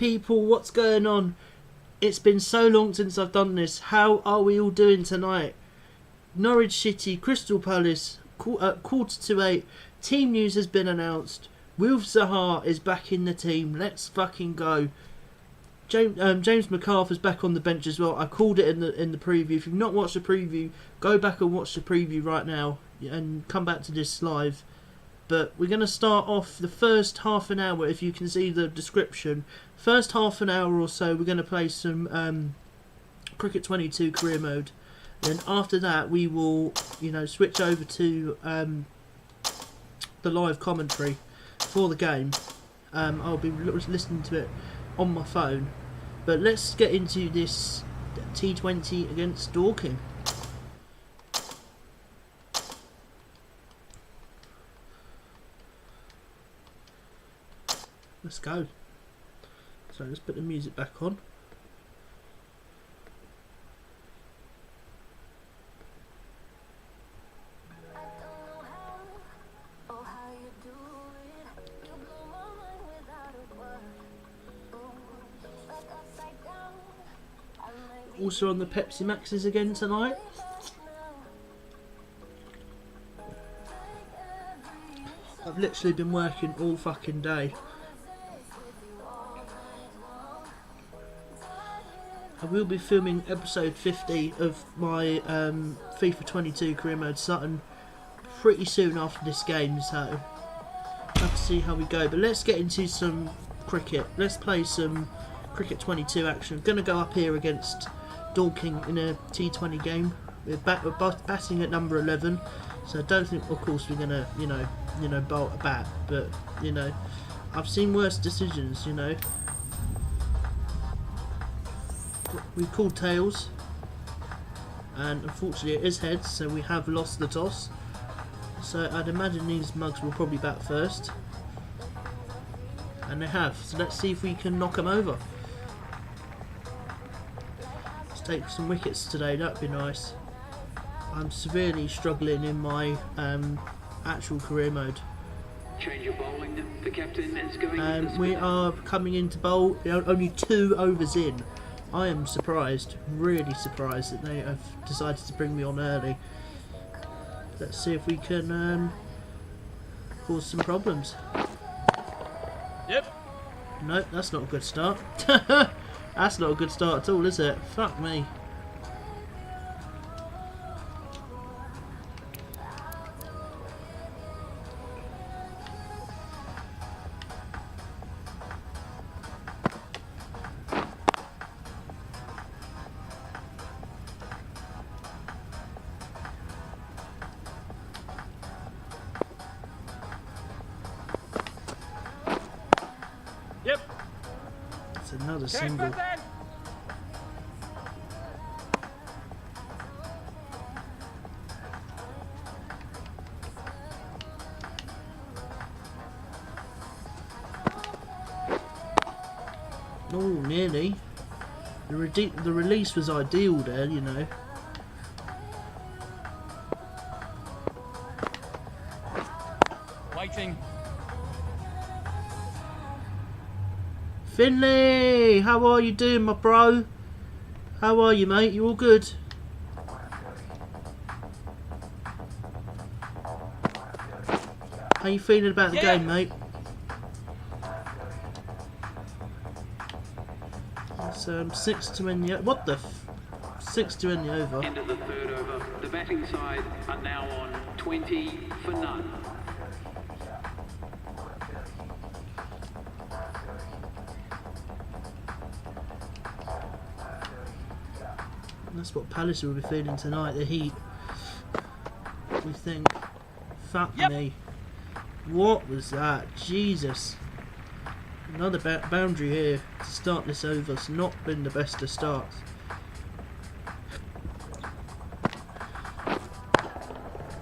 people, what's going on? It's been so long since I've done this. How are we all doing tonight? Norwich City, Crystal Palace, 7:45. Team news has been announced. Wilf Zaha is back in the team. Let's fucking go. James McArthur's back on the bench as well. I called it in the preview. If you've not watched the preview, go back and watch the preview right now and come back to this live. But we're going to start off the first half an hour. If you can see the description, first half an hour or so, we're going to play some Cricket 22 career mode. Then after that, we will, switch over to the live commentary for the game. I'll be listening to it on my phone. But let's get into this T20 against Dorking. Let's go. So let's put the music back on. Also on the Pepsi Maxes again tonight. I've literally been working all fucking day. I will be filming episode 50 of my FIFA 22 career mode starting pretty soon after this game, so we'll have to see how we go. But let's get into some cricket. Let's play some Cricket 22 action. Going to go up here against Dorking in a T20 game. We're batting at number 11, so I don't think, of course, we're gonna, bolt a bat. But I've seen worse decisions. We called tails, and unfortunately it is heads, so we have lost the toss. So I'd imagine these mugs will probably bat first, and they have. So let's see if we can knock them over. Take some wickets today, that'd be nice. I'm severely struggling in my actual career mode. Change of bowling. The captain is going. We are coming into bowl, only 2 overs in. I am surprised, really surprised that they have decided to bring me on early. Let's see if we can cause some problems. Yep. No, that's not a good start. That's not a good start at all, is it? Fuck me. Yep. It's another single. Oh, nearly. The release was ideal there, Waiting. Finley, how are you doing, my bro? How are you, mate? You all good? How you feeling about the game, mate? It's 6 to end the... What the... 6 to end the over. End of the third over. The batting side are now on 20 for none. That's what Palace will be feeling tonight, the heat. We think. Fuck me. What was that? Jesus. Another boundary here to start this over. It's not been the best of starts.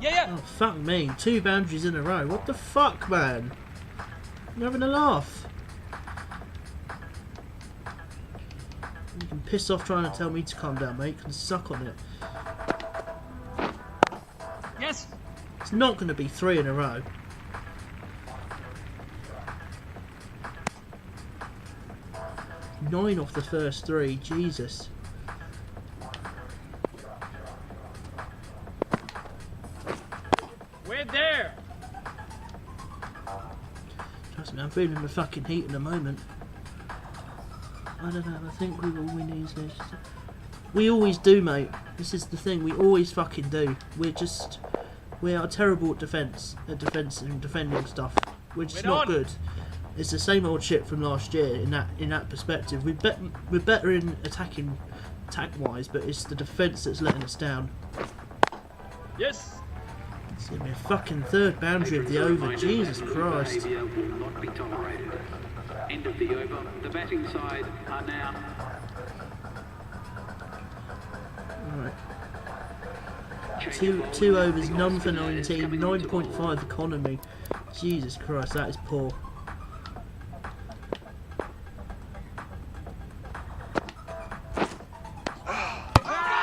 Oh, fuck me. 2 boundaries in a row. What the fuck, man? You're having a laugh. You can piss off trying to tell me to calm down, mate. You can suck on it. Yes. It's not going to be 3 in a row. 9 off the first 3. Jesus. We're there. Trust me, I'm feeling the fucking heat in the moment. I don't know, I think we will win easily. We always do, mate. This is the thing, we always fucking do. We are terrible at defence and defending stuff. We're just not good. It's the same old shit from last year in that perspective. We're better in attacking, attack-wise, but it's the defence that's letting us down. Yes. It's gonna be a fucking third boundary of the over. Jesus Christ. Behaviour will not be tolerated. End of the over. The batting side are now. Alright. Two overs, none for 19, 9.5 economy. Jesus Christ, that is poor.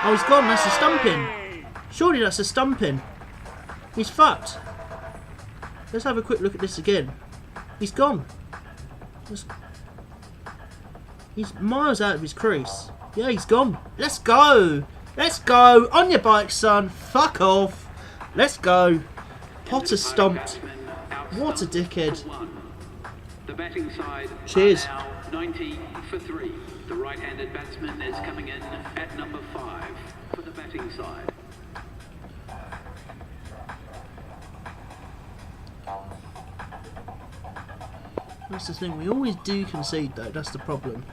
Oh, he's gone. That's a stumping. Surely that's a stumping. He's fucked. Let's have a quick look at this again. He's gone. He's miles out of his crease. Yeah, he's gone. Let's go. Let's go. On your bike, son. Fuck off. Let's go. Potter stomped. What a dickhead. The batting side Cheers. are now 90 for 3. The right-handed batsman is coming in at number 5 for the batting side. That's the thing. We always do concede, though. That's the problem.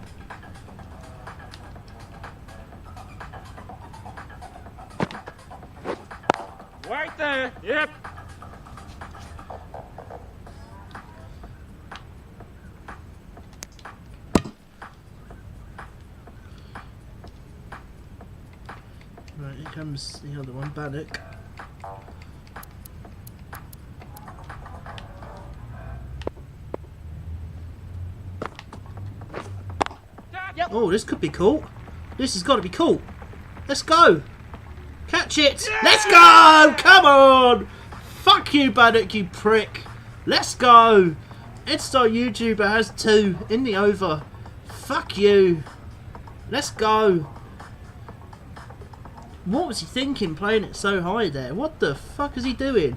Right there. Yep. Right, here comes the other one, Bannock. Yep. Oh, this could be cool. This has got to be cool. Let's go. Catch it. Let's go. Come on. Fuck you, Bannock, you prick. Let's go. Edstar YouTuber has 2 in the over. Fuck you. Let's go. What was he thinking playing it so high there? What the fuck is he doing?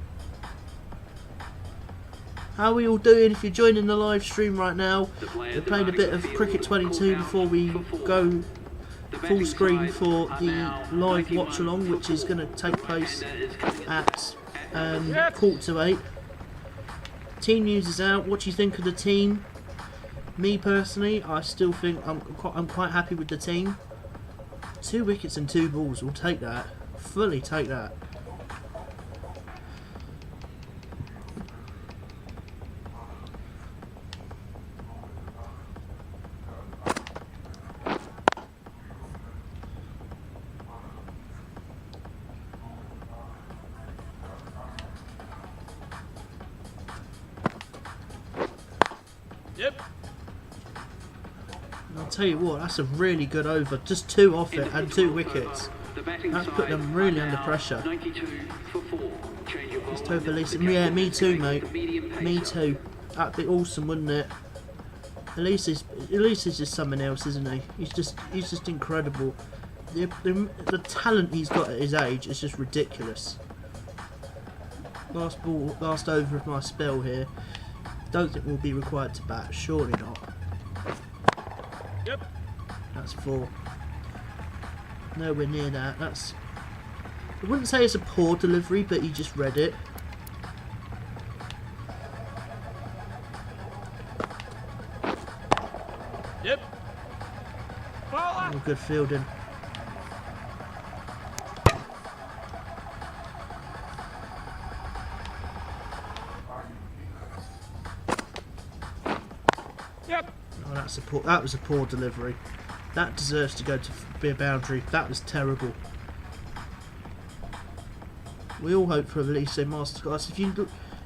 How are we all doing? If you're joining the live stream right now, we're playing a bit of Cricket 22 before we go full screen for the live watch along, which is going to take place at 7:45. Team news is out. What do you think of the team? Me personally, I still think I'm quite happy with the team. 2 wickets and 2 balls. We'll take that. Fully take that. Yep. I'll tell you what, that's a really good over. Just 2 off it and 2 wickets. That's put them really under pressure. 92 for 4. Change of Let's ball. hope at least. Yeah, me too, mate. Me too. That'd be awesome, wouldn't it? At least he's just something else, isn't he? He's just incredible. The talent he's got at his age is just ridiculous. Last over of my spell here. Don't think we'll be required to bat. Surely not. Yep. That's 4. Nowhere near that. I wouldn't say it's a poor delivery, but he just read it. Yep. Ball. Oh, good fielding. Yep. Oh, that was a poor delivery. That deserves to go to be a boundary. That was terrible. We all hope for Elise Masterclass. If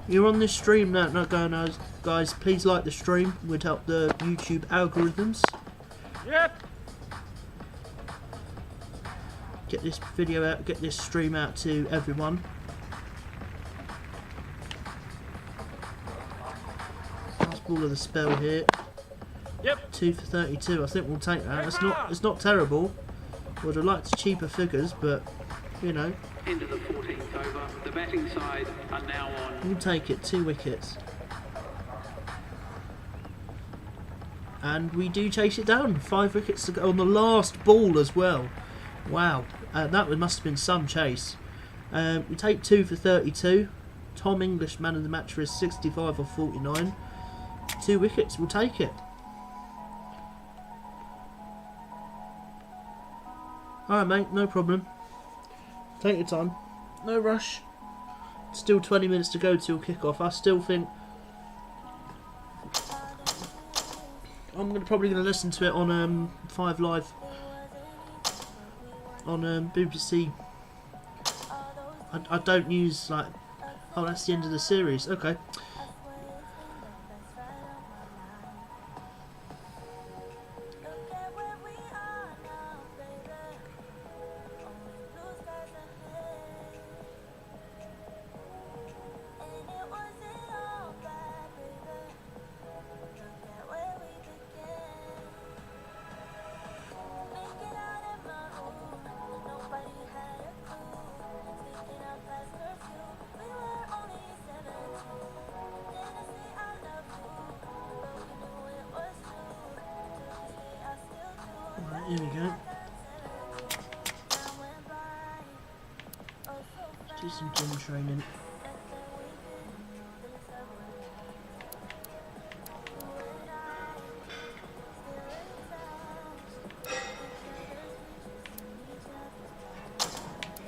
you're on this stream now, not going on, guys, please like the stream. It would help the YouTube algorithms. Yep. Get this video out, get this stream out to everyone. Last ball of the spell here. Yep. 2 for 32. I think we'll take that. It's not terrible. Would have liked cheaper figures, but you know, Into the 14th over. The batting side are now on. we'll take it. 2 wickets. And we do chase it down. 5 wickets to go on the last ball as well. Wow, that must have been some chase. We take 2 for 32. Tom English, man of the match, for his 65 or 49. 2 wickets, we'll take it. Alright mate, no problem. Take your time. No rush. Still 20 minutes to go till kick-off. I still think I'm probably going to listen to it on 5 Live on BBC. I don't use like... Oh, that's the end of the series. Okay. Here we go. Let's do some gym training.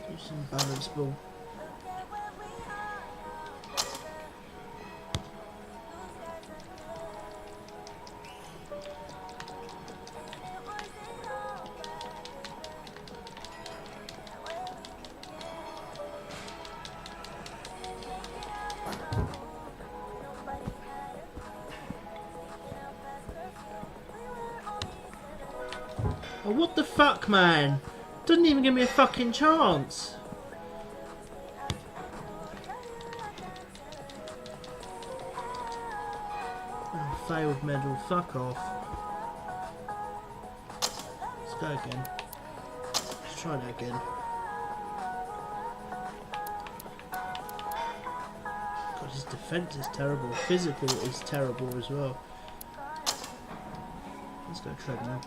Do some balance ball. Oh, what the fuck, man? Doesn't even give me a fucking chance. Oh, failed medal. Fuck off. Let's go again. Let's try that again. God, his defence is terrible. Physical is terrible as well. Let's go treadmill.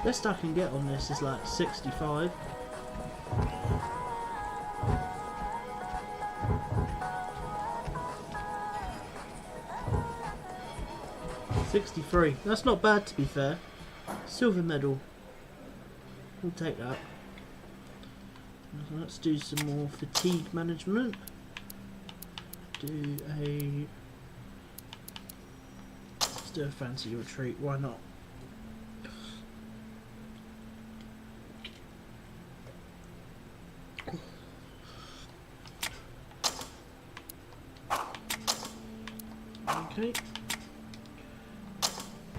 Best I can get on this is like 65. $63. That's not bad, to be fair. Silver medal. We'll take that. Let's do some more fatigue management. Let's do a fancy retreat. Why not? Okay.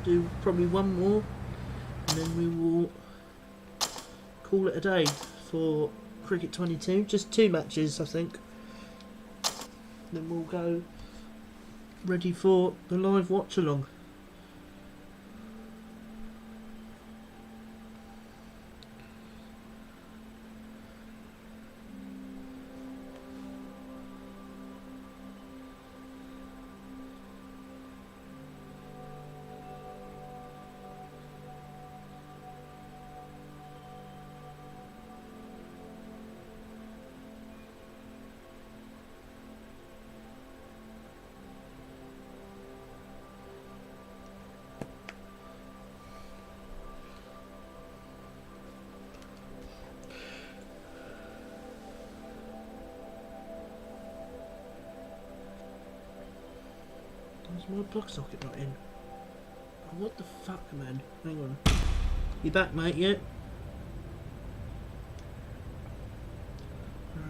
Do probably one more, and then we will call it a day for Cricket 22. Just 2 matches, I think. Then we'll go ready for the live watch along. Why's my plug socket not in? Oh, what the fuck, man? Hang on. You back, mate, yeah? Right,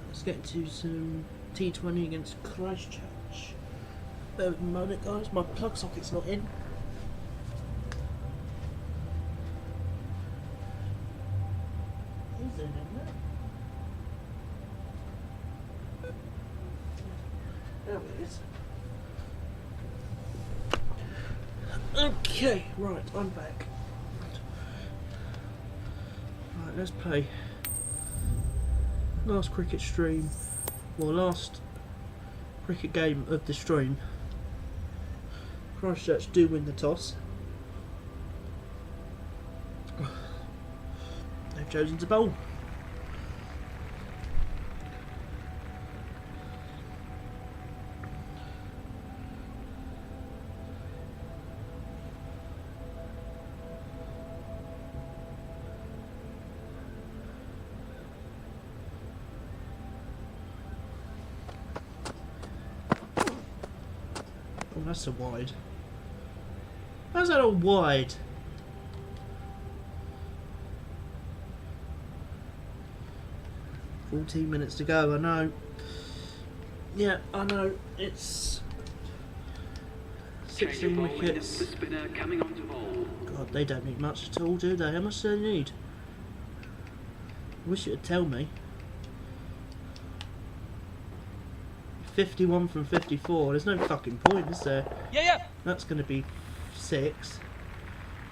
let's get to some T20 against Christchurch. Bear with me a moment, guys. My plug socket's not in. Is in, isn't it? There it is. Okay, right, I'm back. Right, let's play. Last cricket stream, well, last cricket game of the stream. Christchurch do win the toss. They've chosen to bowl. Oh, that's a wide. How's that all wide? "14 minutes to go, I know. Yeah, I know. It's 16 wickets. The spinner coming on to bowl. God, they don't need much at all, do they? How much do they need? I wish you'd tell me. 51 from 54. There's no fucking point, is there? Yeah. That's going to be 6.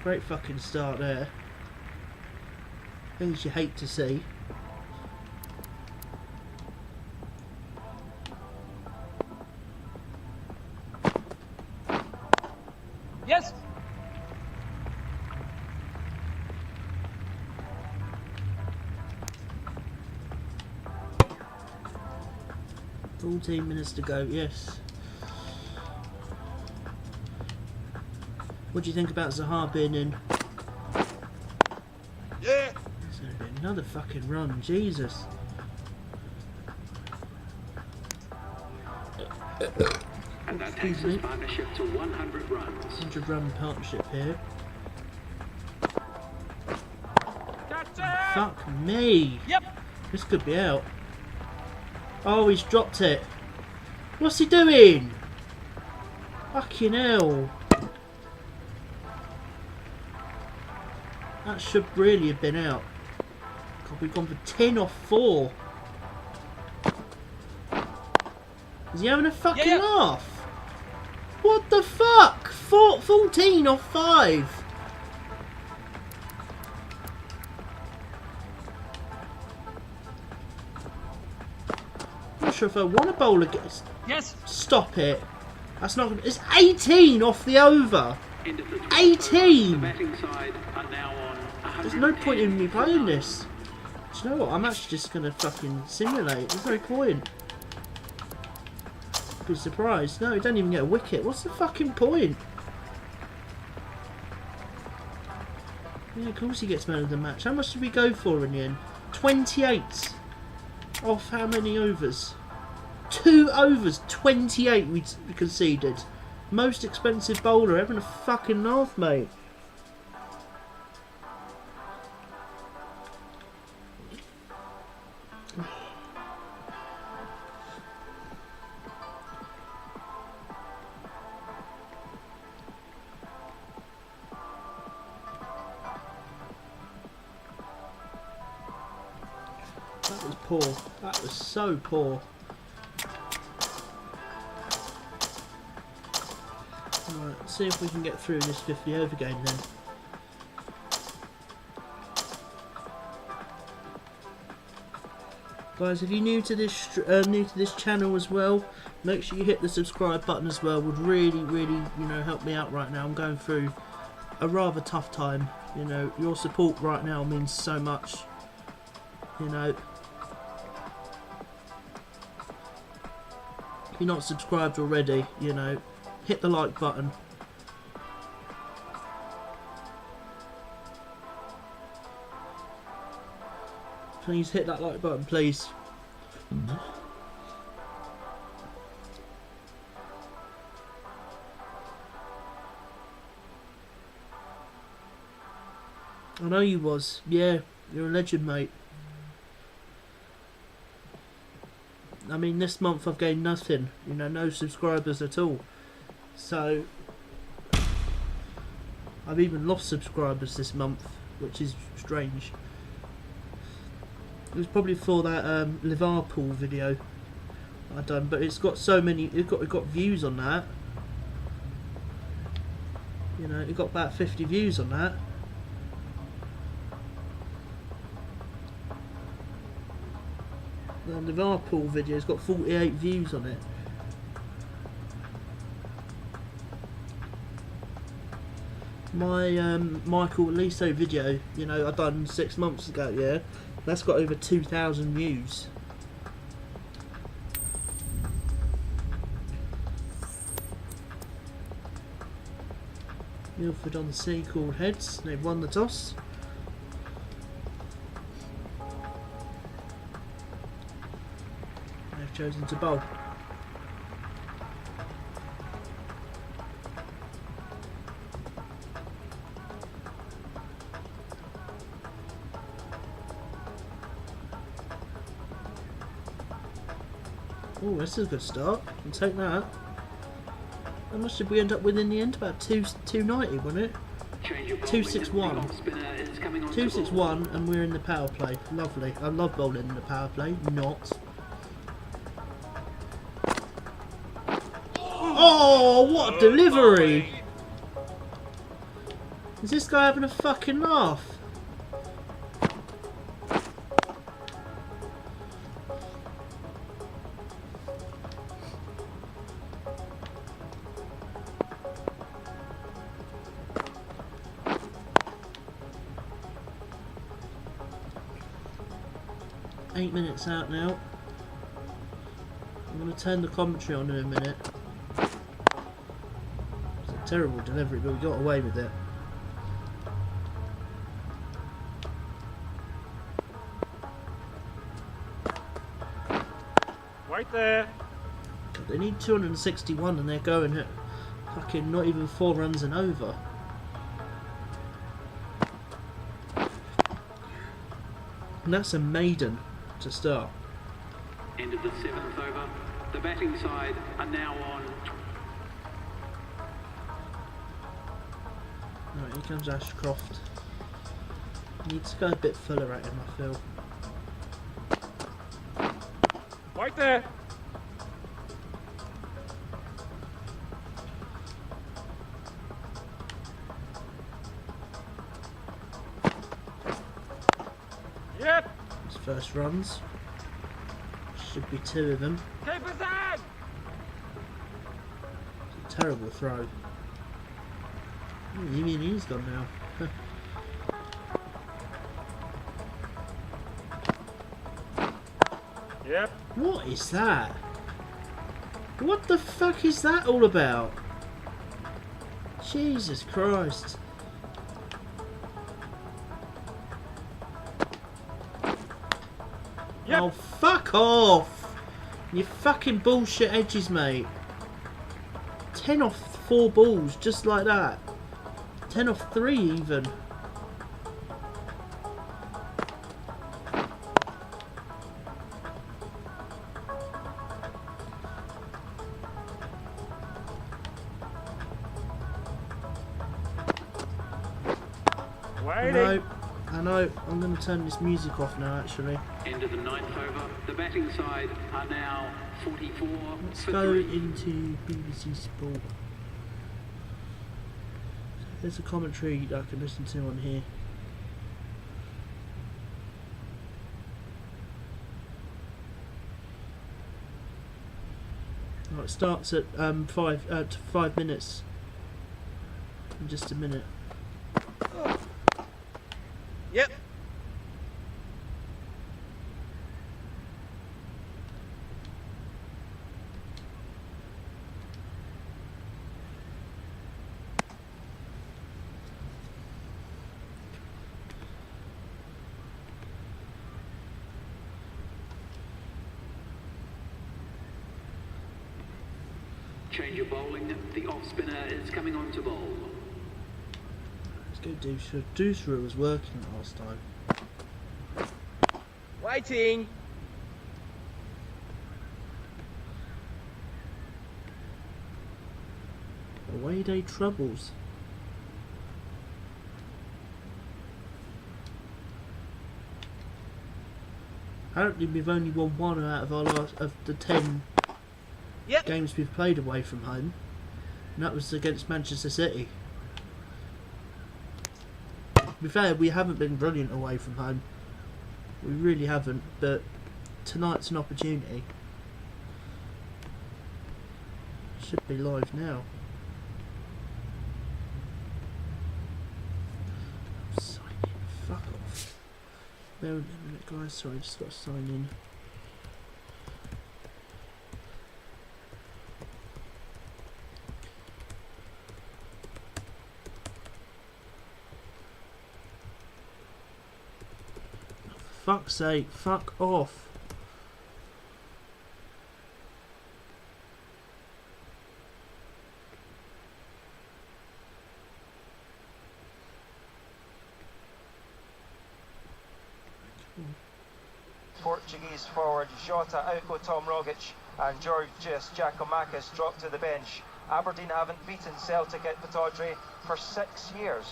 Great fucking start there. Things you hate to see. Yes. "14 minutes to go, yes." What do you think about Zahar being in? Yeah. There's going to be another fucking run, Jesus. And that takes Excuse this me. partnership to 100 runs. 100 run partnership here. That's it. Fuck me! Yep. This could be out. Oh, he's dropped it. What's he doing? Fucking hell. That should really have been out. God, we've gone for 10 off 4. Is he having a fucking Yeah. laugh? What the fuck? 14 off 5. I'm not sure if I want to bowl against. Yes. Stop it. That's not. It's 18 off the over. Into the 12th 18! over. The batting side are now on There's no point in me 110 playing for this. Do you know what? I'm actually just gonna fucking simulate. There's no point. Be surprised. No, he don't even get a wicket. What's the fucking point? Yeah, of course he gets man of the match. How much did we go for in the end? 28 off how many overs? 2 overs, 28 we conceded. Most expensive bowler, having a fucking laugh, mate. That was poor. That was so poor. Alright, let's see if we can get through this 50 over game then. Guys, if you're new to this channel as well, make sure you hit the subscribe button as well. Would really, you know, help me out right now. I'm going through a rather tough time. You know, your support right now means so much. You know, if you're not subscribed already, you know, hit the like button. Please hit that like button, please. I know you was. Yeah, you're a legend, mate. I mean, this month I've gained nothing. You know, no subscribers at all. So, I've even lost subscribers this month, which is strange. It was probably for that Liverpool video I done, but it's got so many. It got views on that. You know, it got about 50 views on that. The Liverpool video's got 48 views on it. My Michael Liso video, you know, I done 6 months ago, yeah, that's got over 2,000 views. Milford on the Sea called heads. They've won the toss. They've chosen to bowl. Oh, this is a good start. I'll take that. How much did we end up with in the end? About 290, wasn't it? 261. 261, and we're in the power play. Lovely. I love bowling in the power play. Not. Oh, what a delivery! Is this guy having a fucking laugh? Eight minutes out now. I'm going to turn the commentary on in a minute. It's a terrible delivery, but we got away with it. Right there. They need 261 and they're going at fucking not even 4 runs and over. And that's a maiden to start. End of the 7th over. The batting side are now on. Right, here comes Ashcroft. Needs to go a bit fuller at him, I feel. Right there. Yep. His first runs. Should be 2 of them. Keep his hand. It's a terrible throw. Oh, you mean he's gone now? Yep. What is that? What the fuck is that all about? Jesus Christ. Yep. Oh, fuck off! You fucking bullshit edges, mate. 10 off 4 balls, just like that. 10 off 3 even. Waiting. I know. I'm going to turn this music off now, actually. End of the 9th over. The batting side are now 44 Let's for go 3. into BBC Sport. There's a commentary that I can listen to on here. Oh, it starts at 5 minutes. In just a minute. Yep. Change of bowling. The off spinner is coming on to bowl. Go Dewsbury was working last time. Waiting. Away day troubles. Apparently we've only won 1 out of the 10 games we've played away from home, and that was against Manchester City. To be fair, we haven't been brilliant away from home. We really haven't, but tonight's an opportunity. Should be live now. Sign in. Fuck off. Bear with me a minute, guys. Sorry, just got to sign in. Oh, for fuck's sake, fuck off. Portuguese forward Jota out go Tom Rogic and Georgios Giacomakis dropped to the bench. Aberdeen haven't beaten Celtic at Pittodrie for 6 years.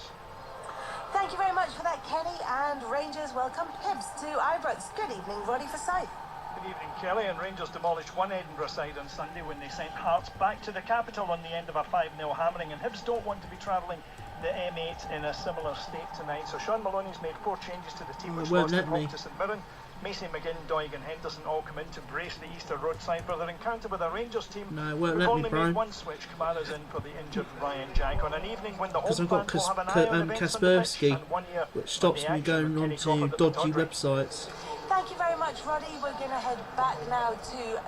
Thank you very much for that, Kenny. And Rangers welcome Hibs to Ibrox. Good evening, Roddy Forsyth. Good evening, Kelly. And Rangers demolished one Edinburgh side on Sunday when they sent Hearts back to the capital on the end of a 5-0 hammering. And Hibs don't want to be travelling the M8 in a similar state tonight. So Sean Maloney's made 4 changes to the team, which lost at home to St Mirren. Macy McGinn, Doig and Henderson all come in to brace the Easter Road side for their encounter with a Rangers team. No, it won't We've let only me, Brian. made 1 switch. Kamara's in for the injured Ryan Jack on an evening when the home Because I've got fans will have an eye on events on the pitch Kaspersky, and 1 year which stops of the me action going with on Kenny to Crawford at dodgy Pittodrie. websites. Thank you very much, Roddy. We're going to head back now to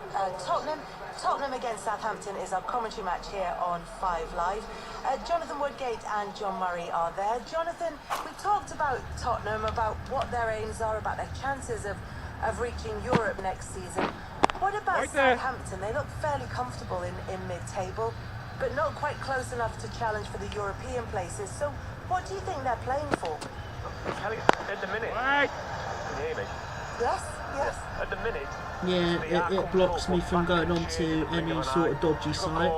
Tottenham. Tottenham against Southampton is our commentary match here on 5 Live. Jonathan Woodgate and John Murray are there. Jonathan, we talked about Tottenham, about what their aims are, about their chances of reaching Europe next season. What about Southampton? They look fairly comfortable in mid-table, but not quite close enough to challenge for the European places. So what do you think they're playing for? At the minute, can you hear me? Yes, yes. At the minute, Yeah, it blocks me from going on to any sort of dodgy site.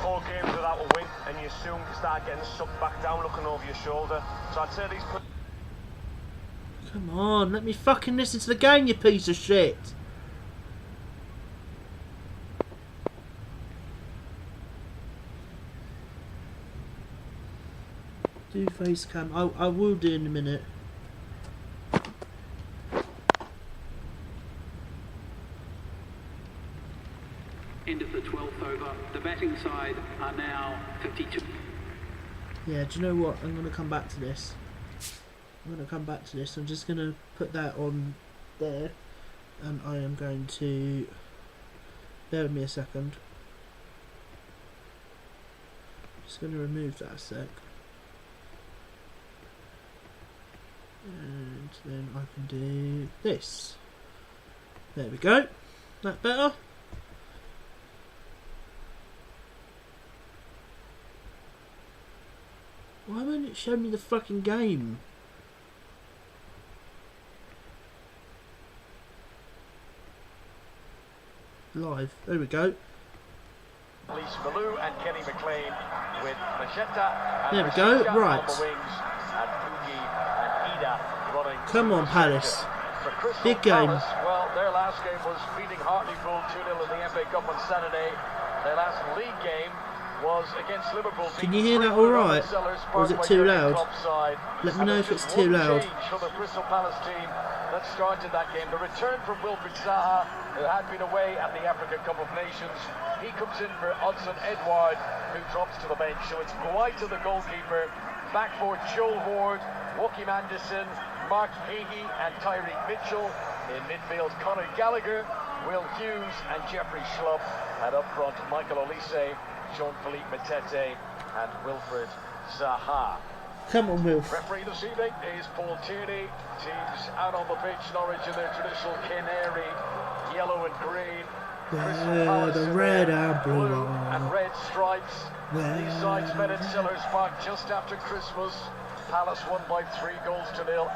4 games without a win, and you soon start getting sucked back down, looking over your shoulder. So I'd say these. Come on, let me fucking listen to the game, you piece of shit. Do face cam. I will do in a minute. End of the 12th over. The batting side are now 52. Yeah, do you know what? I'm going to come back to this. I'm just going to put that on there. And I am going to... Bear with me a second. Just going to remove that a sec. And then I can do this. There we go. That better? Why won't it show me the fucking game? Live. There we go. Lise Malou and Kenny McLean with Macheta and There we go. Macheta Right. on the wings, and Poogie and Ida running. Come on, Palace. For Crystal Big game. Palace, well, their last game was beating Hartlepool 2-0 in the FA Cup on Saturday. Their last league game was against Liverpool. Can you hear that all right? Or is it too loud? Let me know if it's too loud. For the Crystal Palace team that started that game, the return from Wilfried Zaha, who had been away at the African Cup of Nations. He comes in for Hudson Edward, who drops to the bench. So it's White to the goalkeeper, back for Joel Ward, Joachim Anderson, Mark Hagee and Tyreek Mitchell. In midfield, Conor Gallagher, Will Hughes and Jeffrey Schlupp. And up front, Michael Olise, Jean-Philippe Matete and Wilfried Zaha. Come on, Will. Referee this evening is Paul Tierney. Teams out on the pitch, Norwich in their traditional canary, yellow and green. Crystal Where Palace the in red their and blue blue are. and red stripes. Where These sides met at Sellers Park just after Christmas. Palace won by 3-0.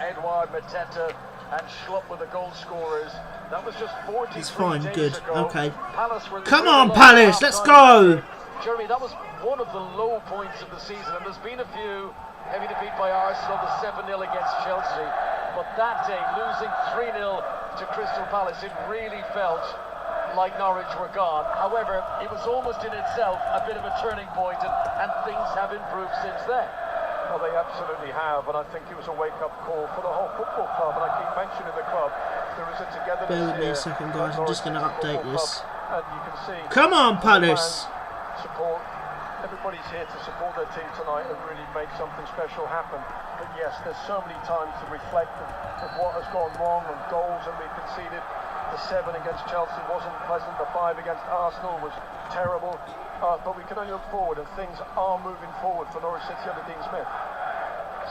Edouard, Mateta and Schlupp were the goal scorers. That was just 43 It's fine, days good, ago. okay. Palace were Come really on, low Palace, at let's half-time. go! Jeremy, that was one of the low points of the season, and there's been a few. Heavy defeat by Arsenal, the 7-0 against Chelsea. But that day, losing 3-0 to Crystal Palace, it really felt like Norwich were gone. However, it was almost in itself a bit of a turning point, and things have improved since then. Well, they absolutely have, and I think it was a wake-up call for the whole football club. And I keep mentioning the club. There is a togetherness. Bear with me a here second, at guys. I'm just going to Norwich update Football this. Club, and you can see. Come on, the Palace! fans support. Everybody's here to support their team tonight and really make something special happen. But yes, there's so many times to reflect of what has gone wrong and goals that we conceded. The 7 against Chelsea wasn't pleasant. The 5 against Arsenal was terrible. But we can only look forward, and things are moving forward for Norwich City under Dean Smith.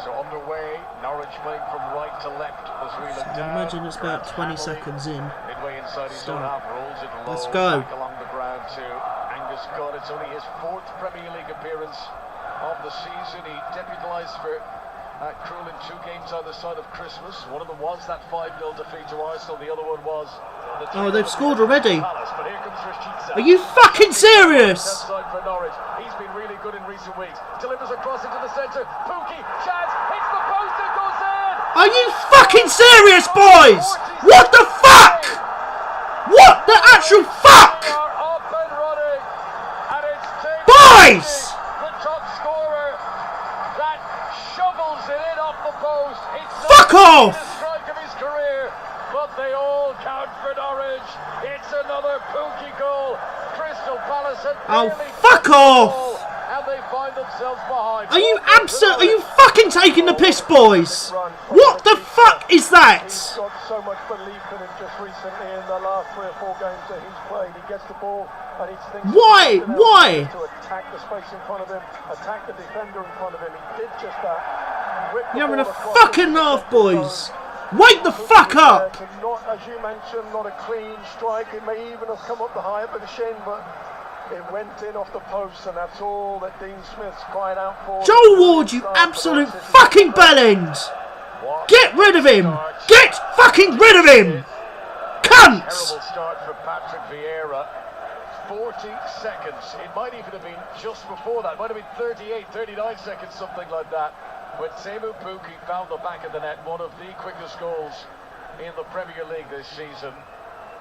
So underway, Norwich playing from right to left as we look I down. imagine it's about 20 Hamley, seconds in. midway inside his own Start. half, rolls it low. Let's go. Back along the ground to Angus Gunn. It's only his 4th Premier League appearance of the season. He deputised for Krul in 2 games either side of Christmas. One of them was that 5-0 defeat to Arsenal. The other one was the Oh, they've scored already. Palace. But here comes Rashica. Are you fucking serious? Outside for Norwich. He's been really good in recent weeks. Delivers across into the centre. Pookie, chance, hits the post and goes in. Are you fucking serious, boys? What the fuck? What the actual fuck? They are up and running, and it's David Boys! Pookie, the top scorer, that shovels it in off the post. It's Fuck not off! the strike of his career, but they all count for Norwich. It's another Pookie goal. Crystal Palace had Oh, barely fuck touched the off! ball, and they find themselves behind. Are you Are you fucking taking the piss, boys? What the fuck is that? He's got so much belief in him just recently in the last 3 or 4 games that he's played. He gets the ball and he thinks Why? Why? to attack the space in front of him, attack the defender in front of him. He did just that. Whipped the You're having a ball across fucking into the laugh, centre boys. zone. Wake the fuck up! Not, as you mentioned, not a clean strike. It may even have come up the high up of the shin, but it went in off the post, and that's all that Dean Smith's crying out for. Joel Ward, you absolute fucking bellend! Get rid of him! Get fucking rid of him! Cunt! Terrible start for Patrick Vieira. 40 seconds. It might even have been just before that. It might have been 38, 39 seconds, something like that. When Teemu Pukki found the back of the net, one of the quickest goals in the Premier League this season.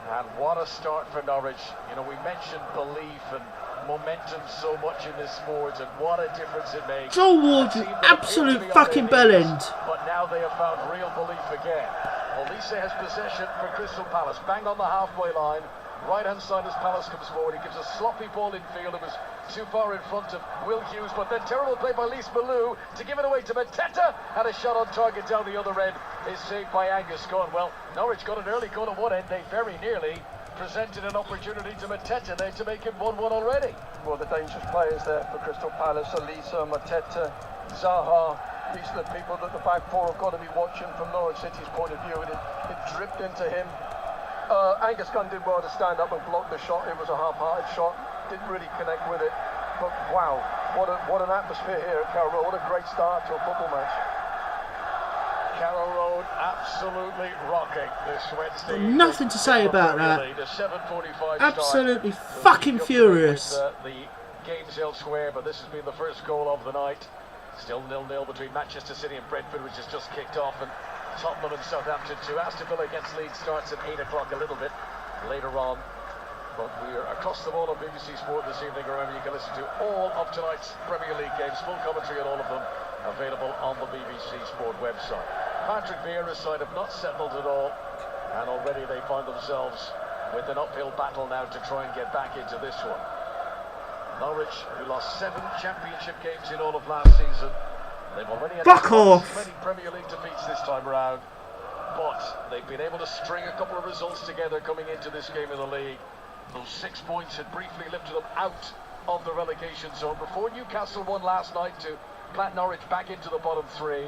And what a start for Norwich. You know, we mentioned belief and momentum so much in this sport, and what a difference it makes. Joel Ward, you absolute fucking bellend. But now they have found real belief again. Olise has possession for Crystal Palace. Bang on the halfway line. Right-hand side as Palace comes forward. He gives a sloppy ball in field. It was too far in front of Will Hughes, but then terrible play by Lise Malou to give it away to Mateta. And a shot on target down the other end is saved by Angus Gunn. Well, Norwich got an early goal at one end. They very nearly presented an opportunity to Mateta there to make it 1-1 already. Well, the dangerous players there for Crystal Palace, Elisa, Mateta, Zaha. These are the people that the back four have got to be watching from Norwich City's point of view. It dripped into him. Angus Gunn did well to stand up and block the shot. It was a half-hearted shot. Didn't really connect with it. But wow, what an atmosphere here at Carrow Road. What a great start to a football match. Carrow Road absolutely rocking this Wednesday. Nothing to say about that. The 7:45 Absolutely start. fucking furious. With, the games elsewhere, but this has been the first goal of the night. Still 0-0 between Manchester City and Brentford, which has just kicked off, and Tottenham and Southampton too. Aston Villa against Leeds starts at 8 o'clock a little bit later on. But we are across the board on BBC Sport this evening. Remember, you can listen to all of tonight's Premier League games, full commentary on all of them, available on the BBC Sport website. Patrick Vieira's side have not settled at all, and already they find themselves with an uphill battle now to try and get back into this one. Norwich, who lost 7 championship games in all of last season, they've already had Fuck off. many Premier League defeats this time around, but they've been able to string a couple of results together coming into this game in the league. Those 6 points had briefly lifted them out of the relegation zone before Newcastle won last night to plant Norwich back into the bottom 3.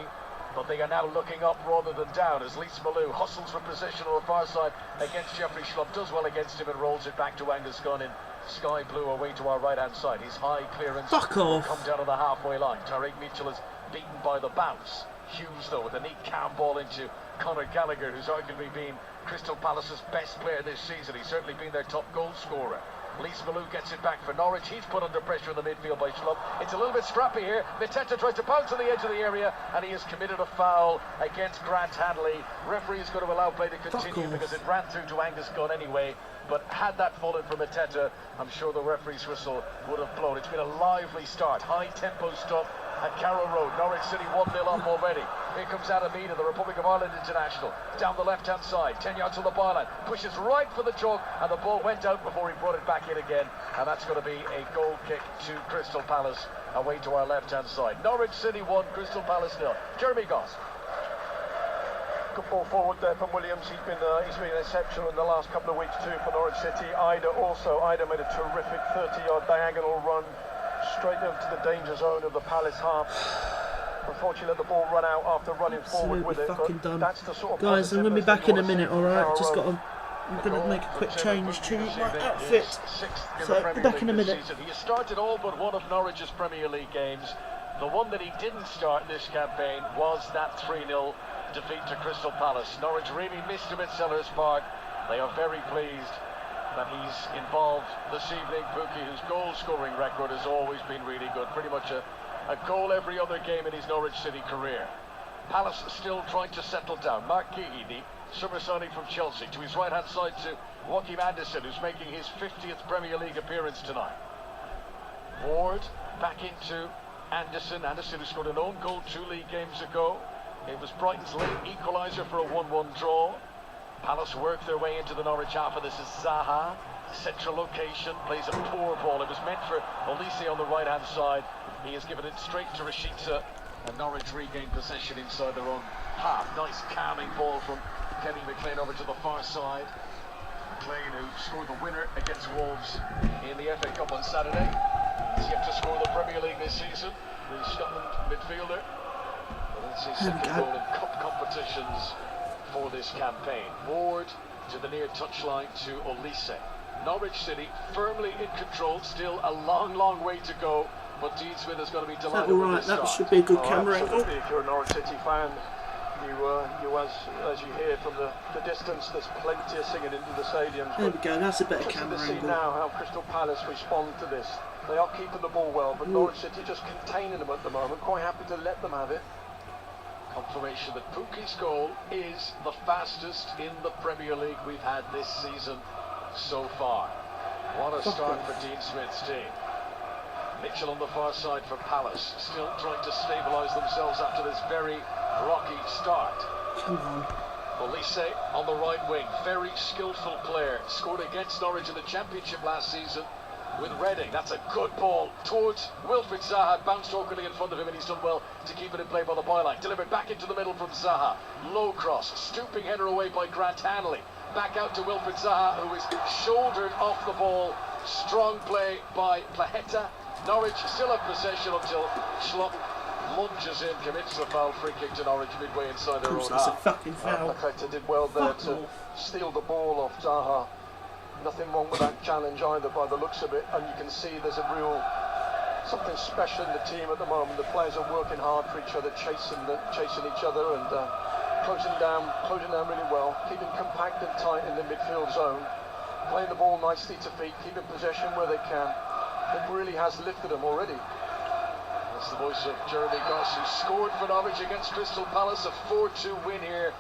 but they are now looking up rather than down as Lys Malou hustles for position on the far side against Jeffrey Schlupp, does well against him and rolls it back to Angus Gunn in sky blue away to our right hand side. His high clearance Fuck off. will come down to the halfway line. Tariq Mitchell is beaten by the bounce. Hughes though with a neat calm ball into Conor Gallagher, who's arguably been Crystal Palace's best player this season. He's certainly been their top goal scorer. Lys Malou gets it back for Norwich. He's put under pressure in the midfield by Schlupp. It's a little bit scrappy here. Mateta tries to bounce on the edge of the area and he has committed a foul against Grant Hanley. Referee is going to allow play to continue because it ran through to Angus Gunn anyway. But had that fallen for Mateta, I'm sure the referee's whistle would have blown. It's been a lively start. High tempo stuff at Carrow Road. Norwich City 1-0 up already. Here comes Adamina, the Republic of Ireland international, down the left-hand side, 10 yards on the byline, pushes right for the chalk, and the ball went out before he brought it back in again, and that's going to be a goal kick to Crystal Palace away to our left-hand side. Norwich City 1, Crystal Palace 0. Jeremy Goss. Good ball forward there from Williams. He's been exceptional in the last couple of weeks too for Norwich City. Ida made a terrific 30-yard diagonal run straight over to the danger zone of the Palace half. Unfortunately, let the ball run out after running forward with it. Fucking done. That's the sort of guys, I'm going to be back in a minute, alright? I'm going to make a quick change to my outfit. So, be back in a minute. He started all but one of Norwich's Premier League games. The one that he didn't start in this campaign was that 3-0 defeat to Crystal Palace. Norwich really missed him at Sellers Park. They are very pleased that he's involved this evening. Pookie, whose goal-scoring record has always been really good. Pretty much a goal every other game in his Norwich City career. Palace still trying to settle down. Mark Keehee, the summer signing from Chelsea, to his right-hand side to Joachim Andersen, who's making his 50th Premier League appearance tonight. Ward back into Andersen. Andersen, who scored an own goal 2 league games ago. It was Brighton's late equaliser for a 1-1 draw. Palace work their way into the Norwich half, and this is Zaha. Central location, plays a poor ball. It was meant for Olise on the right-hand side. He has given it straight to Rashica, and Norwich regain possession inside their own half. Nice calming ball from Kenny McLean over to the far side. McLean, who scored the winner against Wolves in the FA Cup on Saturday. He's yet to score the Premier League this season, the Scotland midfielder. But that's his second goal in cup competitions for this campaign. Ward to the near touchline to Olise. Norwich City firmly in control, still a long way to go, but Dean Smith is going to be delighted with this start. That should be a good camera angle. If you're a Norwich City fan, you as you hear from the distance, there's plenty of singing into the stadium. There we go, that's a better camera see angle. now how Crystal Palace respond to this. They are keeping the ball well, but Norwich City just containing them at the moment, quite happy to let them have it. Confirmation that Pookie's goal is the fastest in the Premier League we've had this season so far. What a start for Dean Smith's team. Mitchell on the far side for Palace, still trying to stabilise themselves after this very rocky start. Come on. Olise on the right wing, very skillful player, scored against Norwich in the Championship last season with Reading. That's a good ball towards Wilfried Zaha, bounced awkwardly in front of him, and he's done well to keep it in play by the byline. Delivered back into the middle from Zaha. Low cross, stooping header away by Grant Hanley. Back out to Wilfried Zaha, who is shouldered off the ball. Strong play by Plaheta. Norwich still have possession until Schlupp lunges in, commits the foul. Free kick to Norwich midway inside their own half. That's a fucking foul. Plaheta did well there to steal the ball off Zaha. Nothing wrong with that challenge either by the looks of it, and you can see there's a real something special in the team at the moment. The players are working hard for each other, chasing each other and closing down really well, keeping compact and tight in the midfield zone, playing the ball nicely to feet, keeping possession where they can. It really has lifted them already. That's the voice of Jeremy Goss, who scored for Norwich against Crystal Palace, a 4-2 win here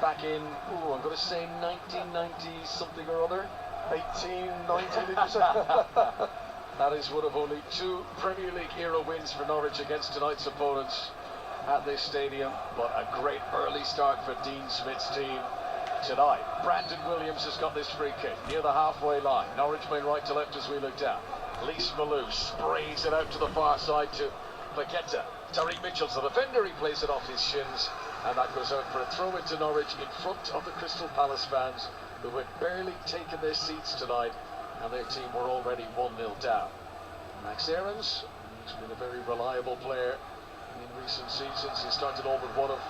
back in, I'm going to say 1990 something or other. 18-19, did you say? That is one of only 2 Premier League era wins for Norwich against tonight's opponents at this stadium, but a great early start for Dean Smith's team tonight. Brandon Williams has got this free kick near the halfway line. Norwich playing right to left as we look down. Lys Malou sprays it out to the far side to Paqueta. Tariq Mitchell's the defender, he plays it off his shins, and that goes out for a throw into Norwich in front of the Crystal Palace fans, who had barely taken their seats tonight, and their team were already 1-0 down. Max Aarons, who's been a very reliable player in recent seasons. He started all but one of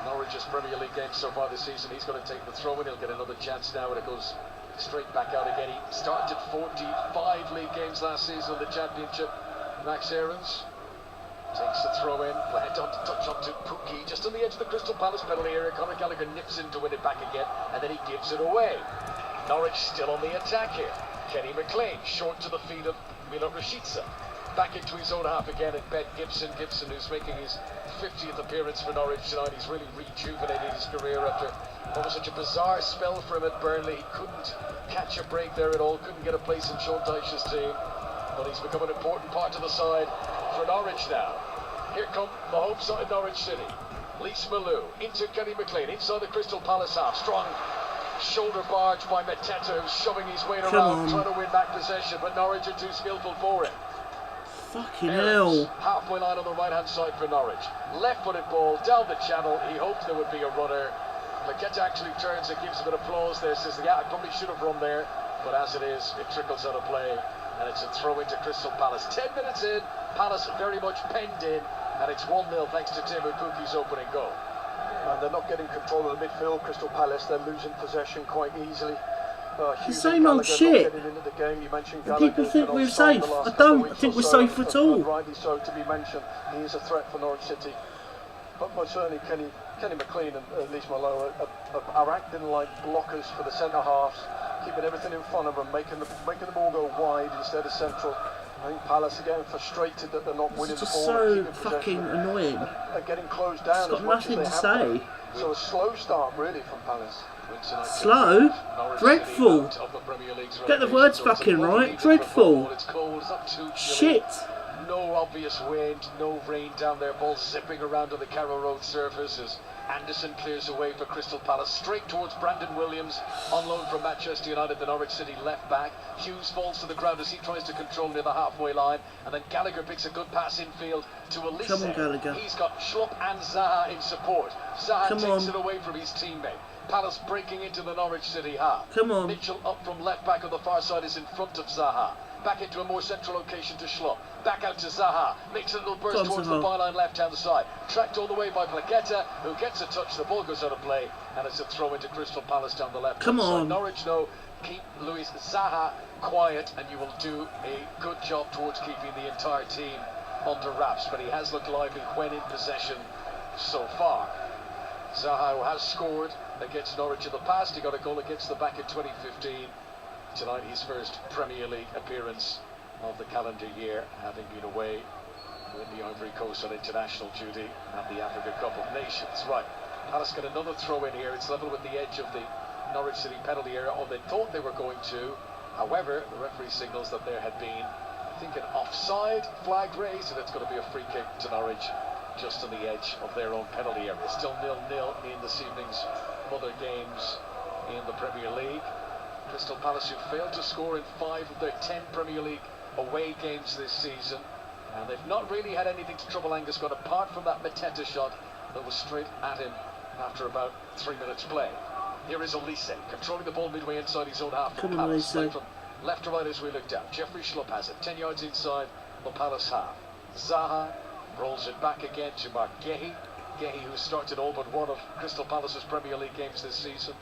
Norwich's Premier League games so far this season. He's going to take the throw in. He'll get another chance now, and it goes straight back out again. He started 45 league games last season in the Championship. Max Aarons takes the throw in. Head on to touch onto Pookie, just on the edge of the Crystal Palace penalty area. Conor Gallagher nips in to win it back again, and then he gives it away. Norwich still on the attack here. Kenny McLean, short to the feet of Milo Rashica. Back into his own half again, and Ben Gibson, who's making his 50th appearance for Norwich tonight. He's really rejuvenated his career after what was such a bizarre spell for him at Burnley. He couldn't catch a break there at all, couldn't get a place in Sean Dyche's team, but he's become an important part of the side for Norwich now. Here come the home side, Norwich City. Lise Malou into Kenny McLean, inside the Crystal Palace half. Strong shoulder barge by Mateta, who's shoving his weight around, trying to win back possession, but Norwich are too skillful for him. Fucking hell. Halfway line on the right hand side for Norwich. Left-footed ball down the channel. He hoped there would be a runner. Paqueta actually turns and gives a bit of applause there. Says, yeah, I probably should have run there. But as it is, it trickles out of play. And it's a throw into Crystal Palace. 10 minutes in, Palace very much penned in. And it's 1-0 thanks to Teemu Pukki's opening goal. And they're not getting control of the midfield, Crystal Palace. They're losing possession quite easily. The same old shit. People think we're safe. I don't. I think we're safe at all. Rightly so to be mentioned. He is a threat for Norwich City. But most certainly Kenny McLean and Lise Malou are acting like blockers for the centre halves, keeping everything in front of them, making the ball go wide instead of central. I think Palace are getting frustrated that they're not winning the ball. So fucking annoying. They're getting closed down. It's got nothing to say. So a slow start really from Palace. Slow? Dreadful. Get the words fucking right. Dreadful. Shit. No obvious wind, no rain down there. Ball zipping around on the Carrow Road surface as Anderson clears away for Crystal Palace. Straight towards Brandon Williams, on loan from Manchester United, the Norwich City left back. Hughes falls to the ground as he tries to control near the halfway line. And then Gallagher picks a good pass infield to Elise. Come on, Gallagher. He's got Schlupp and Zaha in support. Zaha takes it away from his teammate. Palace breaking into the Norwich City half. Come on. Mitchell up from left back on the far side is in front of Zaha. Back into a more central location to Schlupp. Back out to Zaha. Makes a little burst towards the byline left hand side. Tracked all the way by Paqueta, who gets a touch. The ball goes out of play, and it's a throw into Crystal Palace down the left hand side. Norwich know, keep Luis Zaha quiet, and you will do a good job towards keeping the entire team under wraps. But he has looked lively when in possession so far. Zaha, who has scored against Norwich in the past, he got a goal against the back in 2015. Tonight his first Premier League appearance of the calendar year, having been away with the Ivory Coast on international duty at the Africa Cup of Nations. Right, Palace got another throw in here. It's level with the edge of the Norwich City penalty area, or they thought they were going to. However, the referee signals that there had been, I think, an offside flag raised, and it's going to be a free kick to Norwich just on the edge of their own penalty area. Still 0-0 in this evening's other games in the Premier League. Crystal Palace, who failed to score in 5 of their 10 Premier League away games this season, and they've not really had anything to trouble Angus Gunn apart from that Mateta shot that was straight at him after about 3 minutes play. Here is Elise controlling the ball midway inside his own half. Come on, Elise. From left to right as we look down. Jeffrey Schlupp has it 10 yards inside the Palace half. Zaha rolls it back again to Mark Gehi, who started all but one of Crystal Palace's Premier League games this season.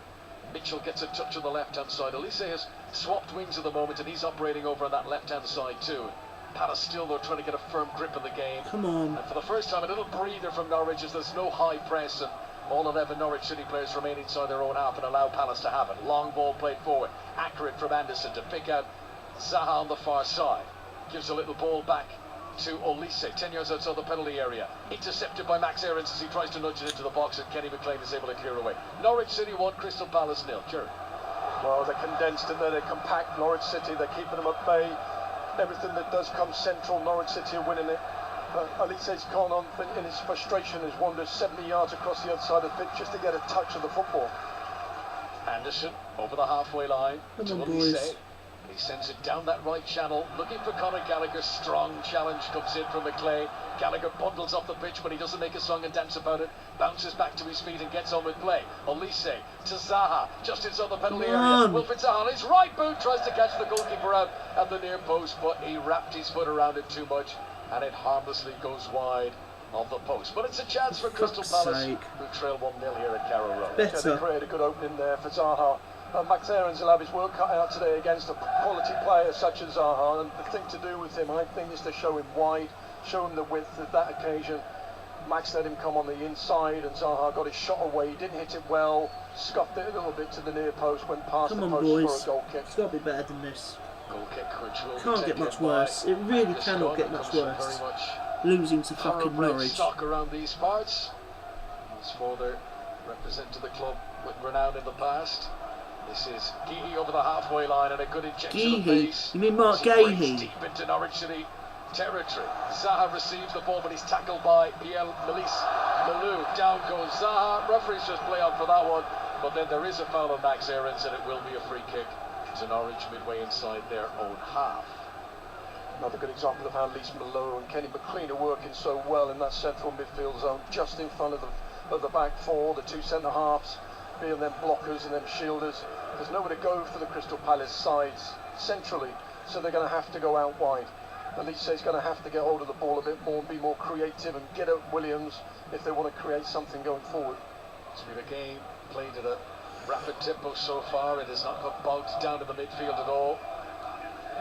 Mitchell gets a touch on the left-hand side. Elise has swapped wings at the moment, and he's operating over on that left-hand side too. Palace still, though, trying to get a firm grip in the game. Come on. And for the first time, a little breather from Norwich as there's no high press, and all 11 Norwich City players remain inside their own half and allow Palace to have it. Long ball played forward. Accurate from Anderson to pick out Zaha on the far side. Gives a little ball back to Elise, 10 yards outside the penalty area. Intercepted by Max Aarons as he tries to nudge it into the box, and Kenny McLean is able to clear away. Norwich City 1, Crystal Palace 0. Jerry. Well, they're condensed in there, they're compact. Norwich City, they're keeping them at bay. Everything that does come central, Norwich City are winning it. Elise's gone on in his frustration, has wandered 70 yards across the other side of the pitch just to get a touch of the football. Anderson over the halfway line to Elise. He sends it down that right channel, looking for Conor Gallagher. Strong challenge comes in from McLean. Gallagher bundles off the pitch, but he doesn't make a song and dance about it. Bounces back to his feet and gets on with play. Elise to Zaha, just inside the penalty area. Wilfried Zaha on his right boot tries to catch the goalkeeper out at the near post, but he wrapped his foot around it too much, and it harmlessly goes wide of the post. But it's a chance for Crystal Palace, who trail 1-0 here at Carrow Road. Yeah, they created a good opening there for Zaha. Max Aarons will have his work cut out today against a quality player such as Zaha, and the thing to do with him, I think, is to show him wide, show him the width. At that occasion, Max let him come on the inside, and Zaha got his shot away. He didn't hit it well, scuffed it a little bit to the near post, went past the post for a goal kick. It's got to be better than this. Goal kick, which will can't get much worse. It really cannot get much worse. Losing to fucking Norwich. Stock around these parts. His father represented the club with renown in the past. This is Geehee over the halfway line and a good injection of pace. You mean Mark Geehee? Deep into Norwich City territory. Zaha receives the ball, but he's tackled by Melis Malou. Down goes Zaha. Referees just play on for that one, but then there is a foul on Max Aarons, and it will be a free kick to Norwich midway inside their own half. Another good example of how Lys Malou and Kenny McLean are working so well in that central midfield zone, just in front of the back four, the two centre halves, being them blockers and them shielders. There's nowhere to go for the Crystal Palace sides centrally, so they're going to have to go out wide. Elise is going to have to get hold of the ball a bit more, be more creative, and get at Williams if they want to create something going forward. It's been a game played at a rapid tempo so far. It has not got bogged down in the midfield at all.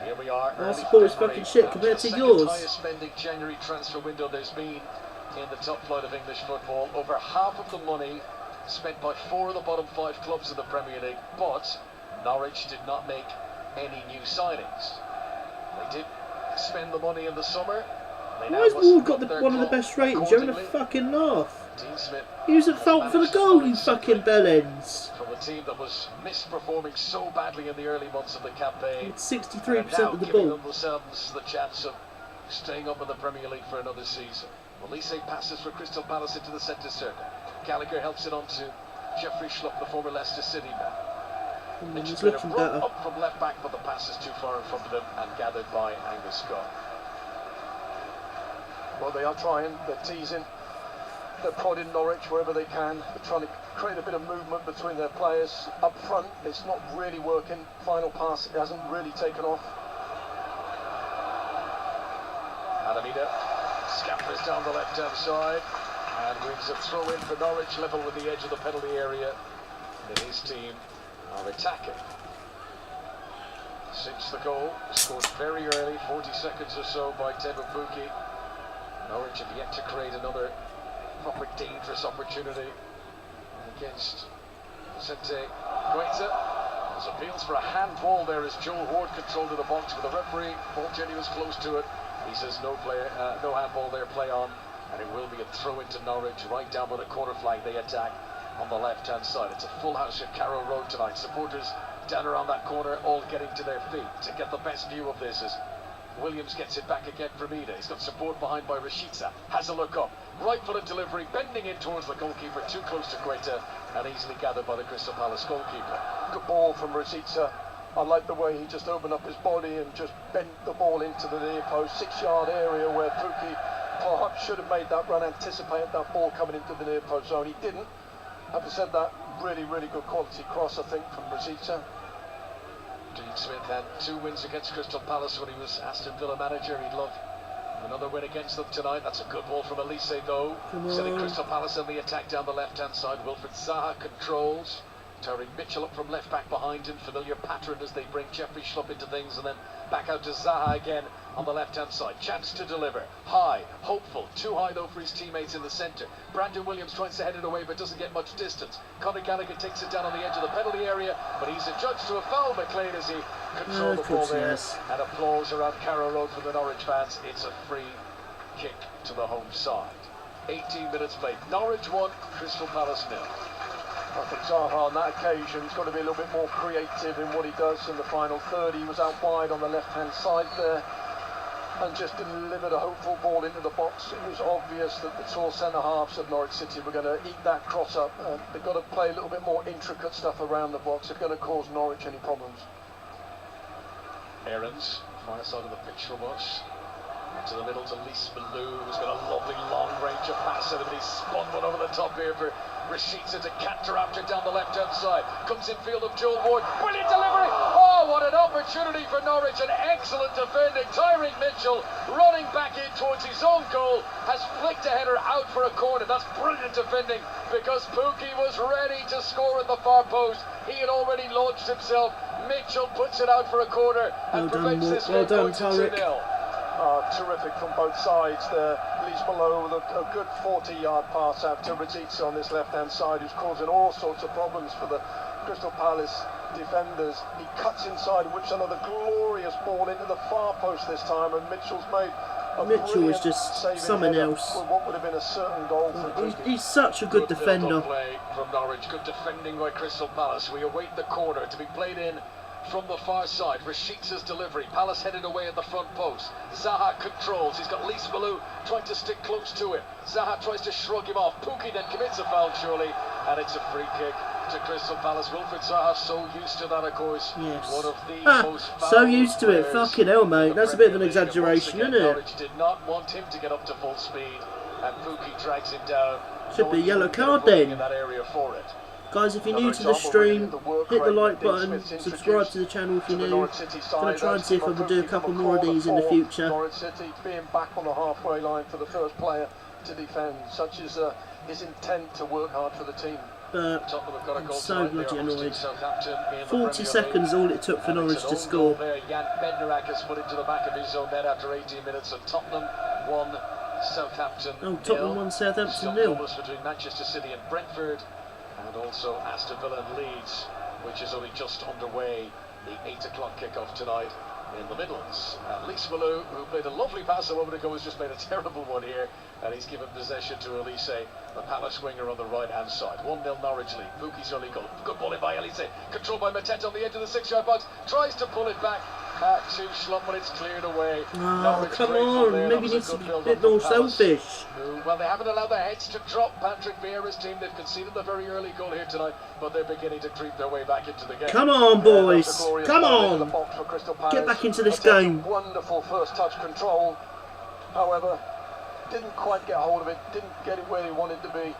Here we are. Our support is fucking shit compared to yours. The highest spending January transfer window there's been in the top flight of English football. Over half of the money spent by 4 of the bottom 5 clubs in the Premier League, but Norwich did not make any new signings. They did spend the money in the summer. Why has Ward got one of the best ratings? You're having a fucking laugh. He was at fault for the goal, you fucking bellends. From a team that was misperforming so badly in the early months of the campaign. 63% of the ball. Themselves the chance of staying up in the Premier League for another season. Elise passes for Crystal Palace into the centre circle. Gallagher helps it on to Jeffrey Schlupp, the former Leicester City man. He's looking better. Up from left back, but the pass is too far in front of them and gathered by Angus Scott. Well, they are trying, they're teasing, they're prodding Norwich wherever they can. They're trying to create a bit of movement between their players. Up front, it's not really working. Final pass, it hasn't really taken off. Adamida scampers down the left-hand side and wins a throw-in for Norwich, level with the edge of the penalty area. And his team are attacking. Since the goal, scored very early, 40 seconds or so by Tevin Pukki. Norwich have yet to create another proper dangerous opportunity against Vicente Guaita. There's appeals for a handball there as Joe Ward controlled in the box with the referee. Paul Jenny was close to it. He says no handball there, play on. And it will be a throw into Norwich right down by the corner flag. They attack on the left-hand side. It's a full house at Carrow Road tonight. Supporters down around that corner all getting to their feet to get the best view of this as Williams gets it back again from Ida. He's got support behind by Rashica. Has a look up. Right-footed delivery, bending in towards the goalkeeper. Too close to Guaita and easily gathered by the Crystal Palace goalkeeper. Good ball from Rashica. I like the way he just opened up his body and just bent the ball into the near post, 6-yard area where Pukki perhaps should have made that run, anticipated that ball coming into the near post zone. He didn't. Having said that, really, really good quality cross, I think, from Rashica. Dean Smith had 2 wins against Crystal Palace when he was Aston Villa manager. He'd love another win against them tonight. That's a good ball from Elise though. Sending Crystal Palace on the attack down the left-hand side. Wilfred Zaha controls. Tariq Mitchell up from left back behind him. Familiar pattern as they bring Jeffrey Schlupp into things, and then back out to Zaha again on the left-hand side. Chance to deliver. High, hopeful. Too high though for his teammates in the centre. Brandon Williams tries to head it away but doesn't get much distance. Conor Gallagher takes it down on the edge of the penalty area, but he's adjudged to a foul, McLean, as he controlled the ball there. And applause around Carrow Road from the Norwich fans. It's a free kick to the home side. 18 minutes played. Norwich 1, Crystal Palace 0. I think Zaha on that occasion has got to be a little bit more creative in what he does in the final third. He was out wide on the left-hand side there and just delivered a hopeful ball into the box. It was obvious that the tall centre-halves of Norwich City were going to eat that cross up. They've got to play a little bit more intricate stuff around the box if they're going to cause Norwich any problems. Aarons, far side of the pitch from us. Into the middle to Lys Malou, who's got a lovely long-range of pass, and he's spun one over the top here for Rashica to canter after down the left-hand side. Comes in field of Joel Ward. Brilliant delivery! Oh, what an opportunity for Norwich, and excellent defending. Tyreek Mitchell running back in towards his own goal has flicked a header out for a corner. That's brilliant defending because Pookie was ready to score at the far post. He had already launched himself. Mitchell puts it out for a corner and prevents this one going to 2-0. Terrific from both sides there. Leeds below with a good 40-yard pass out to Rajitsa on this left-hand side, who's causing all sorts of problems for the Crystal Palace defenders. He cuts inside, whips another glorious ball into the far post this time, and Mitchell's made a Mitchell was just something else. What would have been a certain goal for he's such a good defender. Play from Norwich, good defending by Crystal Palace. We await the corner to be played in from the far side. Rashica's delivery. Palace headed away at the front post. Zaha controls. He's got Lise Malou trying to stick close to him. Zaha tries to shrug him off. Pookie then commits a foul, surely, and it's a free kick to Crystal Palace. Wilfred Zaha, so used to that, of course. Yes. One of the most so used to it. Fucking hell, mate. That's a bit of an exaggeration, isn't it? Norwich did not want him to get up to full speed, and Pookie drags him down. Should be a yellow card then. In that area for it. Guys, if you're new to the stream, hit the like button, subscribe to the channel if you're new. I'm going to try and see if I can do a couple more of these in the future. Norwich City being back on the halfway line for the first player to defend. Such is his intent to work hard for the team. But I'm so bloody annoyed. 40 seconds all it took for Norwich to score. Jan Bednarak has put into the back of his own net after 18 minutes, and Tottenham won, Southampton nil. Tottenham won, Southampton nil. Between Manchester City and Brentford, and also Aston Villa and Leeds, which is only just underway. The 8 o'clock kickoff tonight in the Midlands. Lise Malou, who played a lovely pass a moment ago, has just made a terrible one here, and he's given possession to Elise, the Palace winger on the right-hand side. 1-0 Norwich lead. Pookie's early goal. Good ball in by Elise. Controlled by Mateta on the edge of the 6-yard box. Tries to pull it back to Schlump, but it's cleared away. Oh, come on. Maybe he needs to be a bit more selfish. Well, they haven't allowed their heads to drop. Patrick Vieira's team, they've conceded the very early goal here tonight, but they're beginning to creep their way back into the game. Come on, boys. Come on. Get back into this game. Wonderful first touch control. However, didn't quite get hold of it, didn't get it where he wanted to be,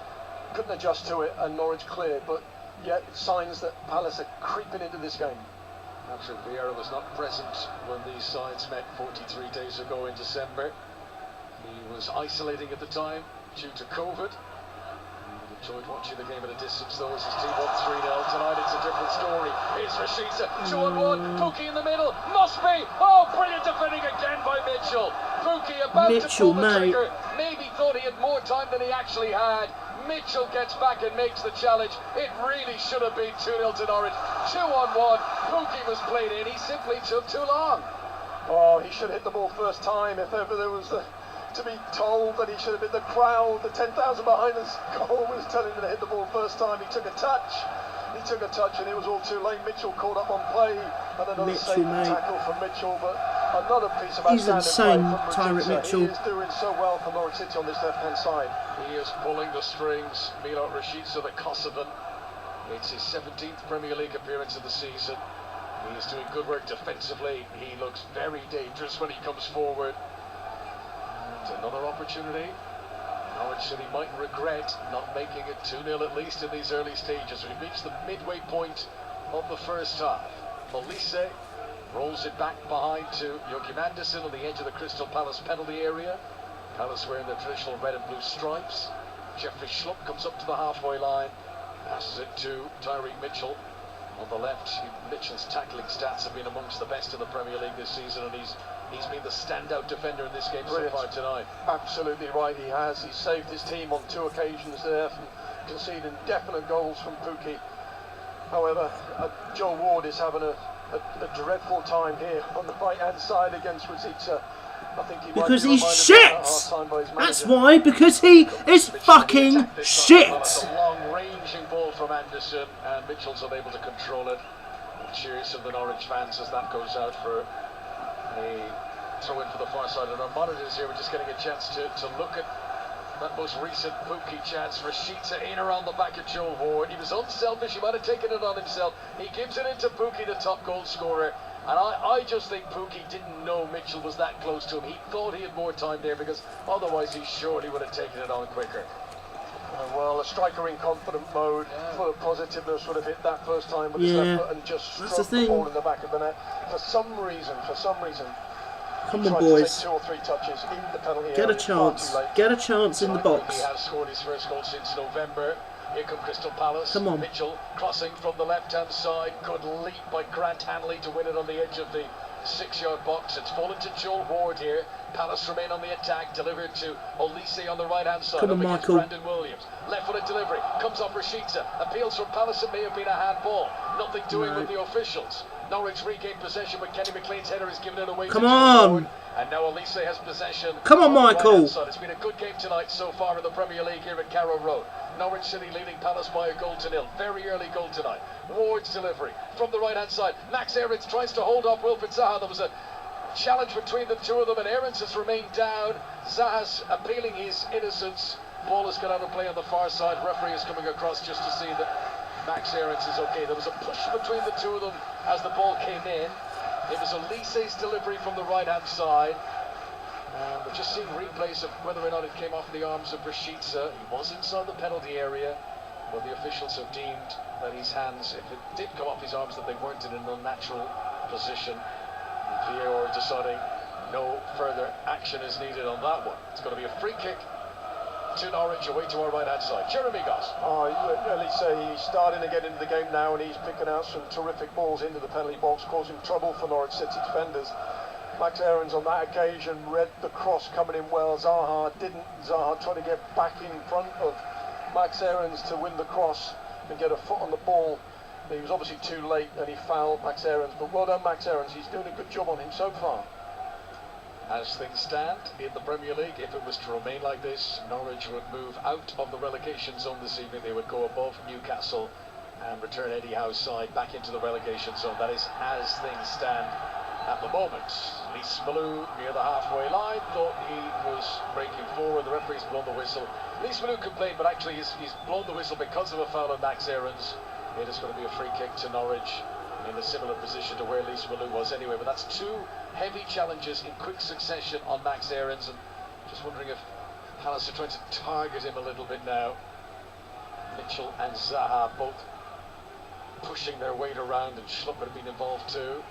couldn't adjust to it, and Norwich cleared. But yet, signs that Palace are creeping into this game. Patrick Vieira was not present when these sides met 43 days ago in December. He was isolating at the time due to COVID. He enjoyed watching the game at a distance though as his team won 3-0. Tonight it's a different story. Here's Rashica, 2-on-1, Pookie in the middle, must be! Oh, brilliant defending again by Mitchell. Pookie about to pull the trigger, maybe thought he had more time than he actually had. Mitchell gets back and makes the challenge. It really should have been 2-0 to Norwich. 2-on-1, Pookie was played in, he simply took too long. Oh, he should have hit the ball first time if ever there was to be told that he should have hit the crowd. The 10,000 behind us goal was telling him to hit the ball first time. He took a touch. And it was all too late. Mitchell caught up on play, and another safe tackle from Mitchell, but another piece of outstanding play from Rajitsa. Mitchell. He is doing so well for Norwich City on this left-hand side. He is pulling the strings. Milot Rashica, the Kosovan. It's his 17th Premier League appearance of the season. He is doing good work defensively. He looks very dangerous when he comes forward. And another opportunity. Norwich City might regret not making it 2-0 at least in these early stages. We've reached the midway point of the first half. Elise rolls it back behind to Joachim Andersen on the edge of the Crystal Palace penalty area. Palace wearing their traditional red and blue stripes. Jeffrey Schlupp comes up to the halfway line, passes it to Tyreek Mitchell on the left. Mitchell's tackling stats have been amongst the best in the Premier League this season, and he's been the standout defender in this game so far tonight. Absolutely right, he has. He's saved his team on 2 occasions there from conceding definite goals from Pookie. However, Joe Ward is having a dreadful time here on the right-hand side against Rajitsa. I think he because he's shit! That's why, because he is fucking shit! It's a long-ranging ball from Anderson, and Mitchell's unable to control it. And cheers from the Norwich fans as that goes out for a throw in for the far side. And our monitors here, we're just getting a chance to look at that most recent Pookie chance. Rashica in around the back of Joe Ward. He was unselfish, he might have taken it on himself. He gives it into Pookie, the top goal scorer. And I just think Pookie didn't know Mitchell was that close to him. He thought he had more time there because otherwise he surely would have taken it on quicker. Well, a striker in confident mode, full of positiveness, would have hit that first time with his Yeah, left foot and just that's struck the the thing. ball in the back of the net. For some reason, Come he on, tried to take boys. 2 or 3 touches in the penalty Get a area, far chance. too late. Get a chance in the He box. has scored his first goal since November. Here come Crystal Palace. Come on. Mitchell crossing from the left-hand side. Good leap by Grant Hanley to win it on the edge of the 6-yard box. It's fallen to Joel Ward here. Palace remain on the attack. Delivered to Olise on the right-hand side. Come on, up against Michael. Brandon Williams. Left-footed delivery. Comes off Rashica. Appeals from Palace. It may have been a handball. Nothing doing with the officials. Norwich regained possession, but Kenny McLean's header is given it away Come to Joel on. Ward. And now Olise has possession. Come on, the Michael. right-hand side. It's been a good game tonight so far in the Premier League here at Carrow Road. Norwich City leading Palace by a goal to nil. Very early goal tonight. Ward's delivery from the right-hand side. Max Aarons tries to hold off Wilfried Zaha. There was a challenge between the two of them, and Aarons has remained down. Zaha's appealing his innocence. Ball has got out of play on the far side. Referee is coming across just to see that Max Aarons is okay. There was a push between the two of them as the ball came in. It was Olise's delivery from the right-hand side. We're just seeing replays of whether or not it came off the arms of Rashica. He was inside the penalty area, but the officials have deemed that his hands, if it did come off his arms, that they weren't in an unnatural position. VAR deciding no further action is needed on that one. It's going to be a free kick to Norwich away to our right-hand side. Jeremy Goss. Olise, he's starting to get into the game now, and he's picking out some terrific balls into the penalty box, causing trouble for Norwich City defenders. Max Aarons on that occasion read the cross coming in well. Zaha didn't. Zaha tried to get back in front of Max Aarons to win the cross and get a foot on the ball. He was obviously too late and he fouled Max Aarons, but well done Max Aarons. He's doing a good job on him so far. As things stand in the Premier League, if it was to remain like this, Norwich would move out of the relegation zone this evening. They would go above Newcastle and return Eddie Howe's side back into the relegation zone. That is as things stand at the moment. Lys Malou near the halfway line, thought he was breaking forward. The referee's blown the whistle. Lys Malou complained, but actually he's blown the whistle because of a foul on Max Aarons. It is going to be a free kick to Norwich in a similar position to where Lys Malou was anyway. But that's 2 heavy challenges in quick succession on Max Aarons, and just wondering if Palace are trying to target him a little bit now. Mitchell and Zaha both pushing their weight around, and Schlupp would have been involved too.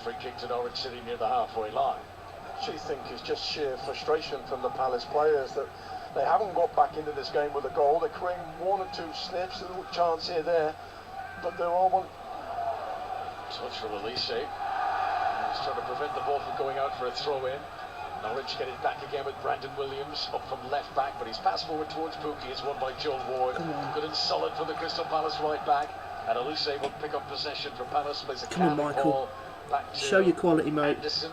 Free kick to Norwich City near the halfway line. I actually think it's just sheer frustration from the Palace players that they haven't got back into this game with a goal. They're creating 1 or 2 snips, a little chance here there, but they're all one. Touch from Olise. He's trying to prevent the ball from going out for a throw-in. Norwich get it back again with Brandon Williams up from left back, but he's passed forward towards Pukki. It's won by Joel Ward. Good and solid for the Crystal Palace right back. And Olise will pick up possession from Palace. Plays a Come on, Michael. ball back to Show your quality, mate. Anderson.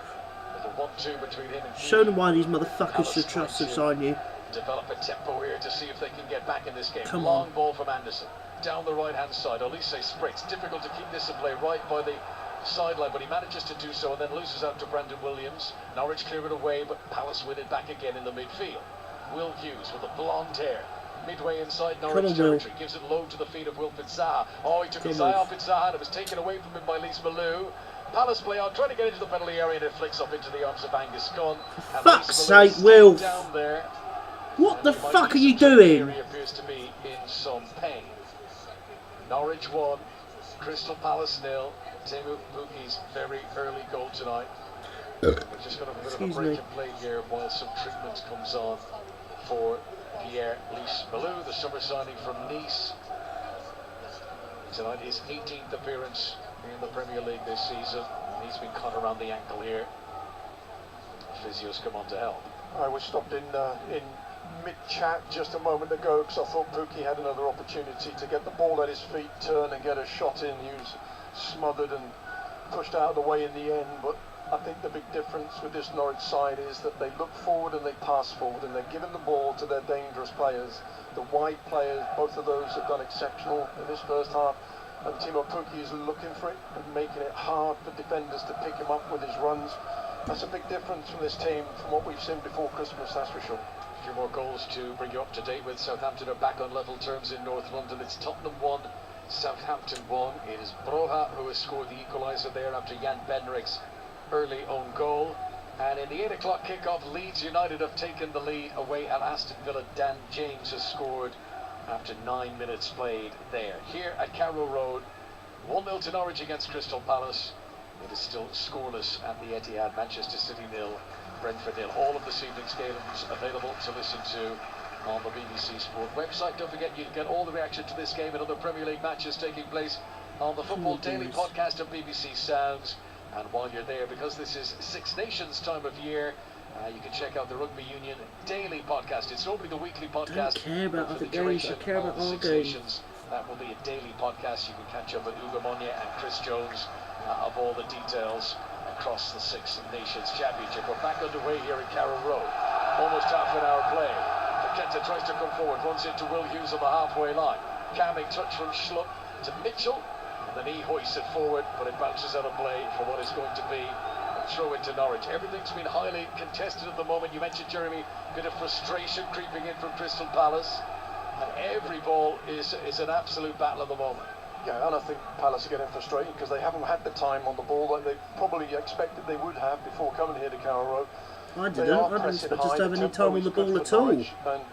With a 1-2 between him and Show them why these motherfuckers Palace should trust to trying sign you. develop a tempo here to see if they can get back in this game. Come Long on. ball from Anderson. Down the right-hand side. Olise sprints. Difficult to keep this in play right by the sideline, but he manages to do so and then loses out to Brandon Williams. Norwich clear it away, but Palace win it back again in the midfield. Will Hughes with a blonde hair. Midway inside Norwich territory. Gives it low to the feet of Wilfried Zaha. Oh, he took his eye off it, Zaha, and it was taken away from him by Lys Malou. Palace play on, trying to get into the penalty area, and it flicks up into the arms of Angus Gunn. For fuck's sake, Will! Down there. What the fuck are you doing? He appears to be in some pain. Norwich 1, Crystal Palace 0. Teemu Pukki's very early goal tonight. We're just going to have a bit of a break in play here while some treatment comes on for Pierre Lys Malou, the summer signing from Nice. Tonight his 18th appearance in the Premier League this season. He's been cut around the ankle here. Physios come on to help. I was stopped in mid-chat just a moment ago because I thought Pukki had another opportunity to get the ball at his feet, turn and get a shot in. He was smothered and pushed out of the way in the end, but I think the big difference with this Norwich side is that they look forward and they pass forward, and they're giving the ball to their dangerous players. The wide players, both of those have done exceptional in this first half, and Teemu Pukki is looking for it and making it hard for defenders to pick him up with his runs. That's a big difference from this team from what we've seen before Christmas, that's for sure. A few more goals to bring you up to date with. Southampton are back on level terms in North London. It's Tottenham 1, Southampton 1. It is Broha who has scored the equaliser there after Jan Bednarek's early own goal. And in the 8 o'clock kickoff, Leeds United have taken the lead away at Aston Villa. Dan James has scored after 9 minutes played there. Here at Carrow Road, 1-0 to Norwich against Crystal Palace. It is still scoreless at the Etihad. Manchester City 0, Brentford 0. All of this evening's games available to listen to on the BBC Sport website. Don't forget, you can get all the reaction to this game and other Premier League matches taking place on the Football Daily podcast of BBC Sounds. And while you're there, because this is Six Nations time of year, you can check out the Rugby Union Daily podcast. It's normally the weekly podcast. I don't care about other games, I care about our games. That will be a daily podcast. You can catch up with Ugo Monye and Chris Jones of all the details across the Six Nations Championship. We're back underway here at Carrow Road. Almost half an hour play. Paqueta tries to come forward, runs into Will Hughes on the halfway line. Calming touch from Schlupp to Mitchell, and then he hoists it forward, but it bounces out of play for what is going to be a throw into Norwich. Everything's been highly contested at the moment. You mentioned, Jeremy, a bit of frustration creeping in from Crystal Palace, and every ball is an absolute battle at the moment. Yeah, and I think Palace are getting frustrated because they haven't had the time on the ball that they probably expected they would have before coming here to Carrow Road. I didn't expect us to have any time on the ball at all. And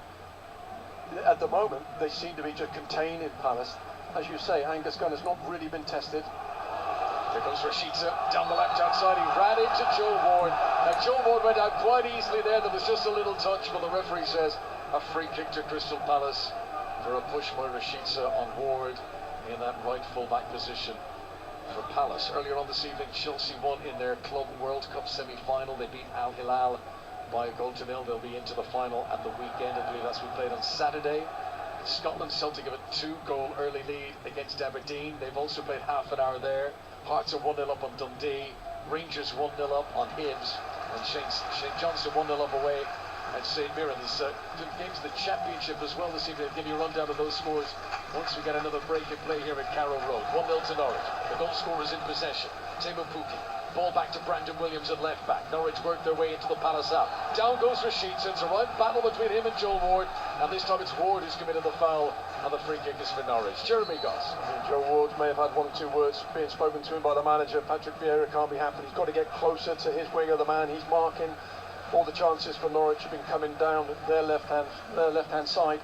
at the moment, they seem to be just containing Palace. As you say, Angus Gunn has not really been tested. Here comes Rashica down the left-hand side. He ran into Joe Ward. Now, Joe Ward went out quite easily there. There was just a little touch, but the referee says a free kick to Crystal Palace for a push by Rashica on Ward in that right full-back position for Palace. Earlier on this evening, Chelsea won in their Club World Cup semi-final. They beat Al Hilal by a goal to nil. They'll be into the final at the weekend. I believe that's we played on Saturday. In Scotland, Celtic have a 2-goal early lead against Aberdeen. They've also played half an hour there. Hearts are 1-0 up on Dundee. Rangers 1-0 up on Hibs. And Shane Johnson 1-0 up away at St Mirren's. Games of the Championship as well this evening. I'll give you a rundown of those scores once we get another break in play here at Carrow Road. 1-0 to Norwich. The goal scorers in possession. Teemu Pukki. Ball back to Brandon Williams at left back. Norwich work their way into the Palace half. Down goes Rashica. It's a right battle between him and Joel Ward. And this time it's Ward who's committed the foul. And the free kick is for Norwich. Jeremy Goss. Joe Ward may have had 1 or 2 words being spoken to him by the manager. Patrick Vieira can't be happy. He's got to get closer to his winger, the man he's marking. All the chances for Norwich have been coming down their left-hand side.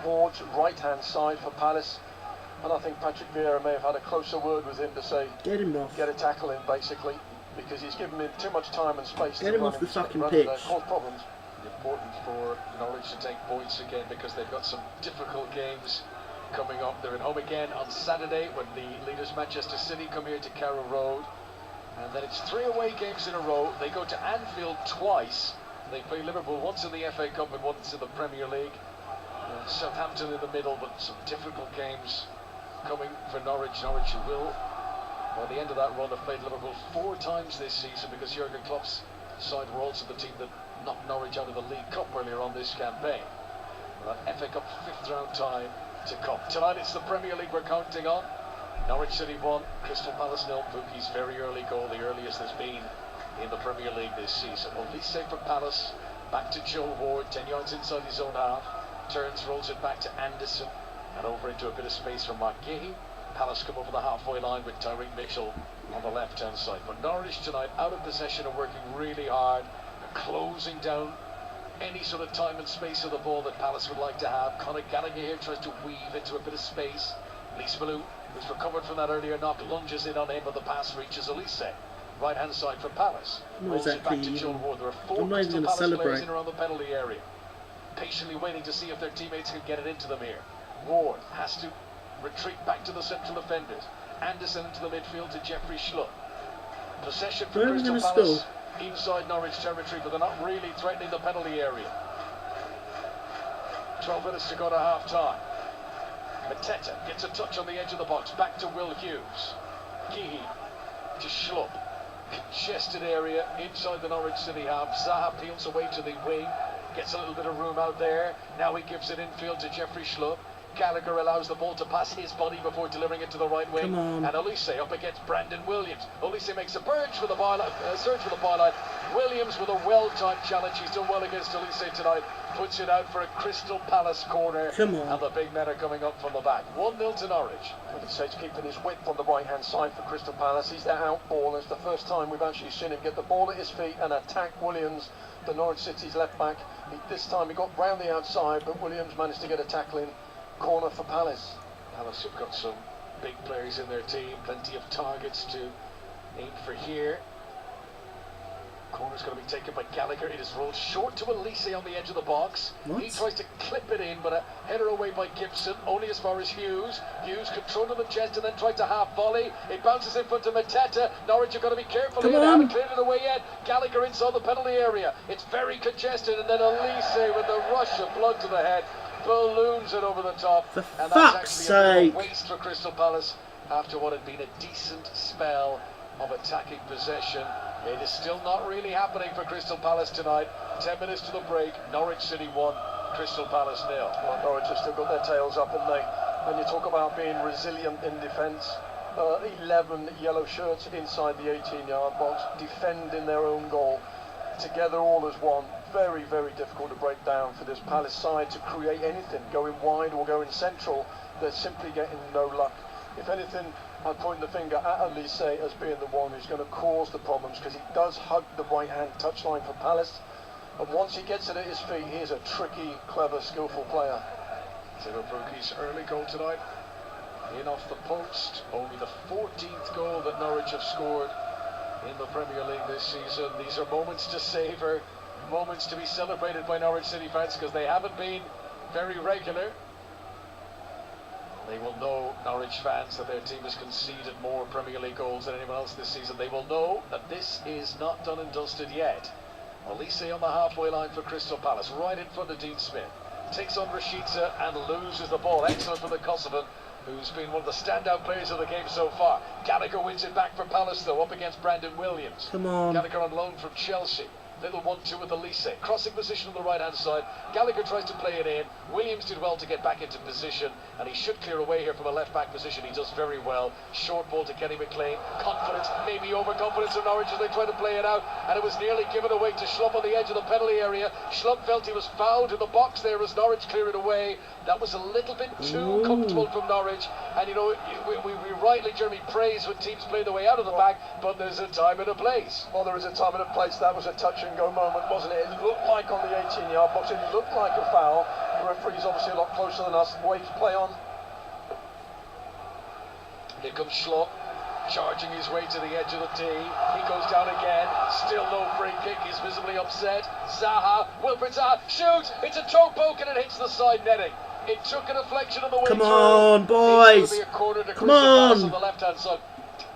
Ward's right-hand side for Palace. And I think Patrick Vieira may have had a closer word with him to say, get him off. Get a tackle in, basically, because he's given him too much time and space. Get him off the fucking pitch. Cause problems. Important for Norwich to take points again because they've got some difficult games coming up. They're at home again on Saturday when the leaders Manchester City come here to Carrow Road. And then it's 3 away games in a row. They go to Anfield twice. They play Liverpool once in the FA Cup and once in the Premier League. Southampton in the middle, but some difficult games coming for Norwich. Norwich will, by the end of that run, have played Liverpool 4 times this season because Jurgen Klopp's side were also the team that knocked Norwich out of the League Cup earlier on this campaign. FA Cup 5th round time to come. Tonight it's the Premier League we're counting on. Norwich City 1, Crystal Palace 0. Pukki's very early goal, the earliest there's been in the Premier League this season. Olise for Palace, back to Joel Ward, 10 yards inside his own half. Turns, rolls it back to Anderson, and over into a bit of space for Mark Gahey. Palace come over the halfway line with Tyreek Mitchell on the left-hand side. But Norwich tonight, out of possession and working really hard, closing down any sort of time and space of the ball that Palace would like to have. Conor Gallagher here tries to weave into a bit of space. Lise Malou, who's recovered from that earlier knock, lunges in on him, but the pass reaches Olise. Right-hand side for Palace. Rolls it back to Joel Ward. There are 4 Crystal Palace players in around the penalty area, patiently waiting to see if their teammates can get it into them here. Ward has to retreat back to the central defenders. Anderson into the midfield to Jeffrey Schlupp. Possession for Crystal Palace inside Norwich territory, but they're not really threatening the penalty area. 12 minutes to go to half-time. Mateta gets a touch on the edge of the box. Back to Will Hughes. Gahey to Schlupp. Congested area inside the Norwich City half. Zaha peels away to the wing. Gets a little bit of room out there. Now he gives it infield to Jeffrey Schlupp. Gallagher allows the ball to pass his body before delivering it to the right wing. And Olise up against Brandon Williams. Olise makes a surge for the byline. Williams with a well-timed challenge. He's done well against Olise tonight. Puts it out for a Crystal Palace corner. And the big men are coming up from the back. 1-0 to Norwich. Olise's keeping his width on the right-hand side for Crystal Palace. He's their out ball. It's the first time we've actually seen him get the ball at his feet and attack Williams, the Norwich City's left back. This time he got round the outside, but Williams managed to get a tackle in Corner for Palace. Palace have got some big players in their team, plenty of targets to aim for here. Corner's going to be taken by Gallagher. It is rolled short to Elise on the edge of the box. What? He tries to clip it in, but a header away by Gibson, only as far as Hughes. Hughes controlled on the chest and then tried to half volley. It bounces in front of Mateta. Norwich are going to be careful here. They haven't cleared it away yet. Gallagher inside the penalty area. It's very congested, and then Elise with a rush of blood to the head balloons it over the top. For and fuck's that's actually a sake. waste for Crystal Palace after what had been a decent spell of attacking possession. It is still not really happening for Crystal Palace tonight. 10 minutes to the break. Norwich City 1, Crystal Palace 0. Well, Norwich have still got their tails up, haven't they? When you talk about being resilient in defence, 11 yellow shirts inside the 18-yard box, defending their own goal, together all as one. Very, very difficult to break down for this Palace side to create anything, going wide or going central. They're simply getting no luck. If anything, I point the finger at Elise as being the one who's going to cause the problems, because he does hug the right-hand touchline for Palace, and once he gets it at his feet, he is a tricky, clever, skillful player. Zero Brookies' early goal tonight, in off the post. Only the 14th goal that Norwich have scored in the Premier League this season. These are moments to savour, moments to be celebrated by Norwich City fans, because they haven't been very regular. They will know, Norwich fans, that their team has conceded more Premier League goals than anyone else this season. They will know that this is not done and dusted yet. Elise on the halfway line for Crystal Palace, right in front of Dean Smith. Takes on Rashica and loses the ball. Excellent for the Kosovan, who's been one of the standout players of the game so far. Gallagher wins it back for Palace, though, up against Brandon Williams. Come on. Gallagher on loan from Chelsea. Little 1-2 with Elise. Crossing position on the right-hand side. Gallagher tries to play it in. Williams did well to get back into position, and he should clear away here from a left-back position. He does very well. Short ball to Kenny McLean. Confidence, maybe overconfidence of Norwich as they try to play it out, and it was nearly given away to Schlupp on the edge of the penalty area. Schlupp felt he was fouled in the box there as Norwich cleared it away. That was a little bit too comfortable from Norwich, and you know, we rightly, Jeremy, praise when teams play the way out of the back, but there's a time and a place. Well, there is a time and a place. That was a touch and go moment, wasn't it? It looked like on the 18-yard box, it looked like a foul. The referee's obviously a lot closer than us. Way to play on. Here comes Schlupp, charging his way to the edge of the tee. He goes down again. Still no free kick. He's visibly upset. Zaha, Wilfred Zaha shoots. It's a toe poke and it hits the side netting. It took a deflection on the way Come through. on, boys. It's going to be a corner to Come Crystal Palace on. on the left-hand side.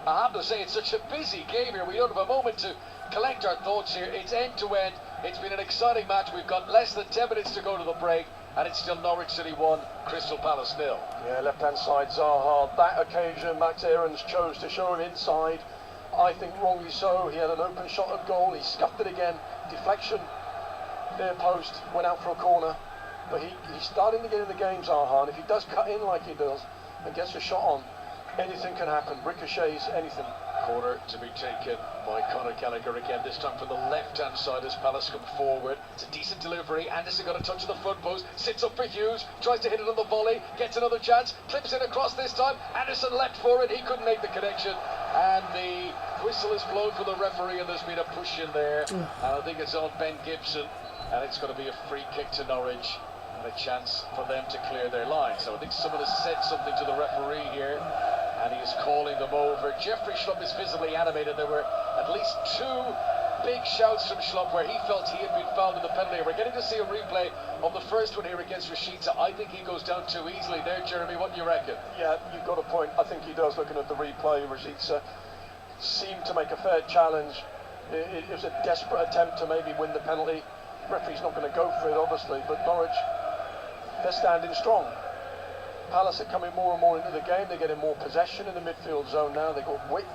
I have to say, it's such a busy game here. We don't have a moment to collect our thoughts here. It's end-to-end. It's been an exciting match. We've got less than 10 minutes to go to the break, and it's still Norwich City 1, Crystal Palace 0. Yeah, left-hand side, Zaha. That occasion, Max Aarons chose to show him inside. I think wrongly so. He had an open shot at goal. He scuffed it again. Deflection. Near post. Went out for a corner. But he's starting to get in the game, Zaha. And if he does cut in like he does and gets a shot on, anything can happen. Ricochets, anything. Corner to be taken by Conor Gallagher again, this time from the left-hand side as Palace come forward. It's a decent delivery. Anderson got a touch of the front post, sits up for Hughes, tries to hit it on the volley, gets another chance, clips it across this time. Anderson leapt for it, he couldn't make the connection, and the whistle is blown for the referee, and there's been a push in there, and I think it's on Ben Gibson, and it's going to be a free kick to Norwich and a chance for them to clear their line. So I think someone has said something to the referee here, and he is calling them over. Jeffrey Schlupp is visibly animated. There were at least 2 big shouts from Schlupp where he felt he had been fouled in the penalty. We're getting to see a replay of the first one here against Rashica. I think he goes down too easily there, Jeremy. What do you reckon? Yeah, you've got a point. I think he does, looking at the replay. Rashica seemed to make a fair challenge. It was a desperate attempt to maybe win the penalty. Referee's not going to go for it, obviously, but Norwich, they're standing strong. Palace are coming more and more into the game. They're getting more possession in the midfield zone now. They've got width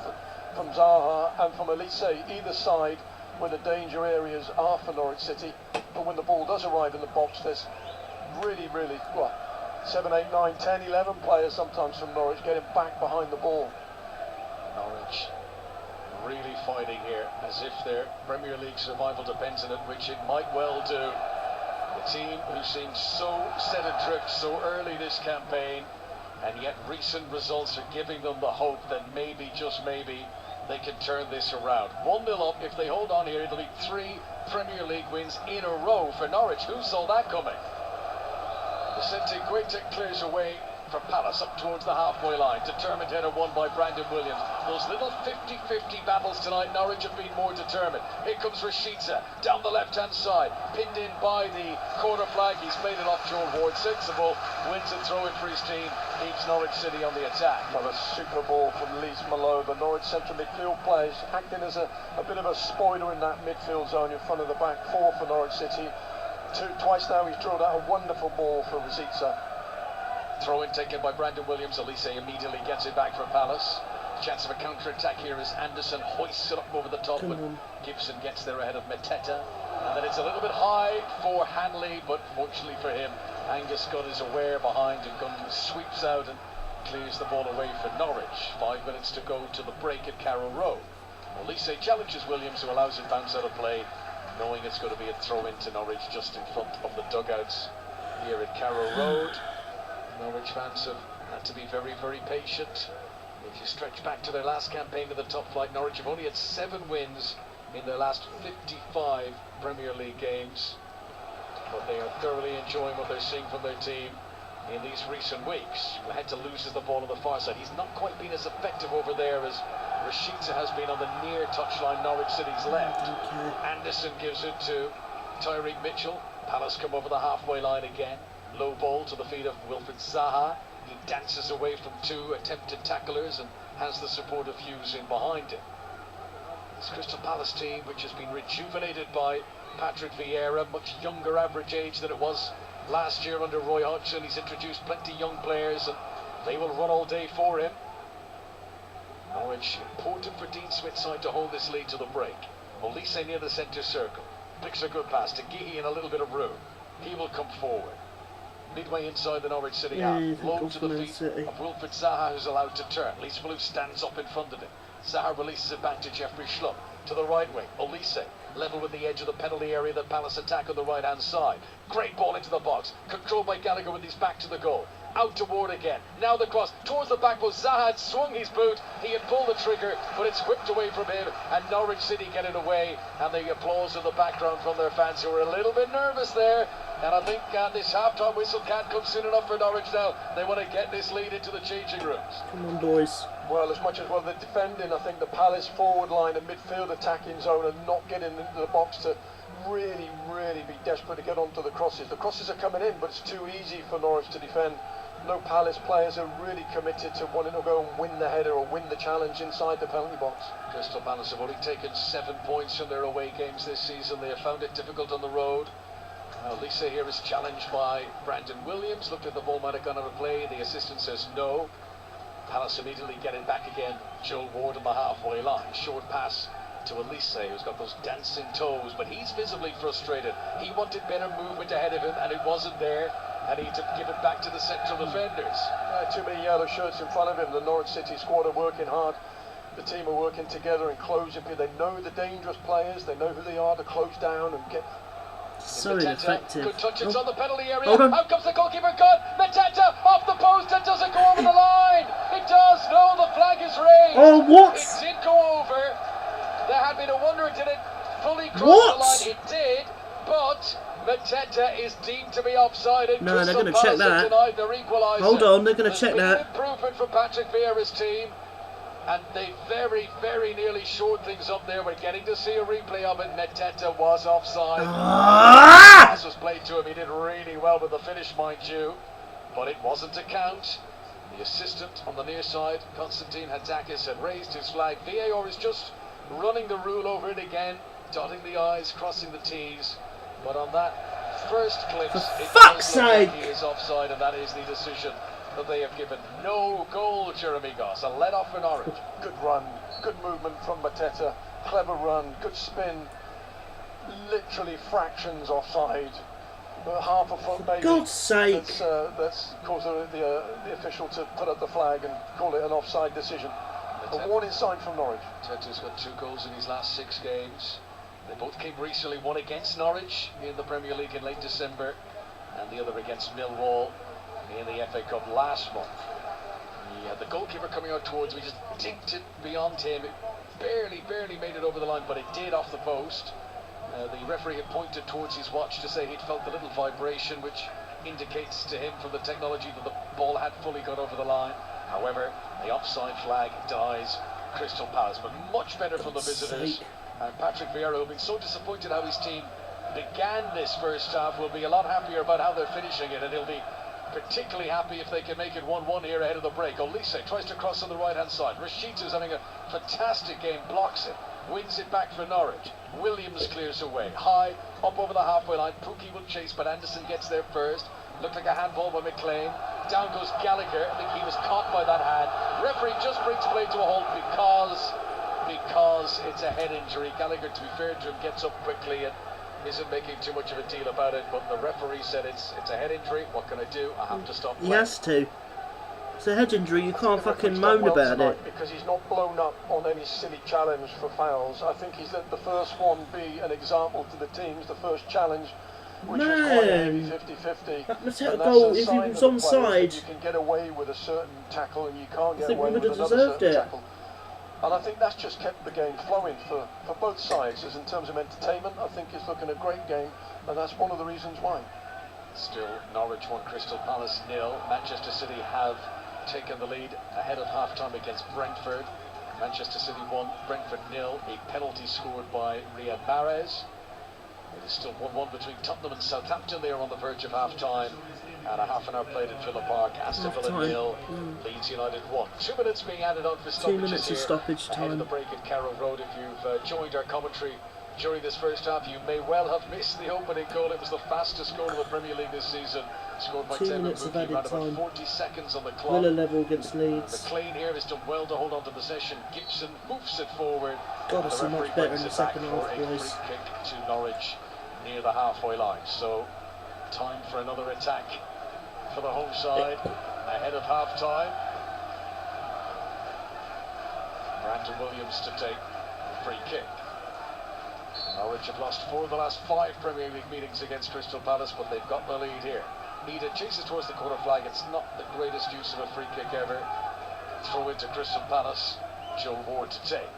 from Zaha and from Elise, either side, where the danger areas are for Norwich City. But when the ball does arrive in the box, there's really, 7, 8, 9, 10, 11 players sometimes from Norwich getting back behind the ball. Norwich really fighting here as if their Premier League survival depends on it, which it might well do. The team who seemed so set adrift so early this campaign, and yet recent results are giving them the hope that maybe, just maybe, they can turn this around. 1-0 up. If they hold on here, it'll be 3 Premier League wins in a row for Norwich. Who saw that coming? Vicente Guaita clears away for Palace up towards the halfway line. Determined header won by Brandon Williams. Those little 50-50 battles tonight, Norwich have been more determined. Here comes Rashica down the left-hand side, pinned in by the corner flag. He's played it off Joel Ward. Sensible, wins a throw-in for his team, keeps Norwich City on the attack. Well, a super ball from Lees Malone. The Norwich central midfield players acting as a bit of a spoiler in that midfield zone in front of the back four for Norwich City. Twice now he's drilled out a wonderful ball for Rashica. Throw-in taken by Brandon Williams. Elise immediately gets it back for Palace. Chance of a counter-attack here as Anderson hoists it up over the top, but Gibson gets there ahead of Mateta. And then it's a little bit high for Hanley, but fortunately for him, Angus Gunn is aware behind, and Gunn sweeps out and clears the ball away for Norwich. 5 minutes to go to the break at Carrow Road. Elise challenges Williams, who allows it bounce out of play, knowing it's going to be a throw-in to Norwich just in front of the dugouts here at Carrow Road. Norwich fans have had to be very, very patient. If you stretch back to their last campaign in the top flight, Norwich have only had 7 wins in their last 55 Premier League games. But they are thoroughly enjoying what they're seeing from their team in these recent weeks. Maheta loses the ball on the far side. He's not quite been as effective over there as Rashica has been on the near touchline Norwich City's left. Anderson gives it to Tyreek Mitchell. Palace come over the halfway line again. Low ball to the feet of Wilfried Zaha. He dances away from 2 attempted tacklers and has the support of Hughes in behind him. This Crystal Palace team, which has been rejuvenated by Patrick Vieira, much younger average age than it was last year under Roy Hodgson. He's introduced plenty of young players and they will run all day for him. Norwich, important for Dean Smith's side to hold this lead to the break. Olise near the centre circle. Picks a good pass to Gehi in a little bit of room. He will come forward. Midway inside the Norwich City half, low to the feet of Wilfried Zaha, who's allowed to turn. Lees Malou stands up in front of him. Zaha releases it back to Jeffrey Schlupp. To the right wing, Olise, level with the edge of the penalty area that Palace attack on the right-hand side. Great ball into the box, controlled by Gallagher with his back to the goal. Out to Ward again, now the cross towards the back post. Zaha had swung his boot, he had pulled the trigger, but it's whipped away from him, and Norwich City get it away, and the applause in the background from their fans who were a little bit nervous there. And I think this half-time whistle can't come soon enough for Norwich now. They want to get this lead into the changing rooms. Come on, boys. Well, as much as they're defending, I think the Palace forward line and midfield attacking zone are not getting into the box to really, really be desperate to get onto the crosses. The crosses are coming in, but it's too easy for Norwich to defend. No Palace players are really committed to wanting to go and win the header or win the challenge inside the penalty box. Crystal Palace have only taken 7 points from their away games this season. They have found it difficult on the road. Lisa here is challenged by Brandon Williams. Looked at the ball, might have gone out of play. The assistant says no. Palace immediately get it back again. Joel Ward on the halfway line. Short pass to Elise, who's got those dancing toes, but he's visibly frustrated. He wanted better movement ahead of him, and it wasn't there. And he had to give it back to the central defenders. Too many yellow shirts in front of him. The Norwich City squad are working hard. The team are working together and closing. They know the dangerous players. They know who they are to close down and get. So ineffective. Good touch, it's on the penalty area. Hold on. Out comes the goalkeeper, gone. Mateta off the post, and does it go over the line? It does. No, the flag is raised. Oh, what? It did go over. There had been a wonder, did it fully cross the line? It did, but Mateta is deemed to be offside. No, they're going to check that. Hold on, they're going to check that. Improvement for Patrick Vieira's team. And they very, very nearly shored things up there. We're getting to see a replay of it. Mateta was offside. This was played to him. He did really well with the finish, mind you. But it wasn't a count. The assistant on the near side, Konstantin Hatzakis, had raised his flag. VAR is just running the rule over it again, dotting the I's, crossing the T's. But on that first glimpse, it does look like he is offside, and that is the decision that they have given. No goal, Jeremy Goss. A let-off for Norwich. Good run, good movement from Mateta, clever run, good spin, literally fractions offside. Half a foot maybe. For God's sake! That's caused the official to put up the flag and call it an offside decision. A warning sign from Norwich. Mateta's got 2 goals in his last 6 games. They both came recently, one against Norwich in the Premier League in late December, and the other against Millwall in the FA Cup last month. The goalkeeper coming out towards me just dinked it beyond him. It barely made it over the line, but it did off the post. The referee had pointed towards his watch to say he'd felt a little vibration, which indicates to him from the technology that the ball had fully got over the line. However, the offside flag dies Crystal Palace, but much better from the visitors. And Patrick Vieira, who's been so disappointed how his team began this first half, will be a lot happier about how they're finishing it, and he'll be particularly happy if they can make it 1-1 here ahead of the break. Olise tries to cross on the right hand side. Rashica's having a fantastic game, blocks it, wins it back for Norwich. Williams clears away, high, up over the halfway line. Pookie will chase, but Anderson gets there first. Looked like a handball by McLean. Down goes Gallagher. I think he was caught by that hand. Referee just brings play to a halt because it's a head injury. Gallagher, to be fair to him, gets up quickly and isn't making too much of a deal about it, but the referee said it's a head injury. What can I do? I have to stop playing. He has to. It's a head injury, you can't fucking moan about it. Because he's not blown up on any silly challenge for fouls. I think he's let the first one be an example to the teams, the first challenge, which was quite 50-50. That must have a goal if he was onside. You can get away with a certain tackle and you can't get I think away we with would have another deserved certain it. tackle. And I think that's just kept the game flowing for both sides. As in terms of entertainment, I think it's looking a great game, and that's one of the reasons why. Still, Norwich 1, Crystal Palace 0. Manchester City have taken the lead ahead of half-time against Brentford. Manchester City 1, Brentford 0. A penalty scored by Riyad Mahrez. It is still 1-1 between Tottenham and Southampton. They are on the verge of half-time. And a half an hour played at Villa Park. Aston Villa 0, Leeds United 1. 2 minutes being added on for stoppages 2 minutes of stoppage ahead of time. the break at Carrow Road. If you've joined our commentary during this first half, you may well have missed the opening goal. It was the fastest goal of the Premier League this season, scored by 2 Taylor minutes of Mookie, added around about time. 40 seconds on the clock. Villa level against Leeds. McLean here has done well to hold on to possession. Gibson hoofs it forward. God, it's so much better in the second half, for a boys. free kick to Norwich near the halfway line. So, time for another attack for the home side ahead of half time. Brandon Williams to take the free kick. Norwich have lost 4 of the last 5 Premier League meetings against Crystal Palace, but they've got the lead here. Ida chases towards the corner flag. It's not the greatest use of a free kick ever. Throw into Crystal Palace. Joe Ward to take.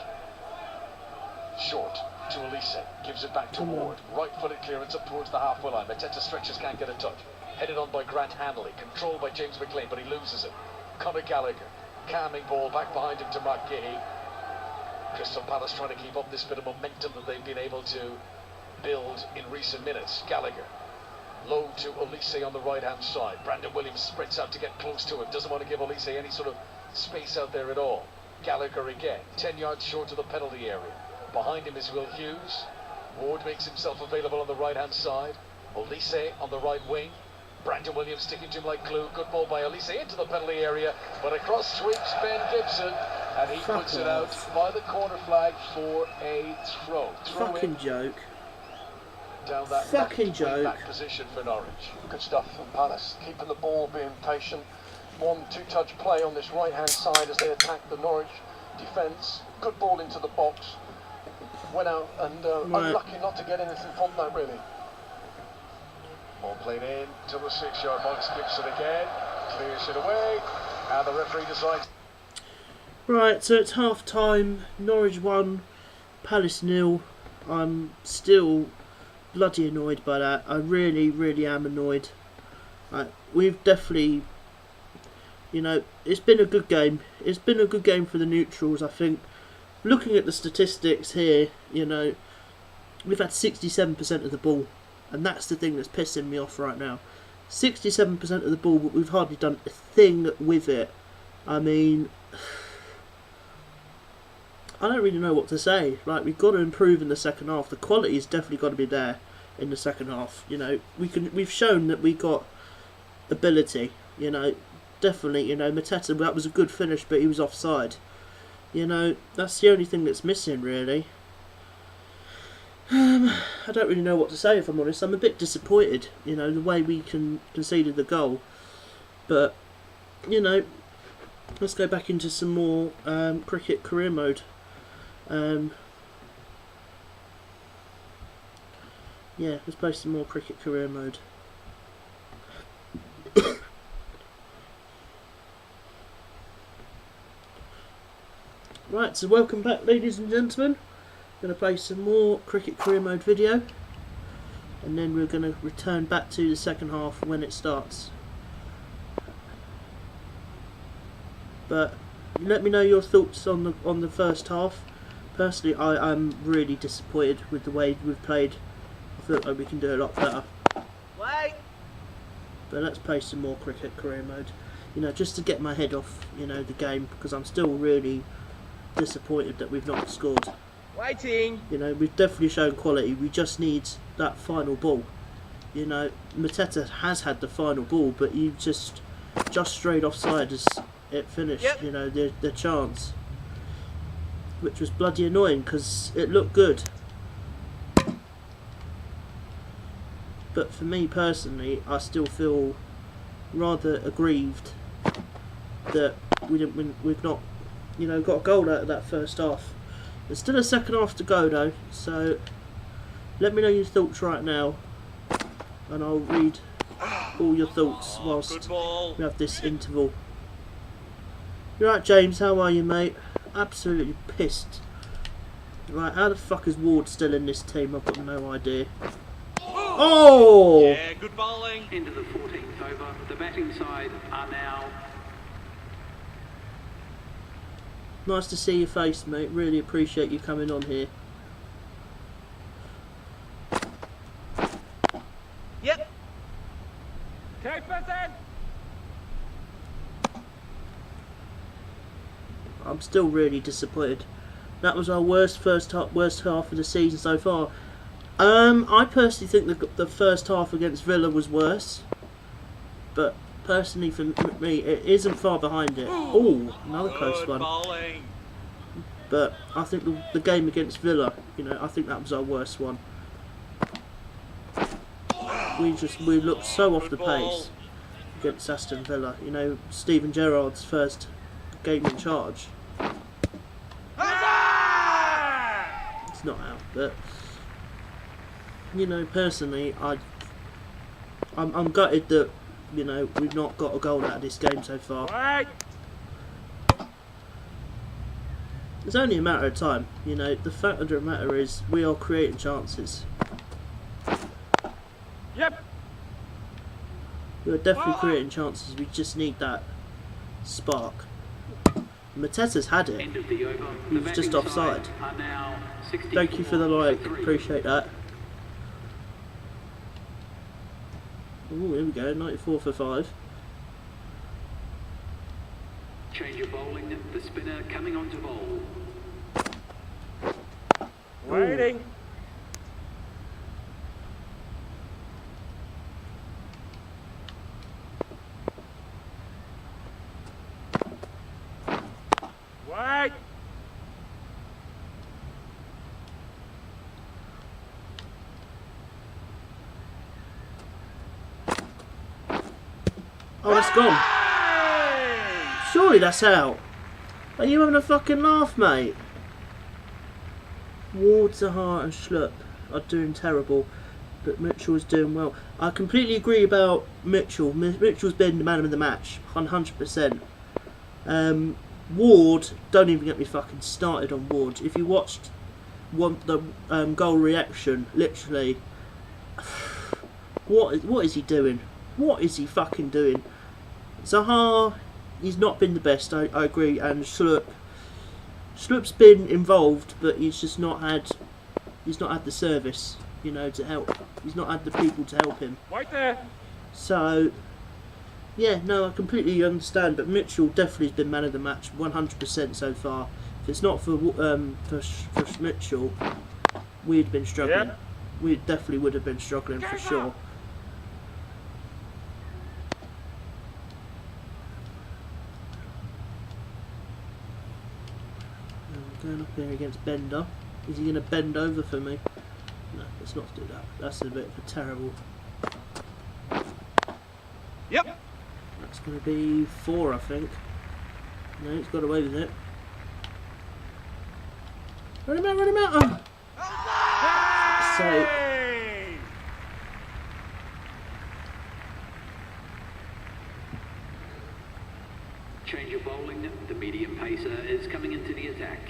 Short to Olise. Gives it back to Ward. Right-footed clearance up towards the halfway line. Mateta stretches, can't get a touch. Headed on by Grant Hanley, controlled by James McLean, but he loses it. Conor Gallagher, calming ball back behind him to Mark Gahey. Crystal Palace trying to keep up this bit of momentum that they've been able to build in recent minutes. Gallagher, low to Olise on the right-hand side. Brandon Williams sprints out to get close to him, doesn't want to give Olise any sort of space out there at all. Gallagher again, 10 yards short of the penalty area. Behind him is Will Hughes. Ward makes himself available on the right-hand side. Olise on the right wing. Brandon Williams sticking to him like glue. Good ball by Olise into the penalty area, but across sweeps Ben Gibson, and he puts it out by the corner flag for a throw. Fucking joke. Down that fucking joke. Back position for Norwich. Good stuff from Palace, keeping the ball, being patient. 1-2 touch play on this right-hand side as they attack the Norwich defence. Good ball into the box. Went out and unlucky not to get anything from that, really. Ball played in to the 6-yard box. Gibson again, clears it away, and the referee decides. Right, so it's half time. Norwich 1, Palace 0. I'm still bloody annoyed by that. I really, really am annoyed. We've definitely, you know, it's been a good game. It's been a good game for the neutrals, I think. Looking at the statistics here, you know, we've had 67% of the ball. And that's the thing that's pissing me off right now. 67% of the ball, but we've hardly done a thing with it. I mean, I don't really know what to say. Like, we've got to improve in the second half. The quality's definitely got to be there in the second half. You know, we've shown that we got ability. You know, definitely. You know, Mateta, that was a good finish, but he was offside. You know, that's the only thing that's missing, really. I don't really know what to say, if I'm honest. I'm a bit disappointed, you know, the way we conceded the goal. But, you know, let's go back into some more cricket career mode. Yeah, let's play some more cricket career mode. Right, so welcome back, ladies and gentlemen. Going to play some more cricket career mode video. and then we're going to return back to the second half when it starts. But let me know your thoughts on the first half. Personally, I'm really disappointed with the way we've played. I feel like we can do a lot better. Wait. But let's play some more cricket career mode. You know, just to get my head off, you know, the game, because I'm still really disappointed that we've not scored. Waiting. You know, we've definitely shown quality. We just need that final ball. You know, Mateta has had the final ball, but you just strayed offside as it finished. Yep. You know, the chance, which was bloody annoying because it looked good. But for me personally, I still feel rather aggrieved that we didn't win. We've not, you know, got a goal out of that first half. There's still a second half to go though, so let me know your thoughts right now, and I'll read all your thoughts whilst we have this interval. You're right, James, how are you, mate? Absolutely pissed. Right, how the fuck is Ward still in this team? I've got no idea. Oh! Yeah, good bowling. Into the 14th over. The batting side are now... Nice to see your face, mate. Really appreciate you coming on here. Yep. Keep it in. I'm still really disappointed. That was our worst half of the season so far. I personally think the first half against Villa was worse, but personally for me it isn't far behind it. Oh, another close one. Bowling. But I think the game against Villa, you know, I think that was our worst one. We looked so off the pace against Aston Villa. You know, Steven Gerrard's first game in charge. It's not out, but you know, personally, I'm gutted that, you know, we've not got a goal out of this game so far. Wait. It's only a matter of time, you know. The fact of the matter is, we are creating chances. Yep. We're definitely creating chances. We just need that spark. Mateta's had it. End of the over. He was just offside. Thank you for the like. Appreciate that. Oh, here we go. 94 for 5. Change of bowling. The spinner coming on to bowl. Waiting. Wait. Oh, that's gone. Surely that's out. Are you having a fucking laugh, mate? Ward, Zaha and Schlupp are doing terrible, but Mitchell's doing well. I completely agree about Mitchell. Mitchell's been the man of the match, 100%. Ward, don't even get me fucking started on Ward. If you watched the goal reaction, literally, what is he doing? What is he fucking doing? Zaha, he's not been the best, I agree, and Schlupp's been involved, but he's just not had the service, you know, to help. He's not had the people to help him. Wait there. So, yeah, no, I completely understand, but Mitchell definitely has been man of the match, 100% so far. If it's not for Mitchell, we'd been struggling. Yeah. We definitely would have been struggling for sure. Going up here against Bender. Is he going to bend over for me? No, let's not do that. That's a bit of a terrible. Yep. That's going to be 4, I think. No, he's got away with it. Run him out, run him out! Oh. So, Change of bowling. The medium pacer is coming into the attack.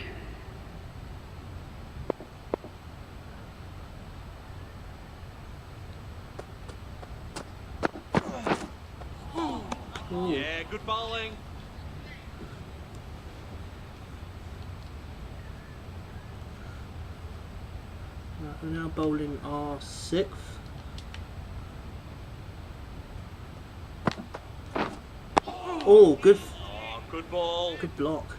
Ooh. Yeah, good bowling. Right, we're now bowling our 6th. Oh, good. Oh, good ball. Good block.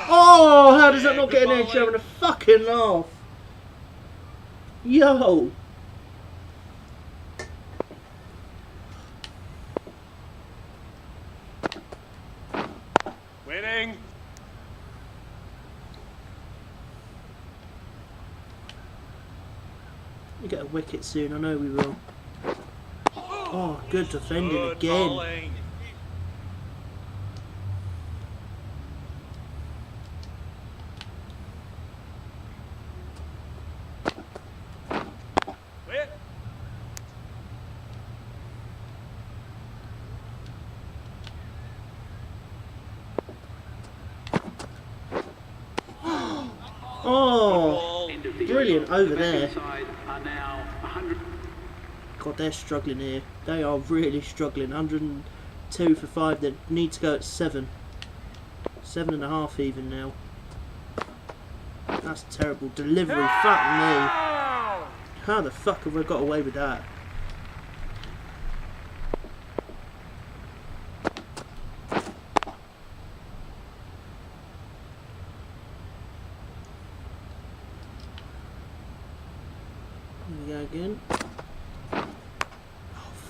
Oh, how does that not get in there and having a fucking laugh? Yo. Winning. We get a wicket soon, I know we will. Oh, good defending Good again. bowling. Clear. Oh, End of the brilliant over. over The batting there. side are now 100. God, they're struggling here. They are really struggling. 102 for 5. They need to go at 7. 7.5 even now. That's terrible delivery. Fuck me. How the fuck have I got away with that? There we go again.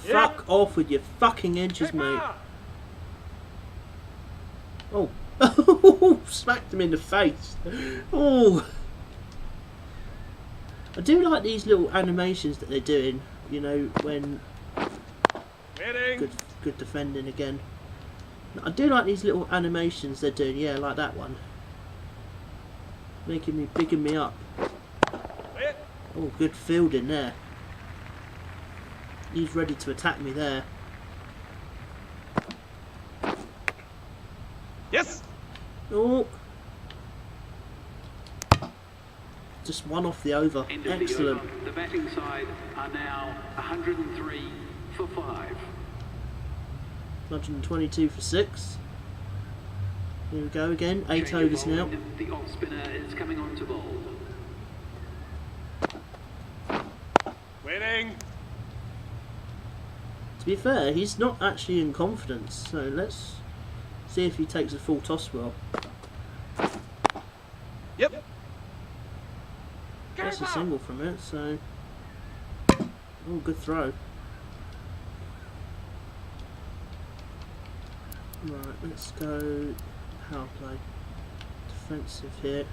Fuck off with your fucking edges, mate. Oh. Smacked him in the face. Oh. I do like these little animations that they're doing, you know, when good defending again. I do like these little animations they're doing, yeah, like that one. Bigging me up. Oh, good fielding there. He's ready to attack me there. Yes. Oh. Just one off the over. End of Excellent. The over. The batting side are now 103 for 5. 122 for 6. Here we go again. 8 Change of overs now. bowling. The off spinner is coming on to bowl. Winning. To be fair, he's not actually in confidence, so let's see if he takes a full toss well. Yep. That's a single from it, so... Oh, good throw. Right, let's go power play. Defensive here.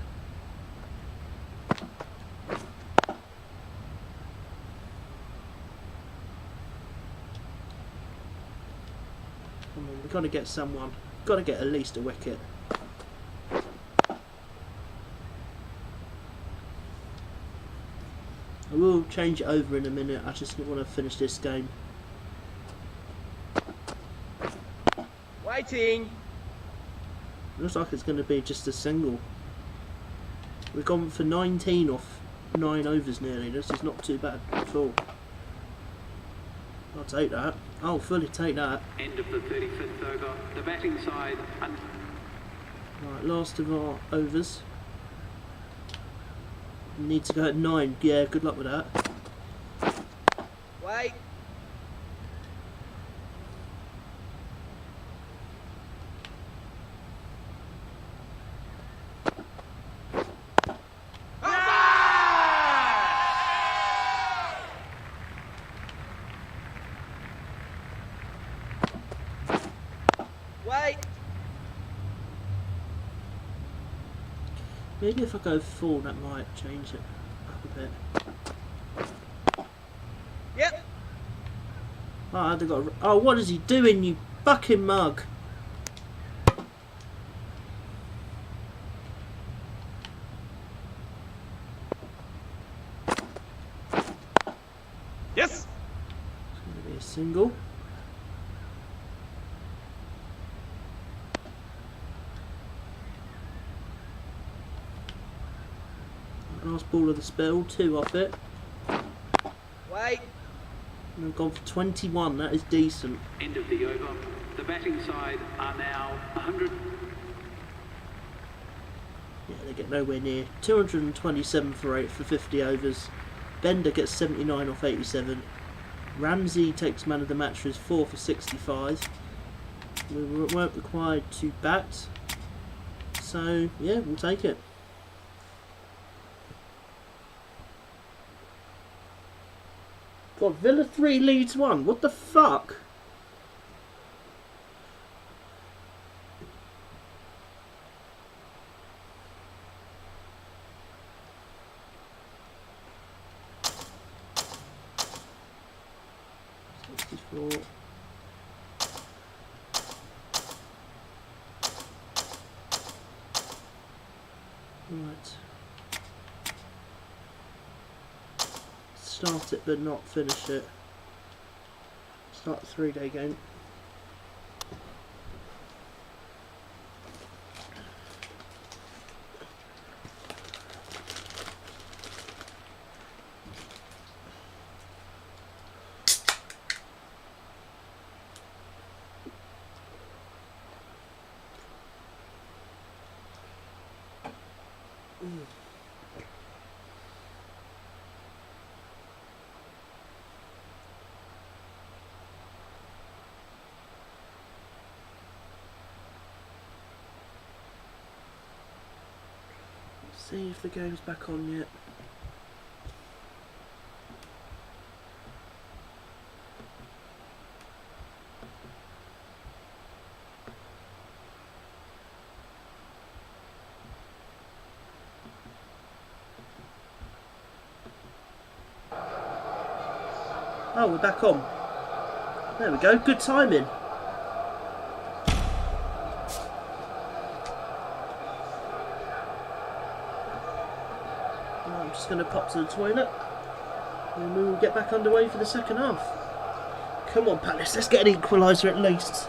Come on, we've got to get someone. Got to get at least a wicket. I will change it over in a minute. I just want to finish this game. Waiting. Looks like it's going to be just a single. We've gone for 19 off 9 overs nearly. This is not too bad at all. I'll take that. I'll fully take that. End of the 35th over. The batting side. Right, last of our overs. Need to go at 9. Yeah, good luck with that. Wait. Wait. Maybe if I go full, that might change it up a bit. Yep. Oh, they've got. Oh, what is he doing, you fucking mug? Yes. It's going to be a single. Last ball of the spell, 2 off it. Wait. And I've gone for 21, that is decent. End of the over. The batting side are now 100. Yeah, they get nowhere near. 227 for 8 for 50 overs. Bender gets 79 off 87. Ramsey takes man of the match for his 4 for 65. We weren't required to bat. So, yeah, we'll take it. God, Villa 3 leads 1. What the fuck? Right. Start it but not finish it. Start the 3-day game. See if the game's back on yet. Oh, we're back on. There we go, good timing. I'm just going to pop to the toilet and we will get back underway for the second half. Come on Palace, let's get an equaliser at least.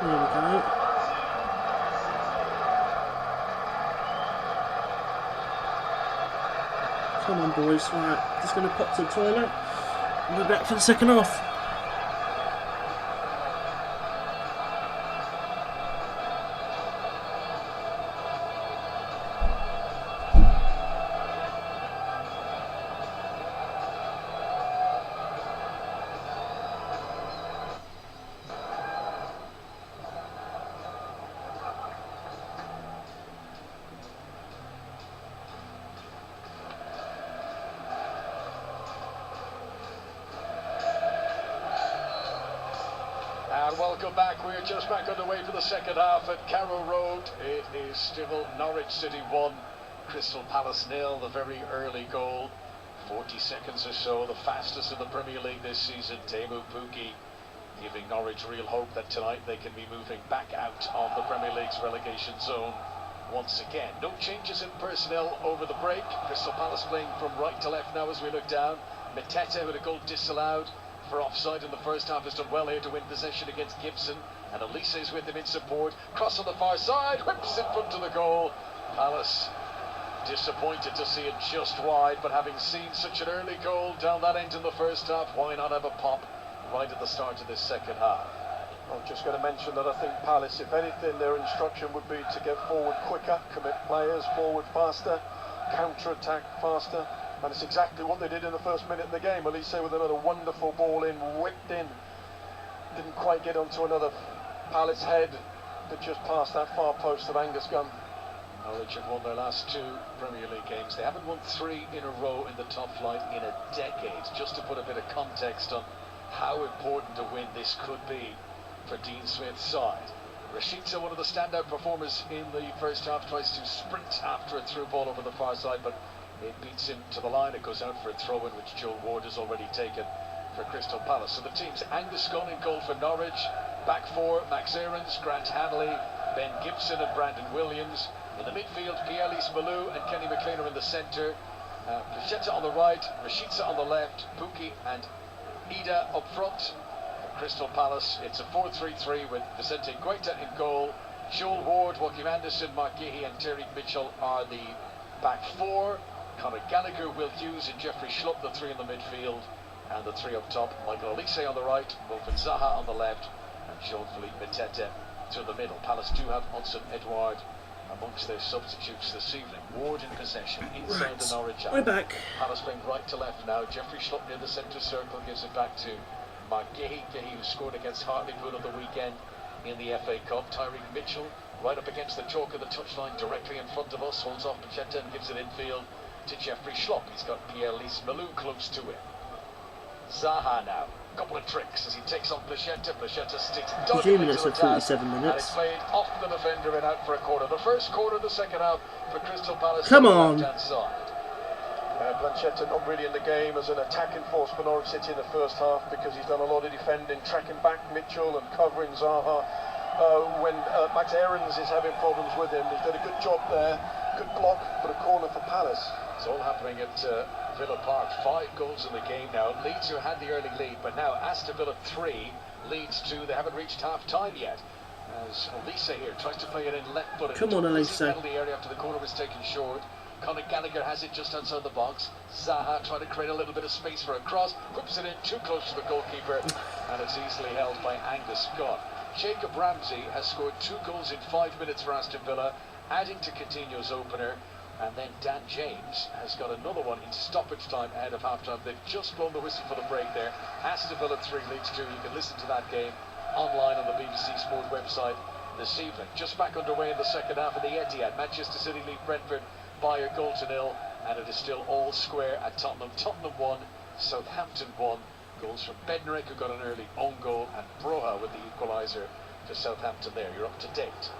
There we go. Come on boys, right, just going to pop to the toilet and we're back for the second half. And welcome back. We're just back underway for the second half at Carrow Road. It is still Norwich City 1, Crystal Palace 0. The very early goal, 40 seconds or so, the fastest in the Premier League this season. Teemu Pukki giving Norwich real hope that tonight they can be moving back out of the Premier League's relegation zone once again. No changes in personnel over the break. Crystal Palace playing from right to left now as we look down. Matete with a goal disallowed for offside in the first half has done well here to win possession against Gibson, and Elise is with him in support. Cross on the far side, whips in front of the goal. Palace disappointed to see it just wide, but having seen such an early goal down that end in the first half, why not have a pop right at the start of this second half? I'm just going to mention that I think Palace, if anything, their instruction would be to get forward quicker, commit players forward faster, counter-attack faster. And it's exactly what they did in the first minute of the game. Elise with another wonderful ball in, whipped in. Didn't quite get onto another Palace head that just passed that far post of Angus Gunn. Norwich have won their last 2 Premier League games. They haven't won 3 in a row in the top flight in a decade. Just to put a bit of context on how important a win this could be for Dean Smith's side. Rashica, one of the standout performers in the first half, tries to sprint after a through ball over the far side, but it beats him to the line. It goes out for a throw-in, which Joel Ward has already taken for Crystal Palace. So the team's Angus Gunn in goal for Norwich. Back 4, Max Aarons, Grant Hanley, Ben Gibson and Brandon Williams. In the midfield, Pierre-Lys Malou and Kenny McLean are in the centre. Placheta on the right, Rashica on the left, Pukki and Ida up front. For Crystal Palace, it's a 4-3-3 with Vicente Guaita in goal. Joel Ward, Joachim Anderson, Mark Gehy and Terry Mitchell are the back 4. Conor Gallagher, Will Hughes and Jeffrey Schlupp, the 3 in the midfield. And the 3 up top, Michael Olise on the right, Wilfried Zaha on the left, and Jean-Philippe Mateta to the middle. Palace do have Hudson Edouard amongst their substitutes this evening. Ward in possession inside the Norwich area. We're back. Palace playing right to left now. Jeffrey Schlupp near the centre circle gives it back to Mark Gehy. Gehy, who scored against Hartlepool on the weekend in the FA Cup. Tyreek Mitchell right up against the chalk of the touchline directly in front of us. Holds off Placheta and gives it infield to Jeffrey Schlupp. He's got Pierre-Lys Malou close to him. Zaha now. Couple of tricks as he takes on Placheta. Placheta sticks Presuming it's at 47 minutes. And it's played off the defender and out for a corner. The first corner of the second half for Crystal Palace. Come on. Left-hand side. Placheta not really in the game as an attacking force for Norwich City in the first half because he's done a lot of defending, tracking back Mitchell and covering Zaha. When Max Aarons is having problems with him, he's done a good job there. Good block for a corner for Palace. It's all happening at Villa Park. 5 goals in the game now. Leeds, who had the early lead, but now Aston Villa 3, Leeds 2. They haven't reached half time yet. As Olise here tries to play it in left footed. Come on, Olise. Penalty area after the corner was taken short. Conor Gallagher has it just outside the box. Zaha trying to create a little bit of space for a cross. Hoops it in too close to the goalkeeper, and it's easily held by Angus Gunn. Jacob Ramsey has scored 2 goals in 5 minutes for Aston Villa, adding to Coutinho's opener. And then Dan James has got another one in stoppage time ahead of half-time. They've just blown the whistle for the break there. Aston Villa 3, Leeds 2. You can listen to that game online on the BBC Sport website this evening. Just back underway in the second half of the Etihad. Manchester City lead Brentford by 1-0, and it is still all square at Tottenham. Tottenham 1, Southampton 1. Goals from Bednarek, who got an early own goal, and Broha with the equaliser to Southampton there. You're up to date.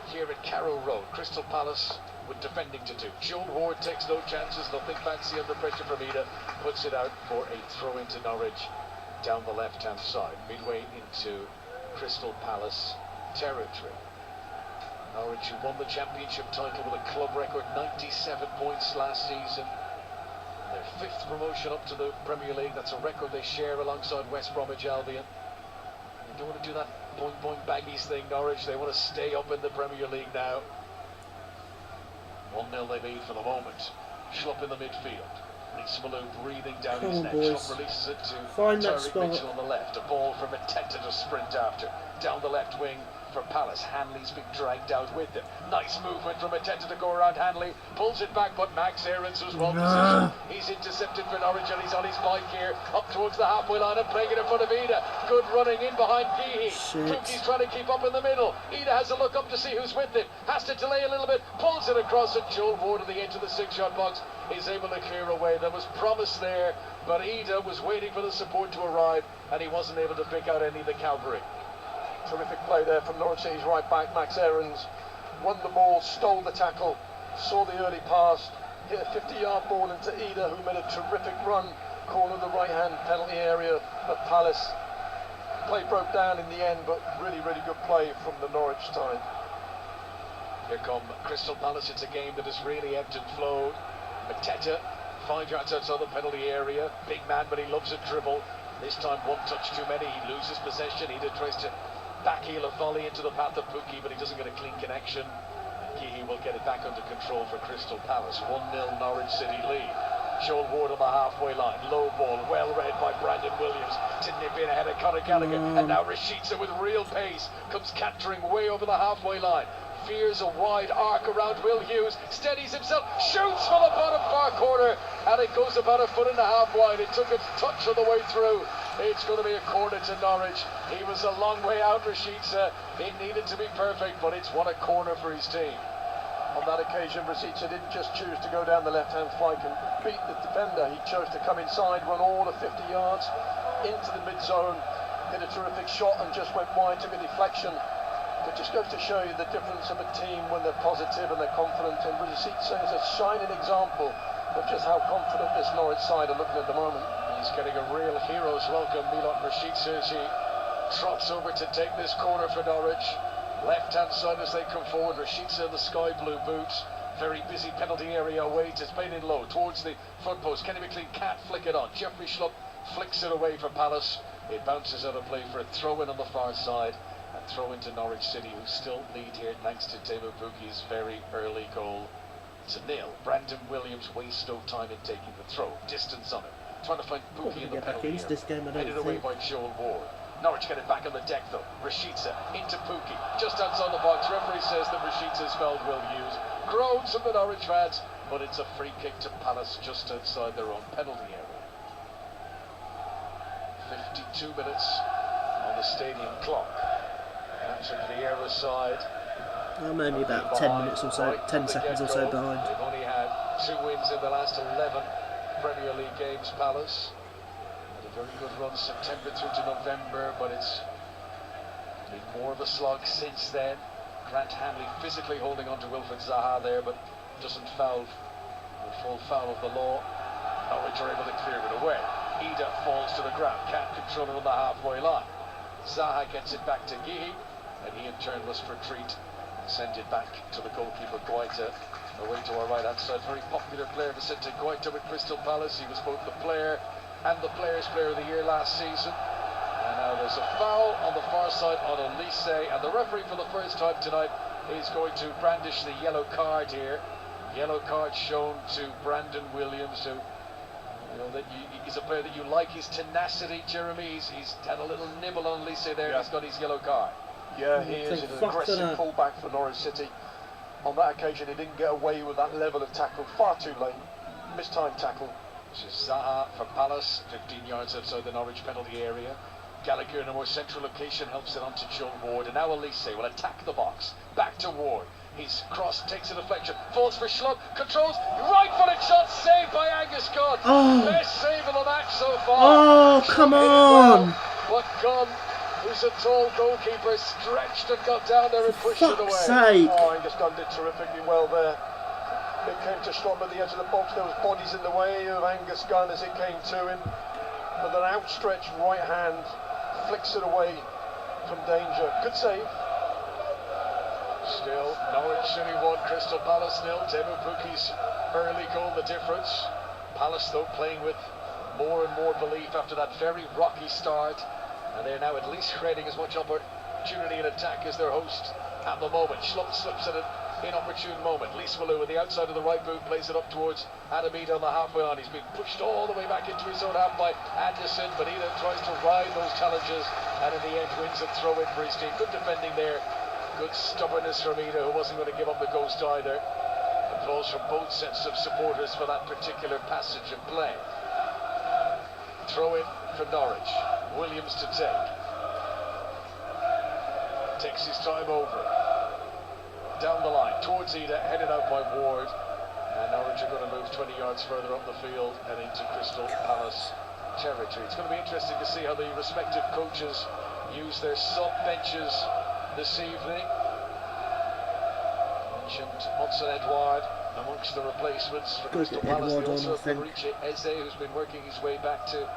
Here at Carrow Road, Crystal Palace with defending to do. Joel Ward takes no chances, nothing fancy under pressure from Ida, puts it out for a throw into Norwich down the left-hand side, midway into Crystal Palace territory. Norwich, who won the championship title with a club record 97 points last season. Their 5th promotion up to the Premier League. That's a record they share alongside West Bromwich Albion. They don't want to do that boing baggies thing, Norwich. They want to stay up in the Premier League now. 1-0 they lead for the moment. Schlupp in the midfield. Lys Malou breathing down his neck. Schlupp releases it to Tyreek Mitchell on the left. A ball from Mateta to sprint after. Down the left wing for Palace. Hanley's been dragged out with him. Nice movement from Mateta to go around Hanley. Pulls it back, but Max Aarons was well positioned. He's intercepted for Norwich and he's on his bike here. Up towards the halfway line and playing it in front of Ida. Good running in behind Gehy. Pukki's trying to keep up in the middle. Ida has to look up to see who's with him. Has to delay a little bit. Pulls it across and Joel Ward at the edge of the 6-yard box is able to clear away. There was promise there, but Ida was waiting for the support to arrive and he wasn't able to pick out any of the cavalry. Terrific play there from Norwich City's right back, Max Aarons. Won the ball, stole the tackle, saw the early pass, hit a 50-yard ball into Ida, who made a terrific run, corner the right-hand penalty area at Palace. Play broke down in the end, but really good play from the Norwich side. Here come Crystal Palace. It's a game that has really ebbed and flowed. Mateta, 5 yards outside the penalty area. Big man, but he loves a dribble. This time 1 touch too many. He loses possession. Ida tries to backheel a volley into the path of Pukki, but he doesn't get a clean connection. Gehy will get it back under control for Crystal Palace. 1-0 Norwich City lead. Joel Ward on the halfway line. Low ball, well read by Brandon Williams to nip in ahead of Conor Gallagher. And now Rashica with real pace comes cantering way over the halfway line. Fears a wide arc around Will Hughes, steadies himself, shoots for the bottom far corner, and it goes about 1.5 feet wide. It took a touch of the way through. It's going to be a corner to Norwich. He was a long way out, Rashica. It needed to be perfect, but it's won a corner for his team. On On that occasion, Rasica didn't just choose to go down the left-hand flank and beat the defender. He chose to come inside, run all the 50 yards into the mid-zone, hit a terrific shot and just went wide, took a deflection. It just goes to show you the difference of a team when they're positive and they're confident. And Rasica is a shining example of just how confident this Norwich side are looking at the moment. He's getting a real hero's welcome, Milot Rasica, as he trots over to take this corner for Norwich. Left-hand side as they come forward, Rasica in the sky blue boots. Very busy penalty area awaits. It's played in low towards the front post. Kenny McLean can't flick it on. Jeffrey Schlupp flicks it away for Palace. It bounces out of play for a throw-in on the far side. And throw into Norwich City, who still lead here thanks to Teemu Pukki's very early goal. It's a nil. Brandon Williams wastes no time in taking the throw. Distance on it. Trying to find Pukki in the penalty area. This game, Headed away by Joel Ward. Norwich get it back on the deck though. Rasica into Pukki, just outside the box. Referee says that Rashica's spelled Will Hughes. Groans from the Norwich fans, but it's a free kick to Palace just outside their own penalty area. 52 minutes on the stadium clock. Patrick Vieira's side. I'm only about 10 minutes or so, 10 seconds or so behind. They've only had 2 wins in the last 11 Premier League games, Palace. Very good run September through to November, but it's been more of a slog since then. Grant Hanley physically holding on to Wilfred Zaha there, but doesn't foul the full foul of the law. Norwich are able to clear it away. Ida falls to the ground, can't control it on the halfway line. Zaha gets it back to Gihi, and he in turn must retreat and send it back to the goalkeeper Guaita. Away to our right hand side, very popular player Vicente Guaita with Crystal Palace. He was both the player and the Players' Player of the Year last season. And now there's a foul on the far side on Elise, and the referee for the first time tonight is going to brandish the yellow card here. Yellow card shown to Brandon Williams, who, you know, that he's a player that you like, his tenacity, Jeremy. He's had a little nibble on Elise there, yeah. He's got his yellow card. Yeah, he is an aggressive fullback for Norwich City. On that occasion, he didn't get away with that level of tackle, far too late. Mistimed tackle. This is Zaha for Palace, 15 yards outside the Norwich penalty area. Gallagher in a more central location helps it on to Joel Ward, and now Elise will attack the box. Back to Ward. His cross takes a deflection, falls for Schlupp, controls, right-footed shot, saved by Angus Gunn. Oh. Best save of the match so far. Oh, come on! But Gunn, who's a tall goalkeeper, stretched and got down there and pushed it away. Sake. Oh, Angus Gunn did terrifically well there. It came to Schlupp at the edge of the box. There was bodies in the way of Angus Gunn as it came to him. With an outstretched right hand, flicks it away from danger. Good save. Still, Norwich City 1, Crystal Palace 0. Teemu Pukki's early goal, the difference. Palace, though, playing with more and more belief after that very rocky start. And they're now at least creating as much opportunity in attack as their host at the moment. Schlupp slips at an inopportune moment. Leeswalu with the outside of the right boot plays it up towards Adamida on the halfway line. He's been pushed all the way back into his own half by Anderson, but Ida tries to ride those challenges and in the end wins a throw in for his team. Good defending there. Good stubbornness from Ida, who wasn't going to give up the ghost either. Applause from both sets of supporters for that particular passage of play. Throw in for Norwich. Williams to take. Takes his time over. Down the line, towards Ida, headed out by Ward. And Norwich are going to move 20 yards further up the field and into Crystal Palace territory. It's going to be interesting to see how the respective coaches use their sub-benches this evening. Mentioned Monson Edouard amongst the replacements for Crystal Palace. They also have Mariche Eze, who's been working his way back to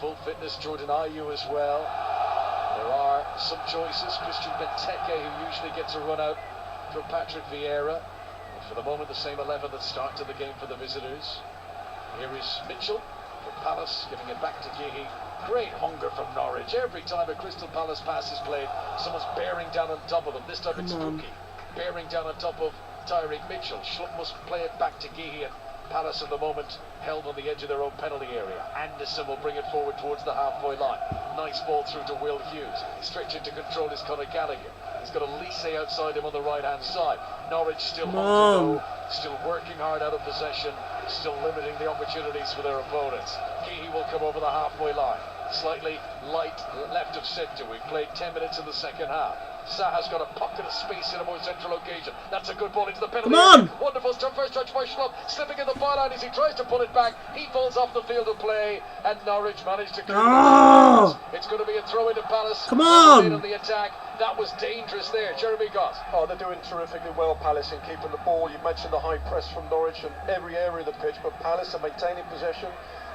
full fitness. Jordan Ayew as well. There are some choices. Christian Benteke, who usually gets a run out from Patrick Vieira. But for the moment, the same 11 that started the game for the visitors. Here is Mitchell for Palace, giving it back to Gihi. Great hunger from Norwich. Every time a Crystal Palace pass is played, someone's bearing down on top of them. This time it's Pukki bearing down on top of Tyreek Mitchell. Schlupp must play it back to Gihi, and Palace at the moment held on the edge of their own penalty area. Anderson will bring it forward towards the halfway line. Nice ball through to Will Hughes. Stretching to control is Conor Gallagher. He's got Elise outside him on the right-hand side. Norwich still on to go, still working hard out of possession, still limiting the opportunities for their opponents. Gihi will come over the halfway line. Slightly light left of centre. We've played 10 minutes in the second half. Zaha's got a pocket of space in a more central location. That's a good ball into the penalty. Come on! Area. Wonderful start, first touch by Schlupp, slipping in the byline as he tries to pull it back. He falls off the field of play, and Norwich managed to clear Oh! It's going to be a throw into Palace. Come on! On the attack. That was dangerous there. Jeremy Goss. Oh, they're doing terrifically well, Palace, in keeping the ball. You mentioned the high press from Norwich in every area of the pitch, but Palace are maintaining possession,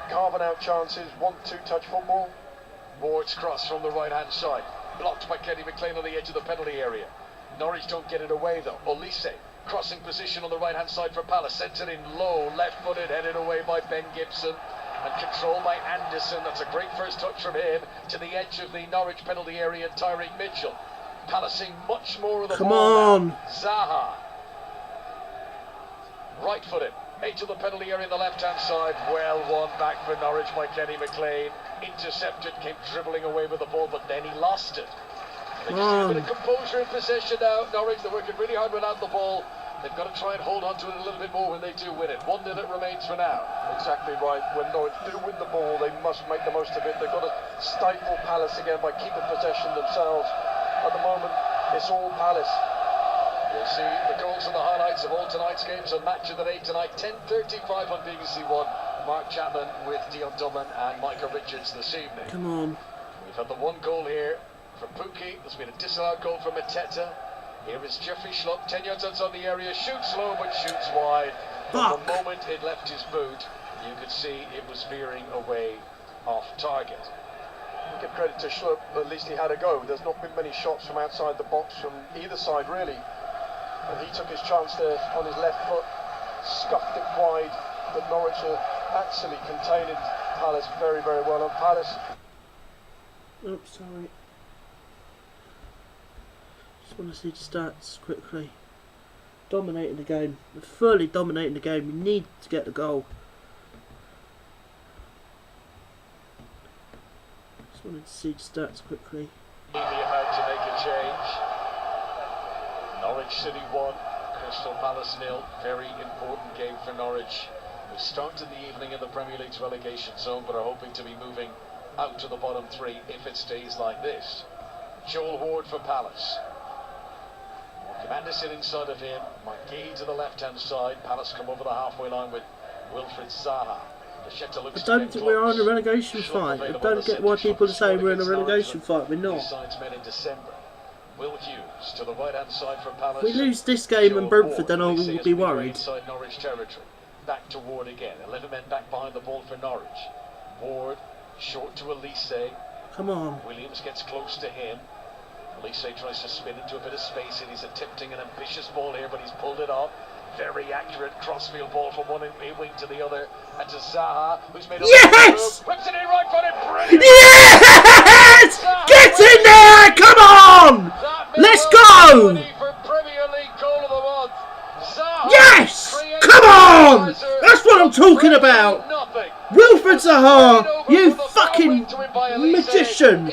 carving out chances, 1-2 touch football. Ward's cross from the right-hand side. Blocked by Kenny McLean on the edge of the penalty area. Norwich don't get it away though. Olise, crossing position on the right-hand side for Palace. Sent it in low, left-footed, headed away by Ben Gibson. And controlled by Anderson. That's a great first touch from him to the edge of the Norwich penalty area. Tyreek Mitchell. Palacing much more of the Come ball on. now. Zaha. Right-footed. Edge of the penalty area on the left-hand side. Well won back for Norwich by Kenny McLean. Intercepted, came dribbling away with the ball, but then he lost it. They just need a bit of composure in possession now. Norwich, they're working really hard without the ball. They've got to try and hold on to it a little bit more when they do win it. 1-0 it remains for now. Exactly right. When Norwich do win the ball, they must make the most of it. They've got to stifle Palace again by keeping possession themselves. At the moment, it's all Palace. You'll see the goals and the highlights of all tonight's games on Match of the Day tonight, 10:35 on BBC One. Mark Chapman with Dion Dublin and Micah Richards this evening. Come on. We've had the one goal here from Pukki. There's been a disallowed goal from Mateta. Here is Jeffrey Schlupp, 10 yards outside the area, shoots low but shoots wide. From the moment it left his boot, you could see it was veering away off target. Give credit to Schlupp, at least he had a go. There's not been many shots from outside the box from either side really. And he took his chance there on his left foot, scuffed it wide, but Norwich are actually containing Palace very, very well. And Palace... Oops, sorry. Just want to see the stats quickly. Dominating the game. Fully dominating the game. We need to get the goal. Just wanted to see the stats quickly. Maybe about to make a change. Norwich City 1, Crystal Palace 0. Very important game for Norwich, who started the evening in the Premier League's relegation zone but are hoping to be moving out to the bottom three if it stays like this. Joel Ward for Palace. Anderson inside of him. McGee to the left-hand side. Palace come over the halfway line with Wilfred Zaha. I don't think we're on a relegation fight. I don't get why people are saying we're in a relegation fight. We're not. Will Hughes to the right-hand side for Palace. If we lose this game and Brentford, then I will be worried. Inside Norwich territory. Back to Ward again. 11 men back behind the ball for Norwich. Ward short to Elise. Come on. Williams gets close to him. Elise tries to spin into a bit of space and he's attempting an ambitious ball here, but he's pulled it off. Very accurate crossfield ball from one wing to the other. And to Zaha, who's made a yes! whips it in right footed. Brilliant! Yes! Zaha, get in there! Come on! Let's go! For Premier League goal of the month. Zaha, yes! Come on! That's what I'm talking about! Wilfred Zaha, you fucking magician!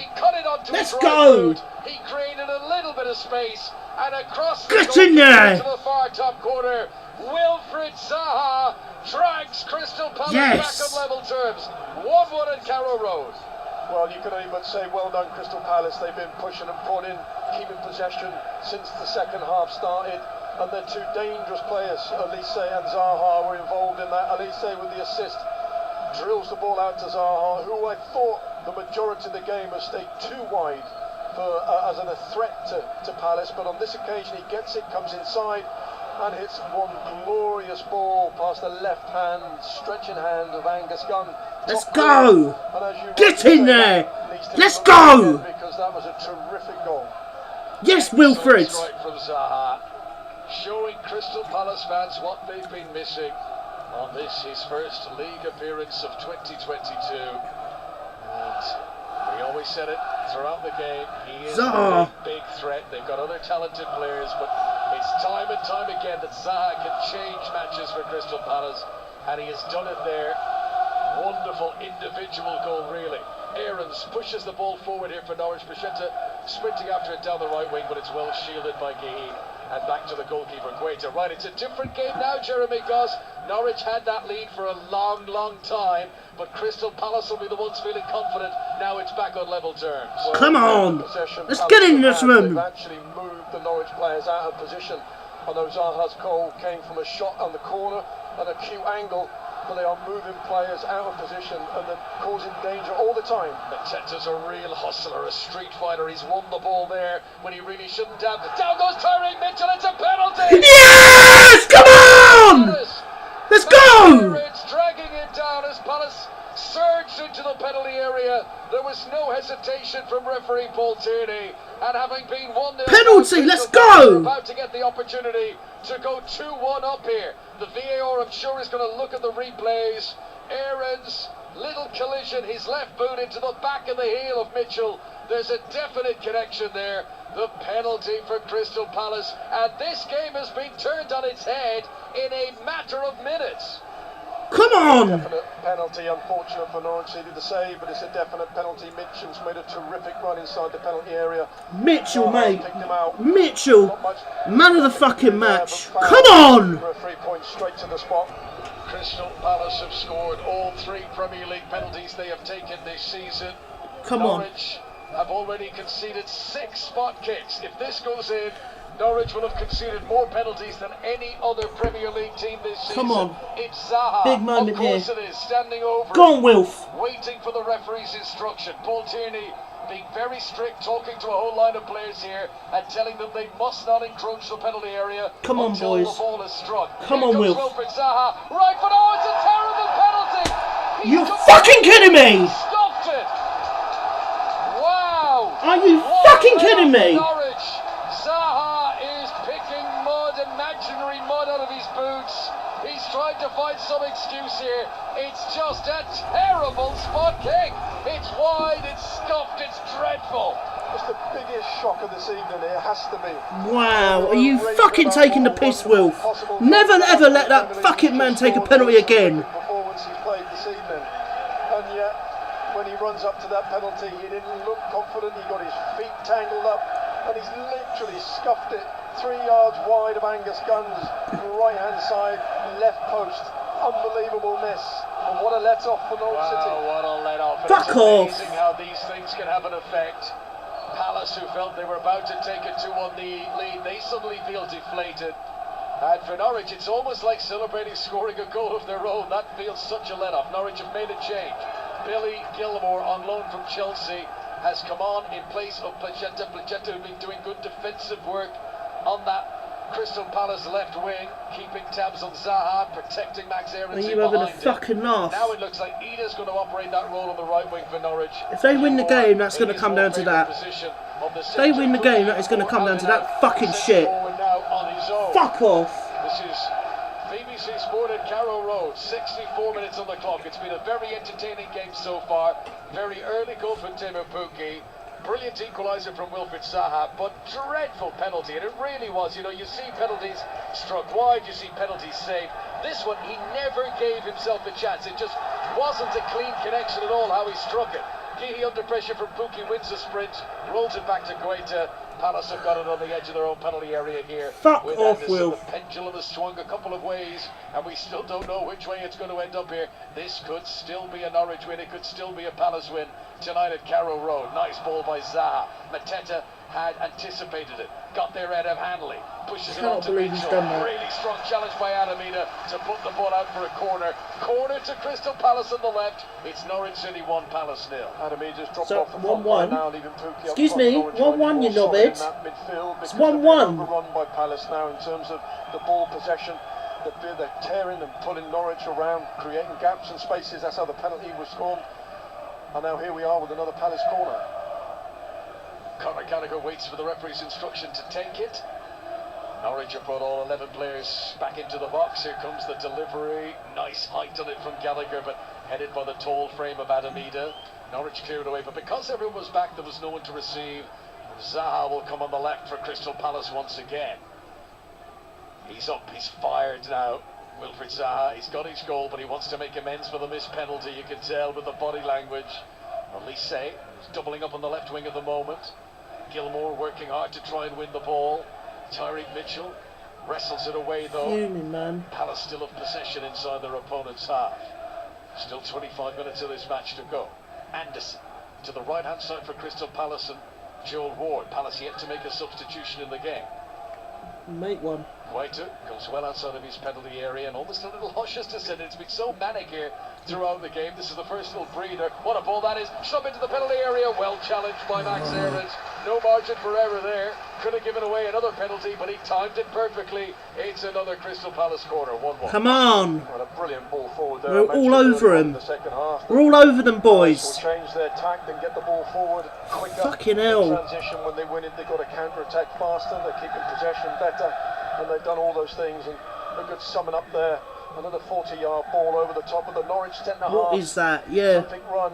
Let's go! He created a little bit of space and across get in there! To the far top corner. Wilfred Zaha drags Crystal Palace back on level terms. 1-1 at Carrow Road. Well, you can only but say well done Crystal Palace. They've been pushing and prodding, keeping possession since the second half started. And their two dangerous players, Elise and Zaha, were involved in that. Elise with the assist drills the ball out to Zaha, who I thought the majority of the game has stayed too wide for, as a threat to Palace. But on this occasion he gets it, comes inside and hits one glorious ball past the left hand, stretching hand of Angus Gunn. Let's go! Get in there! Let's go! Because that was a terrific goal. Yes, Wilfred! Right from Zaha, showing Crystal Palace fans what they've been missing on this, his first league appearance of 2022. And we always said it throughout the game, he is a big threat. They've got other talented players, but it's time and time again that Zaha can change matches for Crystal Palace, and he has done it there. Wonderful individual goal, really. Aarons pushes the ball forward here for Norwich. Bichetta sprinting after it down the right wing, but it's well shielded by Gehi. And back to the goalkeeper, Guaita. Right, it's a different game now, Jeremy, because Norwich had that lead for a long, long time, but Crystal Palace will be the ones feeling confident. Now it's back on level terms. Well, come on! Let's get in this They've room! actually moved the Norwich players out of position. I know Zaha's goal came from a shot on the corner at an acute angle, but they are moving players out of position and they're causing danger all the time. Mateta's a real hustler, a street fighter. He's won the ball there when he really shouldn't have. Down goes Tyreek Mitchell, it's a penalty! Yes! Come on! Let's go! It's dragging it down as Palace surged into the penalty area. There was no hesitation from referee Paul Tierney, and having been 1-0 penalty, let's go! We're about to get the opportunity to go 2-1 up here. The VAR, I'm sure, is going to look at the replays. Aaron's little collision, his left boot into the back of the heel of Mitchell. There's a definite connection there. The penalty for Crystal Palace, and this game has been turned on its head in a matter of minutes. Come on! Definite penalty, unfortunate for Norwich City to save, but it's a definite penalty. Mitchell's made a terrific run inside the penalty area. Mitchell, mate. Picked him out. Mitchell, man of the fucking match. Come on! For a 3 point straight to the spot. Crystal Palace have scored all 3 Premier League penalties they have taken this season. Come on. Norwich have already conceded 6 spot kicks. If this goes in, Norwich will have conceded more penalties than any other Premier League team this season. Come on. It's Zaha. Big moment of course here. It is, standing over. Go on, Wilf. Waiting for the referee's instruction. Paul Tierney being very strict, talking to a whole line of players here and telling them they must not encroach the penalty area. Come on, until boys. the ball is struck. Come Here on, comes Wilf. Wilfried Zaha. Right foot. Oh, it's a terrible penalty. You fucking kidding me? Stopped it. Wow. Are you What fucking a kidding play me? for Norwich. Zaha is picking mud, imaginary mud out of his boots. He's trying to find some excuse here. It's just a terrible spot kick. It's wide, it's scuffed, it's dreadful. It's the biggest shock of this evening, it has to be. Wow, are you fucking taking the piss, Wilf? Never ever let that fucking man take a penalty again. Performance he's played this evening. And yet, when he runs up to that penalty, he didn't look confident, he got his feet tangled up, and he's literally scuffed it 3 yards wide of Angus Gunn's right hand side, left post. Unbelievable miss. And what a let off for Norwich City. What a let off. Fuck it's off. Amazing how these things can have an effect. Palace, who felt they were about to take a 2-1 lead, they suddenly feel deflated. And for Norwich, it's almost like celebrating scoring a goal of their own. That feels such a let off. Norwich have made a change. Billy Gilmore, on loan from Chelsea, has come on in place of Placheta. Placheta, who's been doing good defensive work on that Crystal Palace left wing, keeping tabs on Zaha, protecting Max Are Aarons you having a behind him. fucking laugh? Now it looks like Ida's going to operate that role on the right wing for Norwich. If they win the game, that's going to come down to that. If they win the game, that is going to come down to that fucking shit. Fuck off. This is BBC Sport at Carrow Road, 64 minutes on the clock. It's been a very entertaining game so far. Very early goal from Timo Pukki. Brilliant equaliser from Wilfried Zaha, but dreadful penalty, and it really was. You know, you see penalties struck wide, you see penalties saved. This one, he never gave himself a chance. It just wasn't a clean connection at all how he struck it. Geehee under pressure from Pukki, wins the sprint, rolls it back to Guaita. Palace have got it on the edge of their own penalty area here. Fuck with off, Anderson. Will. The pendulum has swung a couple of ways, and we still don't know which way it's going to end up here. This could still be a Norwich win, it could still be a Palace win tonight at Carrow Road. Nice ball by Zaha. Mateta had anticipated it, got there ahead of Hanley, pushes it on to Mitchell. Really strong challenge by Adamina to put the ball out for a corner. Corner to Crystal Palace on the left. It's Norwich City 1, Palace 0. Adamina just dropped So, off the front 1-1. line now, leaving Pukki up Excuse front. me, Norwich 1-1, you more solid knobhead. in that midfield It's because they're 1-1. being overrun by Palace now in terms of the ball possession. They're tearing and pulling Norwich around, creating gaps and spaces. That's how the penalty was scored. And now here we are with another Palace corner. Conor Gallagher waits for the referee's instruction to take it. Norwich have brought all 11 players back into the box. Here comes the delivery. Nice height on it from Gallagher, but headed by the tall frame of Adamida. Norwich cleared away, but because everyone was back, there was no one to receive. Zaha will come on the left for Crystal Palace once again. He's up, he's fired now. Wilfried Zaha, he's got his goal, but he wants to make amends for the missed penalty. You can tell with the body language. Elise is doubling up on the left wing at the moment. Gilmore working hard to try and win the ball. Tyreek Mitchell wrestles it away though. Fuming, man. Palace still have possession inside their opponent's half. Still 25 minutes of this match to go. Anderson to the right hand side for Crystal Palace and Joel Ward. Palace yet to make a substitution in the game. Make one. Whiter goes well outside of his penalty area and almost a little hush has descended. It's been so manic here throughout the game. This is the first little breather. What a ball that is. Shove into the penalty area. Well challenged by Max Aarons. No margin for error there. Could have given away another penalty, but he timed it perfectly. It's another Crystal Palace corner. 1-1. Come on. What a brilliant ball forward there. We're all over him. The second half. We're all over them, boys. Will change their tack and get the ball forward quicker. Fucking hell. In transition, when they win it, they've got to counter-attack faster. They're keeping possession better, and they've done all those things. And a good summing up there. Another 40-yard ball over the top of the Norwich centre half. What is that? Yeah. Perfect run.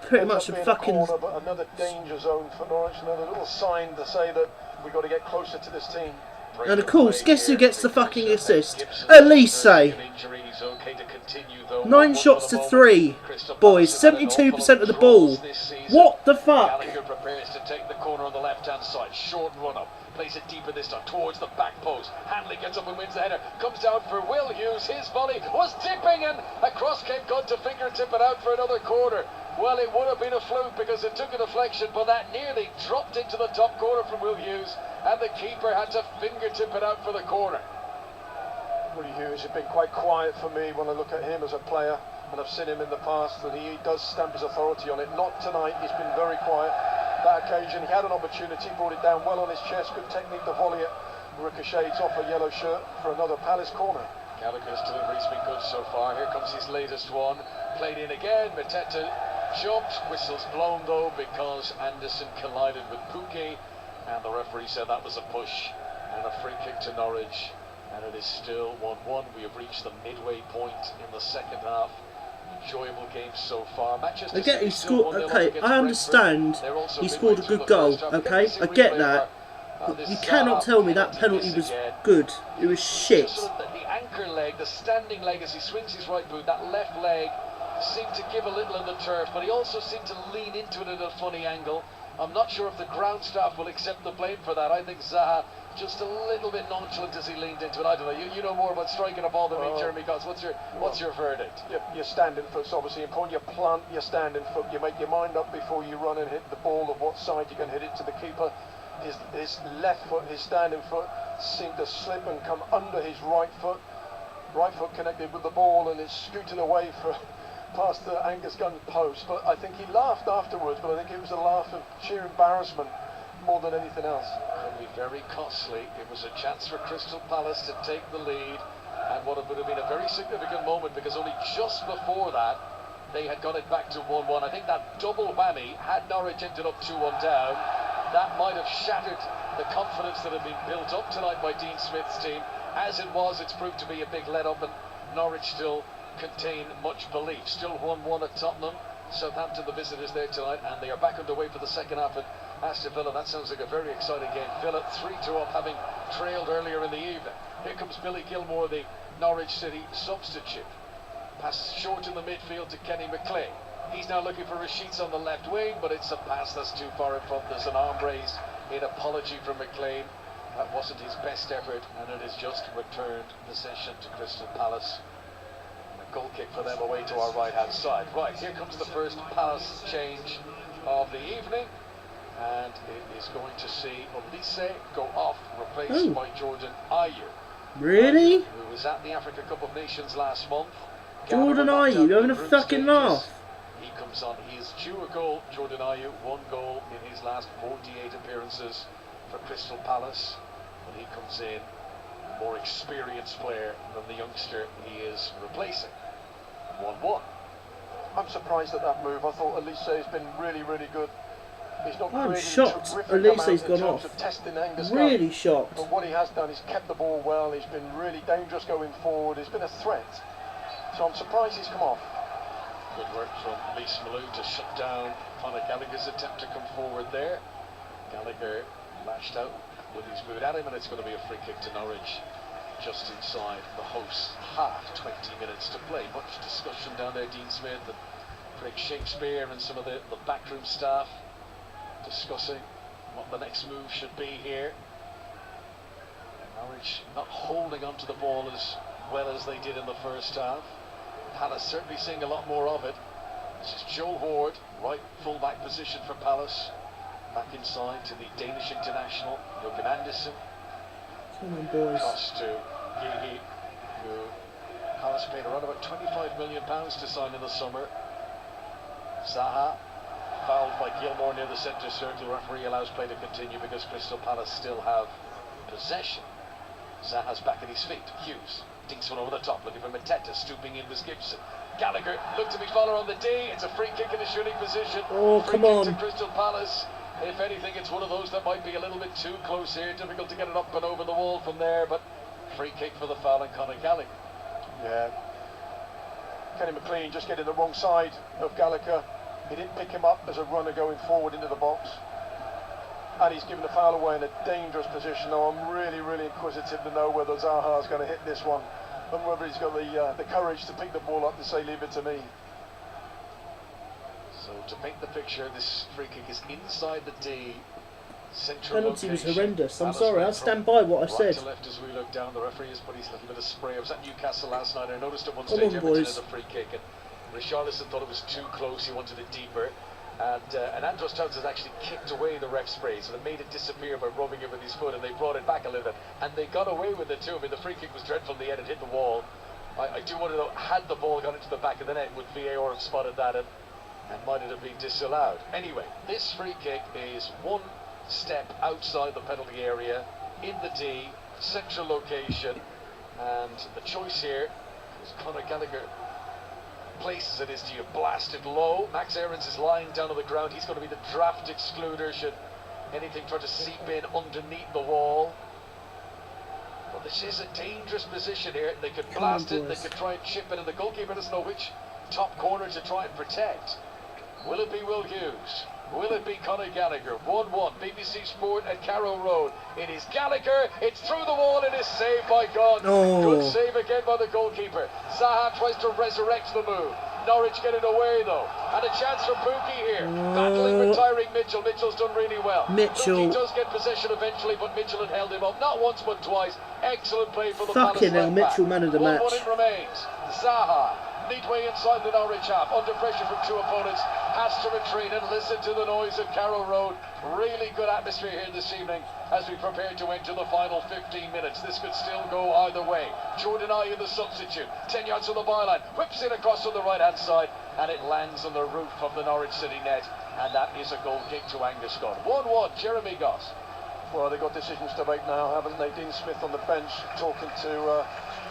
Pretty Ends much up a being fucking... corner, but another danger zone for Norwich. Another little sign to say that we've got to get closer to this team. And of course, guess who gets the fucking assist? Elise. 9 shots to 3. Boys, 72% of the ball. What the fuck? Gallagher prepares to take the corner on the left-hand side. Short run-up. Plays it deeper this time, towards the back post. Hanley gets up and wins the header. Comes down for Will Hughes. His volley was tipping and across came Gunn to fingertip it out for another corner. Well, it would have been a fluke because it took a deflection, but that nearly dropped into the top corner from Will Hughes, and the keeper had to fingertip it out for the corner. Will Hughes has been quite quiet for me when I look at him as a player, and I've seen him in the past, and he does stamp his authority on it. Not tonight, he's been very quiet. That occasion, he had an opportunity, brought it down well on his chest, good technique to volley it, ricochets off a yellow shirt for another Palace corner. Gallagher's delivery's been good so far. Here comes his latest one. Played in again. Mateta jumped. Whistle's blown though because Anderson collided with Pukki, and the referee said that was a push and a free kick to Norwich. And it is still 1-1. We have reached the midway point in the second half. Enjoyable game so far. Manchester I get he City still scored. 1-0 Okay, against I understand Brentford. They're also he scored a midway through good the goal. first half. Okay, Get I this get replay that. over, You cannot tell me that penalty was good. It was shit. Just sort of the anchor leg, the standing leg as he swings his right boot, that left leg seemed to give a little in the turf, but he also seemed to lean into it at a funny angle. I'm not sure if the ground staff will accept the blame for that. I think Zaha just a little bit nonchalant as he leaned into it. I don't know. You know more about striking a ball than me, Jeremy Goss. What's your verdict? Your standing foot's obviously important. You plant your standing foot. You make your mind up before you run and hit the ball of what side you can hit it to the keeper. His left foot, his standing foot, seemed to slip and come under his right foot. Right foot connected with the ball, and it scooted away past the Angus Gunn post. But I think he laughed afterwards, but I think it was a laugh of sheer embarrassment more than anything else. Could be very costly. It was a chance for Crystal Palace to take the lead, and what would have been a very significant moment, because only just before that they had got it back to 1-1. I think that double whammy, had Norwich ended up 2-1 down, that might have shattered the confidence that had been built up tonight by Dean Smith's team. As it was, it's proved to be a big let-up, and Norwich still contain much belief. Still 1-1 at Tottenham. Southampton, the visitors there tonight, and they are back underway for the second half at Aston Villa. That sounds like a very exciting game. Villa 3-2 up, having trailed earlier in the evening. Here comes Billy Gilmore, the Norwich City substitute. Pass short in the midfield to Kenny McLean. He's now looking for Rasheeds on the left wing, but it's a pass that's too far in front. There's an arm raise in apology from McLean. That wasn't his best effort, and it has just returned possession to Crystal Palace. And a goal kick for them away to our right-hand side. Right, here comes the first Palace change of the evening, and it is going to see Olise go off, replaced by Jordan Ayew. Really? Who was at the Africa Cup of Nations last month. Jordan Ayew, you're having a fucking laugh. He comes on, he is due a goal. Jordan Ayew, 1 goal in his last 48 appearances for Crystal Palace. When he comes in, a more experienced player than the youngster he is replacing. 1-1. I'm surprised at that move. I thought Elise has been really, really good. He's not I'm created shocked. a terrific Elise's amount in gone terms off. of testing Angus Really Gunn. shocked. But what he has done is kept the ball well. He's been really dangerous going forward. He's been a threat. So I'm surprised he's come off. Good work from Lise Malou to shut down Conor Gallagher's attempt to come forward there. Gallagher lashed out with his boot at him, and it's going to be a free kick to Norwich just inside the host's half. 20 minutes to play. Much discussion down there. Dean Smith and Craig Shakespeare and some of the backroom staff discussing what the next move should be here. Norwich not holding onto the ball as well as they did in the first half. Palace certainly seeing a lot more of it. This is Joe Ward, right full-back position for Palace. Back inside to the Danish international, Joachim Andersen. Come on, boys. Cost to Gigi, who Palace paid around about £25 million to sign in the summer. Zaha, fouled by Gilmore near the centre circle. Referee allows play to continue because Crystal Palace still have possession. Zaha's back at his feet. Hughes dinks one over the top, looking for Mateta. Stooping in was Gibson. Gallagher looked to be follower on the D. It's a free kick in a shooting position. Oh, free come kick on. to Crystal Palace. If anything, it's one of those that might be a little bit too close here. Difficult to get it up and over the wall from there, but free kick for the foul and Conor Gallagher. Yeah. Kenny McLean just getting the wrong side of Gallagher. He didn't pick him up as a runner going forward into the box. And he's given the foul away in a dangerous position. Now I'm really, really inquisitive to know whether Zaha's going to hit this one and whether he's got the courage to pick the ball up and say, leave it to me. So to paint the picture, this free kick is inside the D. Central Penalty was location. horrendous. I'm Palace sorry, went I'll from stand by what I right said. to left as we look down. The referee has put his little bit of spray. I was at Newcastle last night. I noticed at one Come stage on, Everton boys. had a free kick, and Richarlison thought it was too close. He wanted it deeper, and Andros Townsend actually kicked away the ref spray, so they made it disappear by rubbing it with his foot, and they brought it back a little bit, and they got away with it too. I mean, the free kick was dreadful in the end. It hit the wall. I do want to know, had the ball gone into the back of the net, would VAR have spotted that and might it have been disallowed? Anyway, this free kick is one step outside the penalty area in the D, central location, and the choice here is Conor Gallagher places it is to you, blasted low. Max Aarons is lying down on the ground. He's going to be the draft excluder should anything try to seep in underneath the wall. But this is a dangerous position here. They could blast it, they could try and chip it, and the goalkeeper doesn't know which top corner to try and protect. Will it be Will Hughes? Will it be Conor Gallagher? 1-1, BBC Sport at Carrow Road. It is Gallagher, it's through the wall, it is saved by God. Oh. Good save again by the goalkeeper. Zaha tries to resurrect the move. Norwich getting away though. And a chance for Pookie here. Battling with Tyreek Mitchell. Mitchell's done really well. Mitchell. Pookie does get possession eventually, but Mitchell had held him up. Not once but twice. Excellent play for the Palace Fucking hell, left back. Mitchell, man of the match. 1-1 it remains. Zaha, midway inside the Norwich half, under pressure from two opponents, has to retreat and listen to the noise of Carrow Road. Really good atmosphere here this evening as we prepare to enter the final 15 minutes. This could still go either way. Jordan Ayew, the substitute, 10 yards from the byline, whips it across on the right-hand side, and it lands on the roof of the Norwich City net, and that is a goal kick to Angus Scott. 1-1, Jeremy Goss. Well, they've got decisions to make now, haven't they? Dean Smith on the bench talking to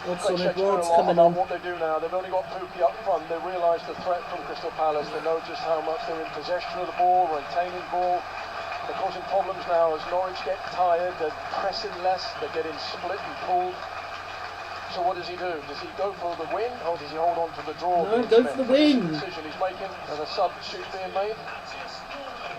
Watchalong Shakespeare a Norwich lot coming about on. what they do now. They've only got Pookie up front. They realise the threat from Crystal Palace. They know just how much they're in possession of the ball, retaining ball. They're causing problems now as Norwich get tired. They're pressing less. They're getting split and pulled. So what does he do? Does he go for the win or does he hold on to the draw? No, go for the win. The decision he's making and a substitute being made.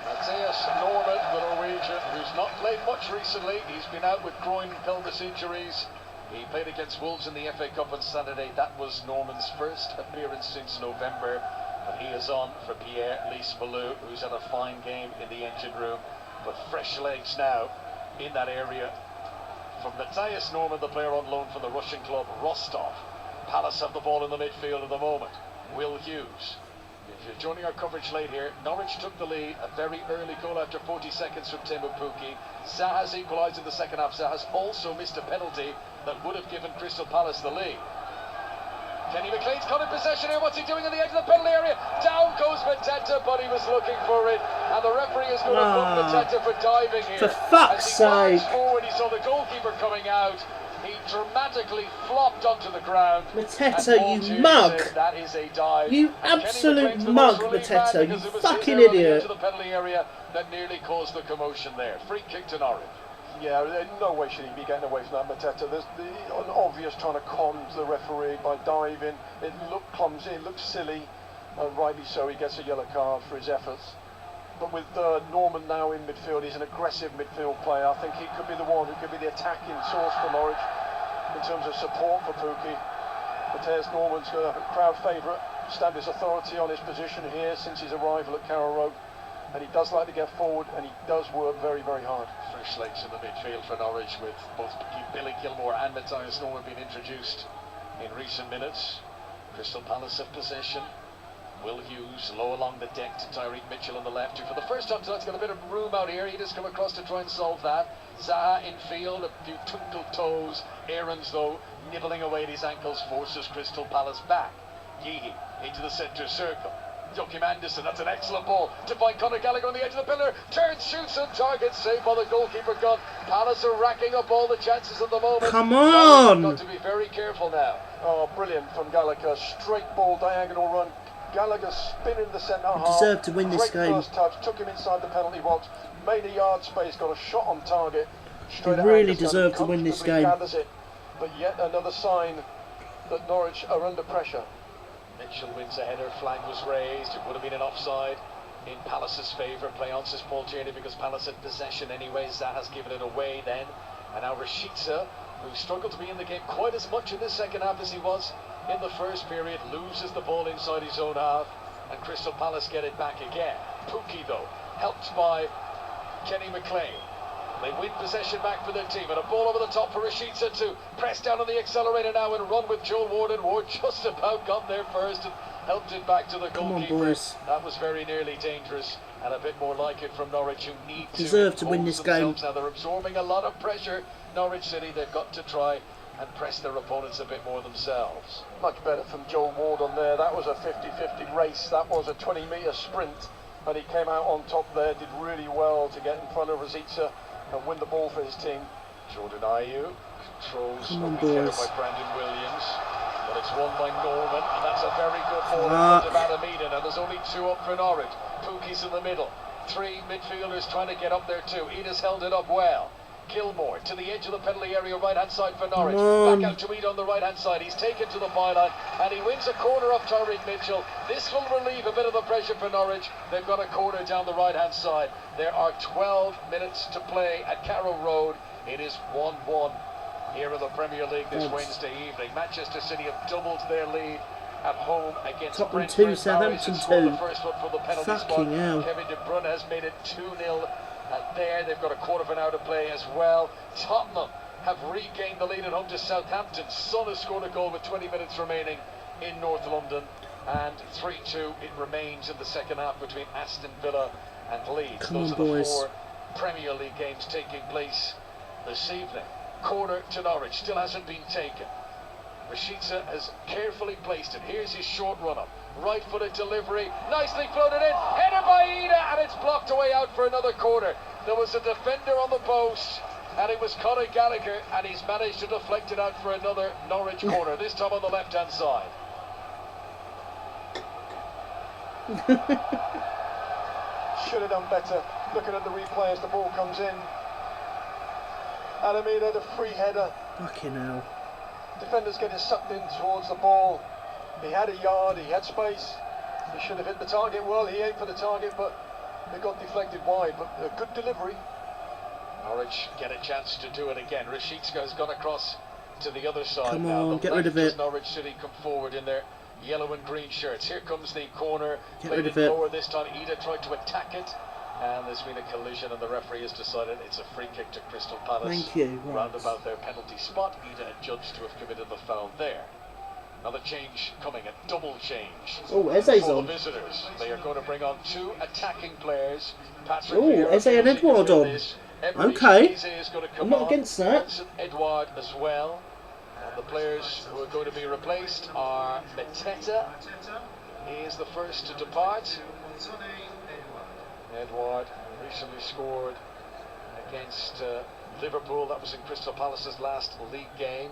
Matthias Norman, the Norwegian, who's not played much recently. He's been out with groin and pelvis injuries. He played against Wolves in the FA Cup on Saturday. That was Norman's first appearance since November. But he is on for Pierre-Lise Malou, who's had a fine game in the engine room. But fresh legs now in that area. From Matthias Norman, the player on loan from the Russian club Rostov. Palace have the ball in the midfield at the moment. Will Hughes. If you're joining our coverage late here, Norwich took the lead, a very early goal after 40 seconds from Teemu Pukki. Zaha's equalised in the second half. Zaha's also missed a penalty that would have given Crystal Palace the lead. Kenny McLean's got in possession here. What's he doing at the edge of the penalty area? Down goes Mateta, but he was looking for it. And the referee is going to book Mateta for diving here. For fuck's sake. As he forward, he saw the goalkeeper coming out. He dramatically flopped onto the ground. Mateta, you mug! That is a dive. You absolute mug, Mateta, you fucking idiot. To the penalty area that nearly caused the commotion there. Free kick to Norwich. Yeah, in no way should he be getting away from that, Mateta. There's an obvious trying to con the referee by diving. It looked clumsy, it looked silly, and rightly so. He gets a yellow card for his efforts. But with Norman now in midfield, he's an aggressive midfield player. I think he could be the one who could be the attacking source for Norwich in terms of support for Pukki. Matthias Norman's a crowd favourite, established authority on his position here since his arrival at Carrow Road. and he does like to get forward, and he does work very, very hard. Fresh legs in the midfield for Norwich, with both Billy Gilmore and Matthias Norman being introduced in recent minutes. Crystal Palace have possession. Will Hughes low along the deck to Tyreek Mitchell on the left, who for the first time tonight's got a bit of room out here. He just come across to try and solve that. Zaha in field, a few twinkle toes. Aarons, though, nibbling away at his ankles, forces Crystal Palace back. Yeehee into the centre circle. Joachim Anderson, that's an excellent ball to find Conor Gallagher on the edge of the pillar. Turns, shoots on target, saved by the goalkeeper gun. Palace are racking up all the chances at the moment. Come on! Got to be very careful now. Oh, brilliant from Gallagher. Straight ball, diagonal run. Gallagher spinning the centre half. Deserved to win this Great game. first touch, took him inside the penalty box, made a yard space, got a shot on target. Straight They at really Anderson, deserved to win this comfortably game. gathers it. But yet another sign that Norwich are under pressure. Mitchell wins a header, flag was raised, it would have been an offside in Palace's favour. Play on, says Paul Tierney, because Palace had possession anyway. Zaha's given it away then, and now Rashica, who struggled to be in the game quite as much in this second half as he was in the first period, loses the ball inside his own half, and Crystal Palace get it back again. Pookie, though, helped by Kenny McLean. They win possession back for their team, and a ball over the top for Rashica to press down on the accelerator now and run with Joel Ward, and Ward just about got there first and helped it back to the goalkeeper. Come on, boys. That was very nearly dangerous, and a bit more like it from Norwich, who need Deserve to win impose this game. themselves. Now they're absorbing a lot of pressure. Norwich City, they've got to try and press their opponents a bit more themselves. Much better from Joel Ward on there. That was a 50-50 race. That was a 20-metre sprint, and he came out on top there, did really well to get in front of Rashica and win the ball for his team. Jordan Ayew controls Come on, headed boys. by Brandon Williams, but it's won by Norman, and that's a very good ball in front of Adam Eden, and there's only two up for Norwich. Pookie's in the middle, three midfielders trying to get up there too. Eda's held it up well. Gilmore to the edge of the penalty area, right hand side for Norwich. Back out to Eda on the right hand side. He's taken to the byline and he wins a corner off Tyreek Mitchell. This will relieve a bit of the pressure for Norwich. They've got a corner down the right hand side. There are 12 minutes to play at Carrow Road. It is 1-1 here in the Premier League this Wednesday evening. Manchester City have doubled their lead at home against Tottenham Brentford. 2, Southampton Norwich has scored 2. the first one from the penalty Fucking spot. hell. Kevin De Bruyne has made it 2-0. There, they've got a quarter of an hour to play as well. Tottenham have regained the lead at home to Southampton. Son has scored a goal with 20 minutes remaining in North London, and 3-2 it remains in the second half between Aston Villa and Leeds. Come Those on, are the boys. 4 Premier League games taking place this evening. Corner to Norwich, still hasn't been taken. Rashica has carefully placed it. Here's his short run-up. Right-footed delivery, nicely floated in, headed by Eda, and it's blocked away out for another corner. There was a defender on the post, and it was Conor Gallagher, and he's managed to deflect it out for another Norwich corner, this time on the left-hand side. Should have done better. Looking at the replay as the ball comes in. Adam Eden, the free header. Fucking hell. Defenders getting sucked in towards the ball. He had a yard, he had space. He should have hit the target well. He aimed for the target, but it got deflected wide. But a good delivery. Norwich get a chance to do it again. Rashica has gone across to the other side. Come now. on, The get rid of left as it. Norwich City come forward in their yellow and green shirts. Here comes the corner. Get Played rid of it. lower this time. Eda tried to attack it, and there's been a collision, and the referee has decided it's a free kick to Crystal Palace. Thank you. Right. Round about their penalty spot. Eda adjudged to have committed the foul there. Another change coming, a double change. Oh, Eze's For the on. visitors, they are going to bring on 2 attacking players. Patrick Oh, Vieira Eze and feels he can Edouard win on. this. Emery Okay. Eze is going to come I'm not on. against that. Hudson Edouard as well. And the players who are going to be replaced are Mateta. He is the first to depart. Edouard recently scored against Liverpool. That was in Crystal Palace's last league game.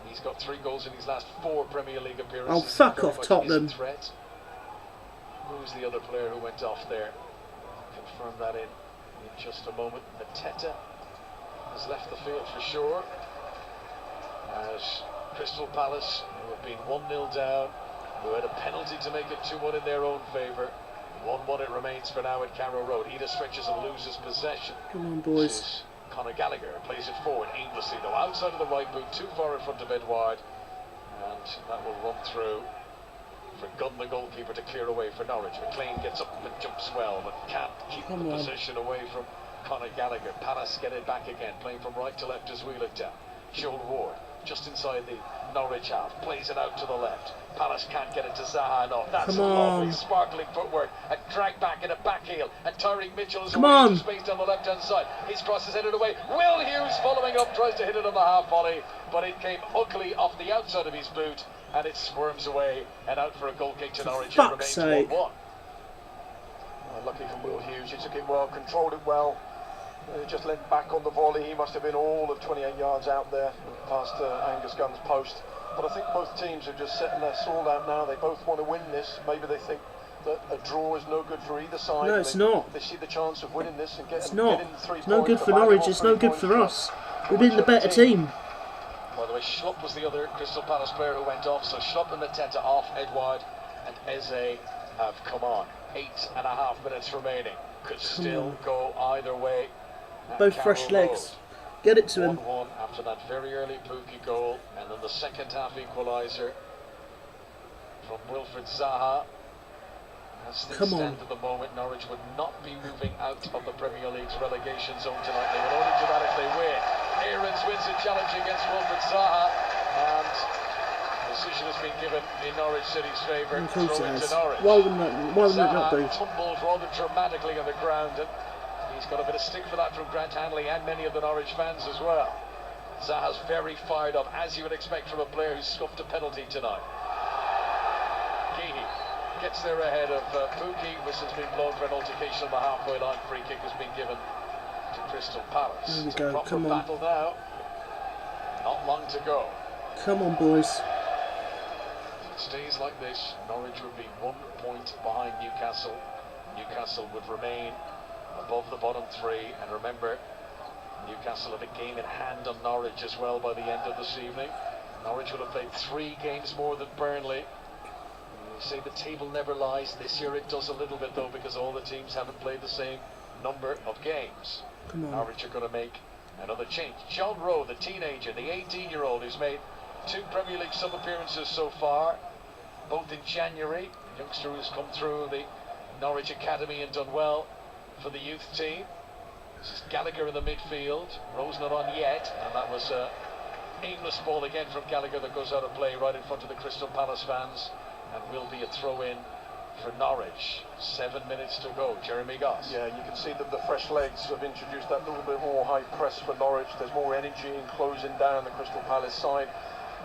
He's got 3 goals in his last 4 Premier League appearances. Oh, fuck Very off, much Tottenham. his threat. Who's the other player who went off there? I'll confirm that in just a moment. Mateta has left the field for sure. As Crystal Palace, who have been 1-0 down, who had a penalty to make it 2-1 in their own favour. 1-1 it remains for now at Carrow Road. Eda stretches and loses possession. Come on, This boys. is Conor Gallagher plays it forward aimlessly, though outside of the right boot, too far in front of Edouard, and that will run through for Gunn, the goalkeeper, to clear away for Norwich. McLean gets up and jumps well, but can't keep the position away from Conor Gallagher. Palace get it back again, playing from right to left as we look down. Joel Ward, just inside the Norwich half, plays it out to the left. Palace can't get it to Zaha enough. That's a lovely sparkling footwork. A drag back and a back heel. And Tyreek Mitchell is away to space down the left hand side. His cross is headed away. Will Hughes following up, tries to hit it on the half volley, but it came ugly off the outside of his boot and it squirms away and out for a goal kick to Norwich. It remains 1-1. Lucky for Will Hughes, he took it well, controlled it well. Just leant back on the volley. He must have been all of 28 yards out there past Angus Gunn's post. But I think both teams are just setting their sword out now. They both want to win this. Maybe they think that a draw is no good for either side. No, it's not. They see the chance of winning this and getting 3 points. It's no good for Norwich. It's no good for us. We've been the better team. By the way, Schlupp was the other Crystal Palace player who went off. So Schlupp and Mateta off. Edouard and Eze have come on. 8.5 minutes remaining. Could still go either way. Both fresh legs. Get it to him. 1-1 after that very early Pookie goal, and then the second half equaliser from Wilfried Zaha. As things stand at the moment, Norwich would not be moving out of the Premier League's relegation zone tonight. They will only do that if they win. Aarons wins a challenge against Wilfried Zaha, and the decision has been given in Norwich City's favour. Throw into Norwich. Why wouldn't it not be? Tumbled rather dramatically on the ground, and he's got a bit of stick for that from Grant Hanley and many of the Norwich fans as well. Zaha's very fired up, as you would expect from a player who's scuffed a penalty tonight. Geehee gets there ahead of Pookie. Whistle's been blown for an altercation on the halfway line. Free kick has been given to Crystal Palace. There we it's go. a proper Come on. battle now. Not long to go. Come on, boys. If it stays like this, Norwich would be 1 point behind Newcastle. Newcastle would remain above the bottom 3, and remember, Newcastle have a game in hand on Norwich as well by the end of this evening. Norwich will have played 3 games more than Burnley. You say the table never lies. This year it does a little bit though, because all the teams haven't played the same number of games. Norwich are going to make another change. John Rowe, the teenager, the 18-year-old who's made 2 Premier League sub appearances so far, both in January. The youngster who's come through the Norwich Academy and done well for the youth team. This is Gallagher in the midfield. Rowe's not on yet, and that was an aimless ball again from Gallagher that goes out of play right in front of the Crystal Palace fans, and will be a throw-in for Norwich. 7 minutes to go. Jeremy Goss. Yeah, you can see that the fresh legs have introduced that little bit more high press for Norwich. There's more energy in closing down the Crystal Palace side,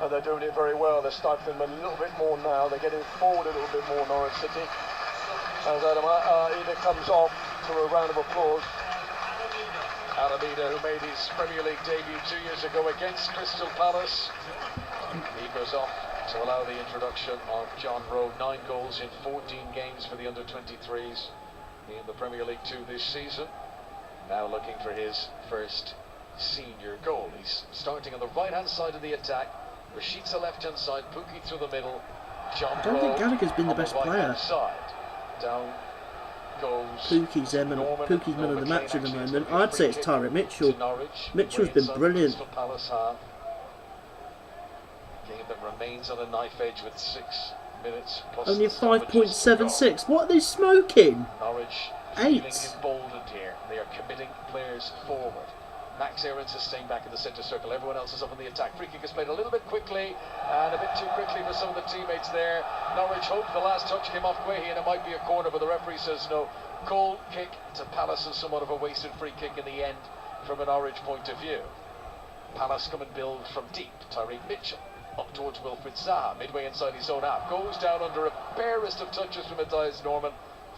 and they're doing it very well. They're stifling them a little bit more now. They're getting forward a little bit more, Norwich City. As Adam Ida comes off to a round of applause. Alameda, who made his Premier League debut 2 years ago against Crystal Palace. He goes off to allow the introduction of John Rowe. 9 goals in 14 games for the under-23s in the Premier League 2 this season. Now looking for his first senior goal. He's starting on the right-hand side of the attack. Rashica left-hand side, Pookie through the middle. John I don't think Gallagher's been the best player. Side. Down goes Pookie's man of the match at the moment. I'd say it's Tyreek Mitchell. Mitchell's been brilliant. Game that remains on a knife edge with 6 minutes plus. Only 5.76. What are they smoking? Norwich 8. feeling emboldened here. They are committing players forward. Max Aarons is staying back in the centre circle. Everyone else is up in the attack. Free kick is played a little bit quickly and a bit too quickly for some of the teammates there. Norwich hoped the last touch came off Quahy and it might be a corner, but the referee says no. Goal kick to Palace, and somewhat of a wasted free kick in the end from an Norwich point of view. Palace come and build from deep. Tyreek Mitchell up towards Wilfried Zaha, midway inside his own half. Goes down under a barest of touches from Matthias Norman.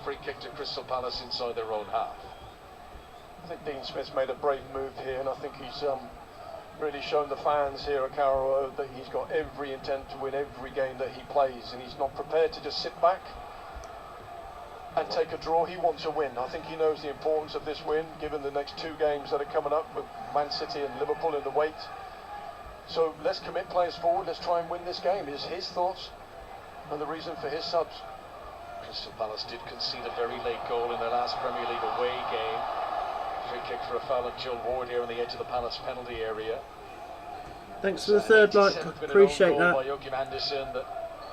Free kick to Crystal Palace inside their own half. I think Dean Smith's made a brave move here, and I think he's really shown the fans here at Carrow Road that he's got every intent to win every game that he plays, and he's not prepared to just sit back and take a draw. He wants a win. I think he knows the importance of this win, given the next 2 games that are coming up with Man City and Liverpool in the wait. So let's commit players forward, let's try and win this game, is his thoughts and the reason for his subs. Crystal Palace did concede a very late goal in their last Premier League away game. Free kick for a foul on Joel Ward here on the edge of the Palace penalty area. Thanks for the third like, appreciate that. By Joachim Andersen that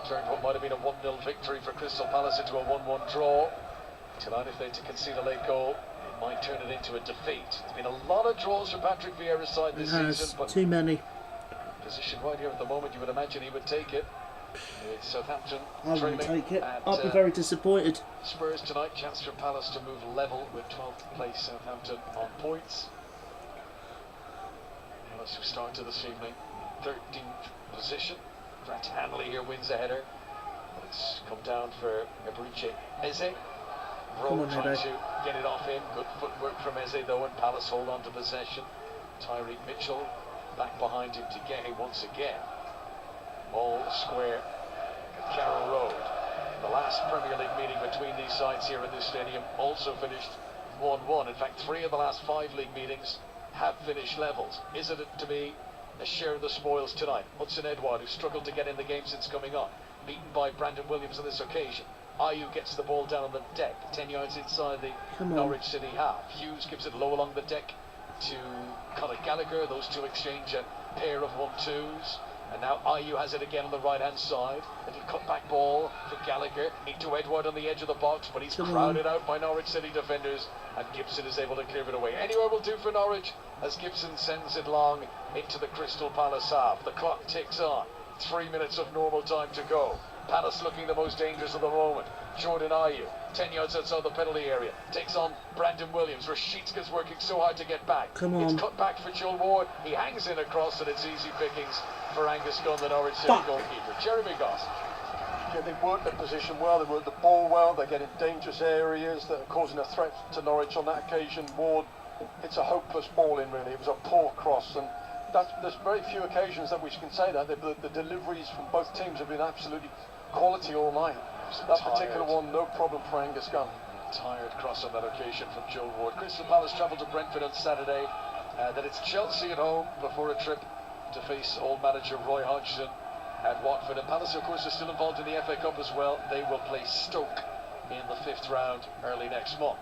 turned what might have been a 1-0 victory for Crystal Palace into a 1-1 draw. Tonight, if they to concede a late goal, it might turn it into a defeat. There's been a lot of draws for Patrick Vieira's side this season, but too many. Position right here at the moment, you would imagine he would take it. It's Southampton I wouldn't trailing take it. at, I'll be very disappointed. Spurs tonight, chance for Palace to move level with 12th place Southampton on points. Palace who started this evening, 13th position. Grant Hanley here wins a header. But it's come down for Eberechi Eze. Rowe trying to get it off him. Good footwork from Eze though, and Palace hold on to possession. Tyreek Mitchell back behind him to Gay once again. Ball square at Carrow Road. The last Premier League meeting between these sides here at this stadium also finished 1-1. In fact, 3 of the last 5 league meetings have finished levels. Is it to be a share of the spoils tonight? Hudson Edouard, who struggled to get in the game since coming on, beaten by Brandon Williams on this occasion. Ayew gets the ball down on the deck, 10 yards inside the Norwich City half. Hughes gives it low along the deck to Conor Gallagher. Those two exchange a pair of 1-2s. And now Ayew has it again on the right-hand side. Little cut-back ball for Gallagher into Edouard on the edge of the box, but he's crowded out by Norwich City defenders, and Gibson is able to clear it away. Anywhere will do for Norwich as Gibson sends it long into the Crystal Palace half. The clock ticks on. 3 minutes of normal time to go. Palace looking the most dangerous at the moment. Jordan Ayew, 10 yards outside the penalty area, takes on Brandon Williams. Rashidska's working so hard to get back. It's cut back for Joel Ward. He hangs in across, and it's easy pickings for Angus Gunn, the Norwich City goalkeeper. Jeremy Goss. Yeah, they work their position well, they work the ball well, they get in dangerous areas that are causing a threat to Norwich on that occasion. Ward, it's a hopeless ball in really, it was a poor cross, and there's very few occasions that we can say that. The deliveries from both teams have been absolutely quality all night. That particular one, no problem for Angus Gunn. Tired cross on that occasion from Joel Ward. Crystal Palace travel to Brentford on Saturday. Then it's Chelsea at home before a trip to face old manager Roy Hodgson at Watford. And Palace, of course, are still involved in the FA Cup as well. They will play Stoke in the 5th round early next month.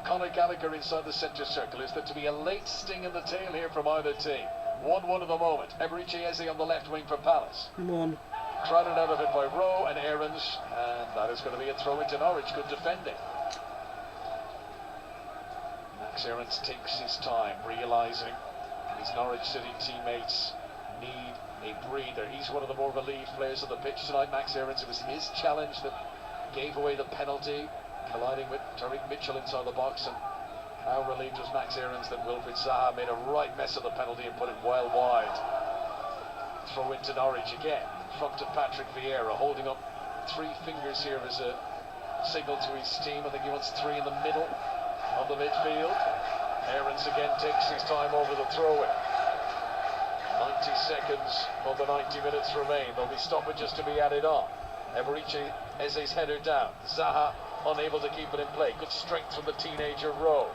Conor Gallagher inside the centre circle. Is there to be a late sting in the tail here from either team? 1-1 at the moment. Eberechi Eze on the left wing for Palace. Crowded out of it by Rowe and Aarons, and that is going to be a throw into Norwich. Good defending. Max Aarons takes his time, realising his Norwich City teammates need a breather. He's one of the more relieved players on the pitch tonight, Max Aarons. It was his challenge that gave away the penalty, colliding with Tyreek Mitchell inside the box, and how relieved was Max Aarons that Wilfried Zaha made a right mess of the penalty and put it well wide. Throw into Norwich again. Front to Patrick Vieira, holding up 3 fingers here as a signal to his team. I think he wants 3 in the middle of the midfield. Aarons again takes his time over the throw-in. 90 seconds of the 90 minutes remain. There'll be stoppages to be added on. Eberechi Eze's header down. Zaha unable to keep it in play. Good strength from the teenager Rowe.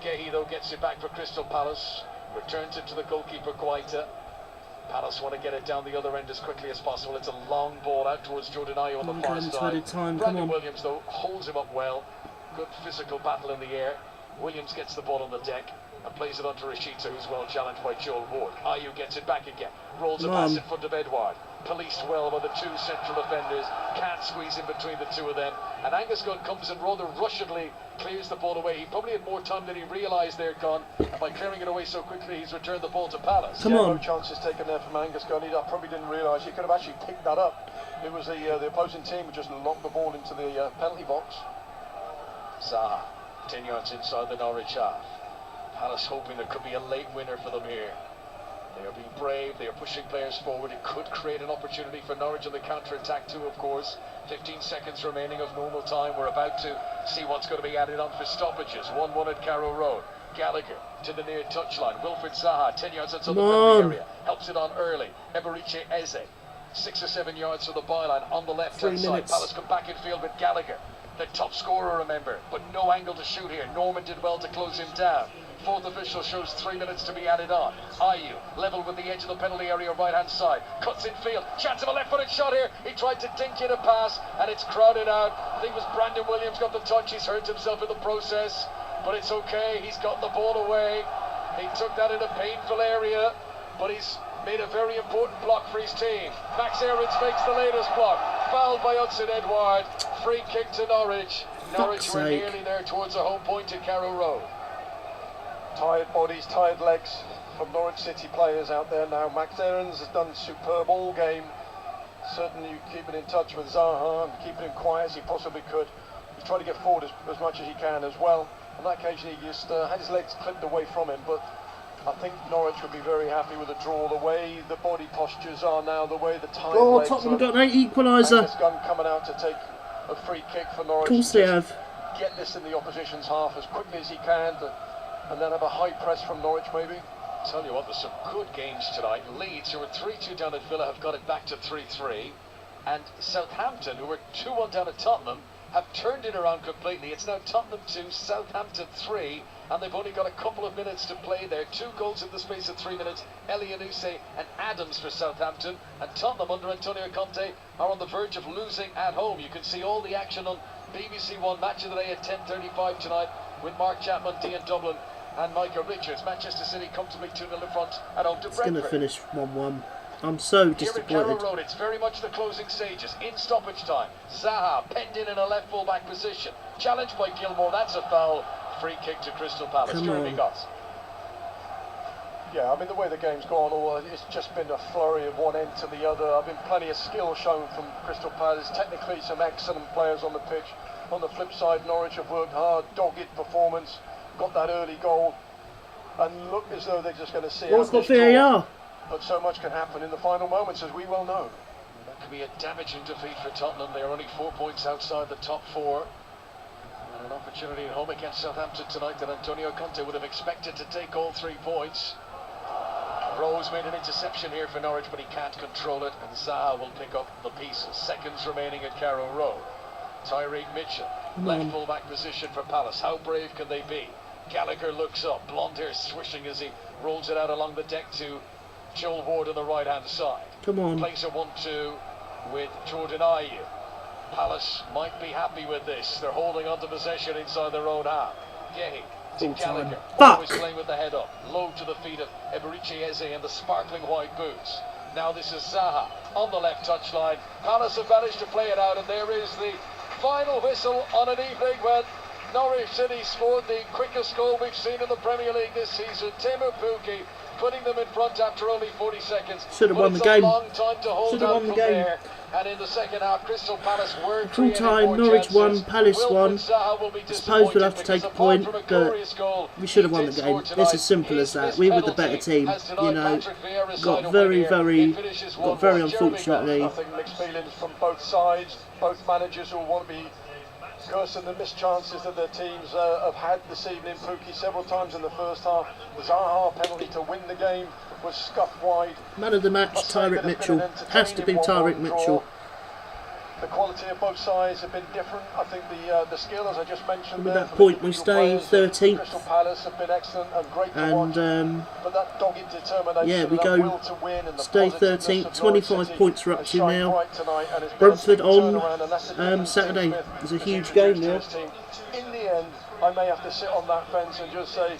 Gehi though gets it back for Crystal Palace. Returns it to the goalkeeper Guaita. Palace want to get it down the other end as quickly as possible. It's a long ball out towards Jordan Ayew on the far side. Brandon Williams though holds him up well. Good physical battle in the air. Williams gets the ball on the deck and plays it onto Rashica, who's well challenged by Joel Ward. Ayew gets it back again. Rolls a pass in front of Edouard. Policed well by the 2 central defenders. Can't squeeze in between the 2 of them. And Angus Gunn comes and rather rushedly clears the ball away. He probably had more time than he realised there, Gunn. And by clearing it away so quickly, he's returned the ball to Palace. No chances taken there from Angus Gunn. He probably didn't realise he could have actually picked that up. It was the opposing team who just locked the ball into the penalty box. Zaha, 10 yards inside the Norwich half. Palace hoping there could be a late winner for them here. They are being brave, they are pushing players forward. It could create an opportunity for Norwich on the counter-attack too, of course. 15 seconds remaining of normal time. We're about to see what's going to be added on for stoppages. 1-1 at Carrow Road. Gallagher to the near touchline. Wilfried Zaha, 10 yards outside the penalty area. Helps it on early. Eberechi Eze, 6 or 7 yards to the byline on the left-hand side. Palace come back in field with Gallagher, the top scorer, remember, but no angle to shoot here. Norman did well to close him down. 4th official shows 3 minutes to be added on. Ayew, level with the edge of the penalty area, right-hand side. Cuts in field. Chance of a left-footed shot here. He tried to dink in a pass, and it's crowded out. I think it was Brandon Williams got the touch. He's hurt himself in the process, but it's okay. He's got the ball away. He took that in a painful area. but he's made a very important block for his team. Max Aarons makes the latest block. Fouled by Hudson Edward. Free kick to Norwich. Norwich were nearly there towards a home point at Carrow Road. Tired bodies, tired legs from Norwich City players out there now. Max Aarons has done superb all game. Certainly keeping in touch with Zaha and keeping him quiet as he possibly could. He's trying to get forward as much as he can as well. On that occasion he just had his legs clipped away from him, but I think Norwich would be very happy with a draw. The way the body postures are now, the way the tired legs Tottenham got an equaliser. Angus Gunn coming out to take a free kick for Norwich. Of course they have. Get this in the opposition's half as quickly as he can, and then have a high press from Norwich maybe. Tell you what, there's some good games tonight. Leeds, who were 3-2 down at Villa, have got it back to 3-3. And Southampton, who were 2-1 down at Tottenham, have turned it around completely. It's now Tottenham 2, Southampton 3, and they've only got a couple of minutes to play there. 2 goals in the space of 3 minutes. Elyounoussi and Adams for Southampton. And Tottenham, under Antonio Conte, are on the verge of losing at home. You can see all the action on BBC One Match of the Day at 10:35 tonight with Mark Chapman, Ian Dublin and Micah Richards. Manchester City comfortably 2-0 in front at home to Brentford. It's going to finish 1-1. I'm so disappointed. Here at Carrow Road, it's very much the closing stages. In stoppage time, Zaha penned in a left full-back position. Challenged by Gilmore, that's a foul. Free kick to Crystal Palace. Jeremy Goss. Yeah, I mean, the way the game's gone, it's just been a flurry of one end to the other. I've been plenty of skill shown from Crystal Palace. Technically, some excellent players on the pitch. On the flip side, Norwich have worked hard, dogged performance, got that early goal, and look as though they're just going to see out this draw. But so much can happen in the final moments, as we well know. That could be a damaging defeat for Tottenham. They are only 4 points outside the top 4. And an opportunity at home against Southampton tonight that Antonio Conte would have expected to take all 3 points. Rose made an interception here for Norwich, but he can't control it, and Zaha will pick up the pieces. Seconds remaining at Carrow Road. Tyreek Mitchell, left full-back position for Palace. How brave can they be? Gallagher looks up, blonde hair swishing as he rolls it out along the deck to Joel Ward on the right-hand side. Come on. Plays a 1-2 with Jordan Ayew. Palace might be happy with this. They're holding on to possession inside their own half. Gehi to Gallagher. Always playing with the head up. Low to the feet of Eberici Eze in the sparkling white boots. Now this is Zaha on the left touchline. Palace have managed to play it out, and there is the final whistle on an evening when Norwich City scored the quickest goal we've seen in the Premier League this season. Teemu Pukki putting them in front after only 40 seconds. Should have won the game. Should have won the game. And in the second half, Crystal Palace were full time. Norwich won, Palace won. I suppose we'll have to take a point, but we should have won the game. It's as simple as that. We were the better team, you know. Got very unfortunately. I think mixed feelings from both sides. Both managers will want to be cursing the missed chances that their teams have had this evening. Pukki several times in the first half. The Zaha penalty to win the game was scuffed wide. Man of the match, Tyreek Mitchell. Has to be Tyreek Mitchell. The quality of both sides have been different. I think the skill, as I just mentioned, with that point we stay 13th. Crystal Palace have been excellent and great to watch. But that dogged determination, yeah, we that go will to win, and the stay 13th. 25 points we're up to now. Brentford on Saturday. It's a huge game now. In the end, I may have to sit on that fence and just say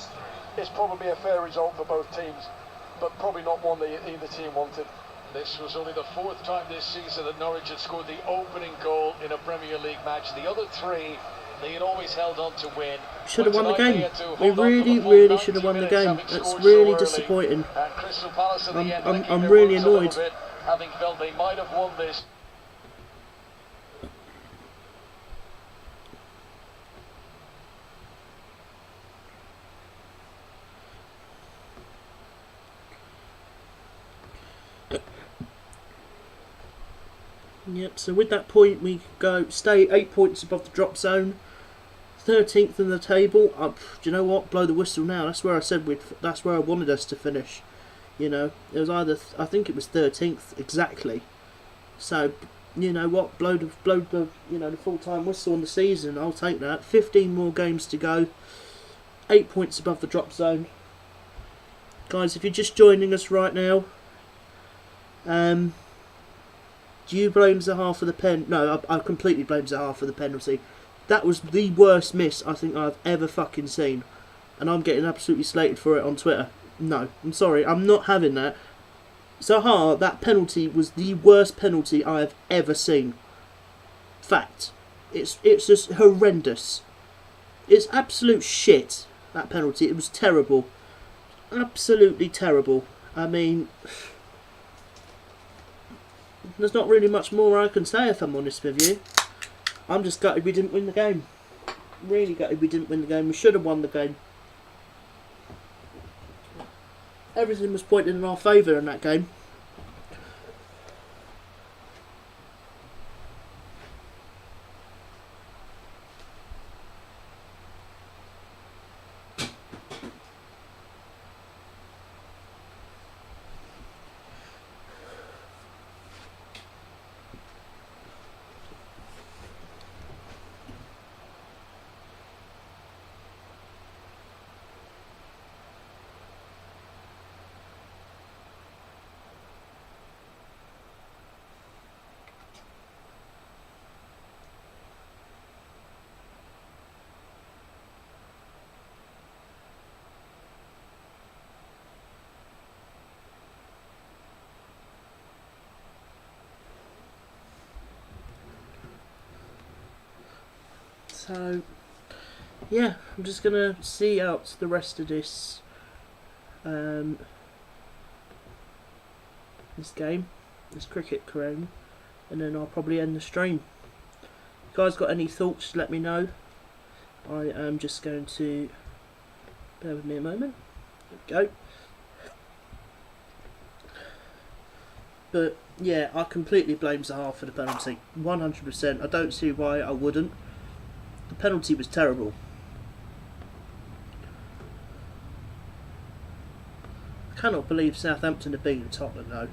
it's probably a fair result for both teams, but probably not one that either team wanted. This was only the 4th time this season that Norwich had scored the opening goal in a Premier League match. The other 3, they had always held on to win. Should have won the game. We really should have won the game. That's really disappointing. I'm really annoyed. Having felt they might have won this. Yep, so with that point we stay 8 points above the drop zone, 13th in the table. Do you know what? Blow the whistle now. That's where I said that's where I wanted us to finish. You know, it was either I think it was 13th exactly. So you know what? Blow the the full-time whistle on the season. I'll take that. 15 more games to go. 8 points above the drop zone. Guys, if you're just joining us right now, do you blame Zaha for the pen? No, I completely blame Zaha for the penalty. That was the worst miss I think I've ever fucking seen. And I'm getting absolutely slated for it on Twitter. No, I'm sorry, I'm not having that. Zaha, that penalty was the worst penalty I have ever seen. Fact. It's just horrendous. It's absolute shit, that penalty. It was terrible. Absolutely terrible. I mean, there's not really much more I can say if I'm honest with you. I'm just gutted we didn't win the game. Really gutted we didn't win the game. We should have won the game. Everything was pointing in our favour in that game. So, yeah, I'm just going to see out the rest of this this game, this cricket game, and then I'll probably end the stream. If you guys got any thoughts, let me know. I am just going to, bear with me a moment, there we go. But yeah, I completely blame Zaha for the penalty, 100%. I don't see why I wouldn't. The penalty was terrible. I cannot believe Southampton have beaten Tottenham though.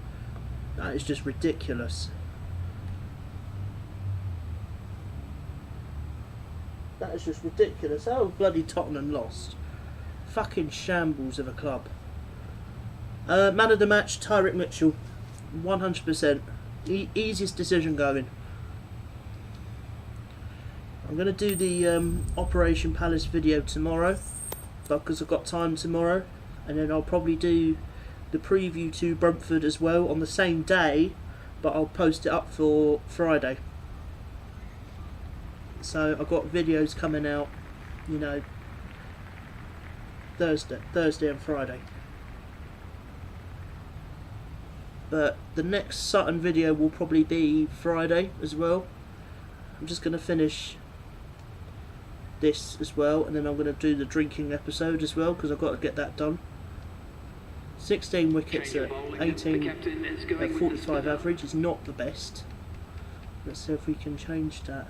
That is just ridiculous. That is just ridiculous. How bloody Tottenham lost? Fucking shambles of a club. Man of the match, Tyrick Mitchell. 100%. Easiest decision going. I'm going to do the Operation Palace video tomorrow, because I've got time tomorrow, and then I'll probably do the preview to Brentford as well on the same day, but I'll post it up for Friday. So I've got videos coming out, you know, Thursday and Friday. But the next Sutton video will probably be Friday as well. I'm just going to finish this as well, and then I'm going to do the drinking episode as well, because I've got to get that done. 16 wickets at 18 at 45 average is not the best. Let's see if we can change that.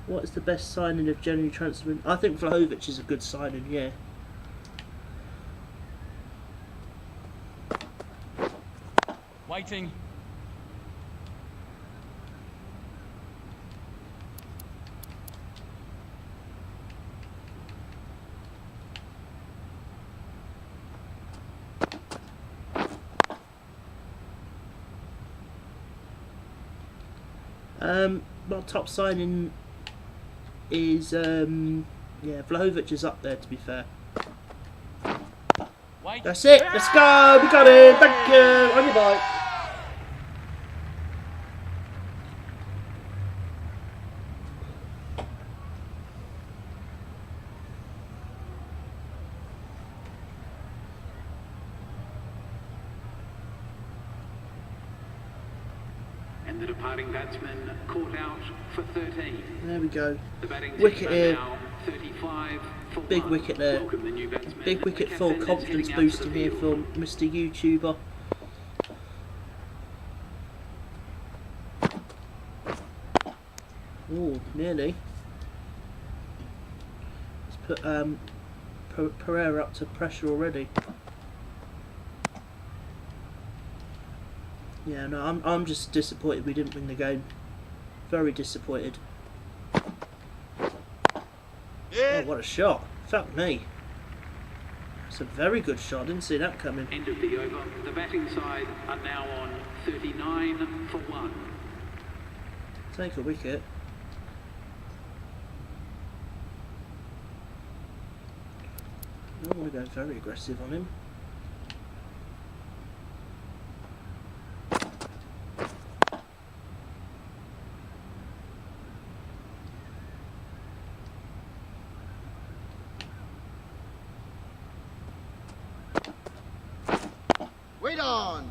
What is the best signing of January transfer? I think Vlahovic is a good signing, yeah. Waiting. My top signing is yeah, Vlahovic is up there, to be fair. Wait. That's it, let's go, we got it, thank you, on your bike. And the departing batsman caught out for 13. There we go. The batting Wicket team are here. now 35 for Big 1. wicket there. Welcome the new batsman. Big wicket The full captain is confidence heading out to the boosting here field. from Mr. YouTuber. Oh, nearly. Let's put Pereira up to pressure already. Yeah, no, I'm just disappointed we didn't win the game. Very disappointed. Oh, what a shot. Fuck me. It's a very good shot. Didn't see that coming. End of the over. The batting side are now on 39 for 1. Take a wicket. I don't want to go very aggressive on him. Wait on!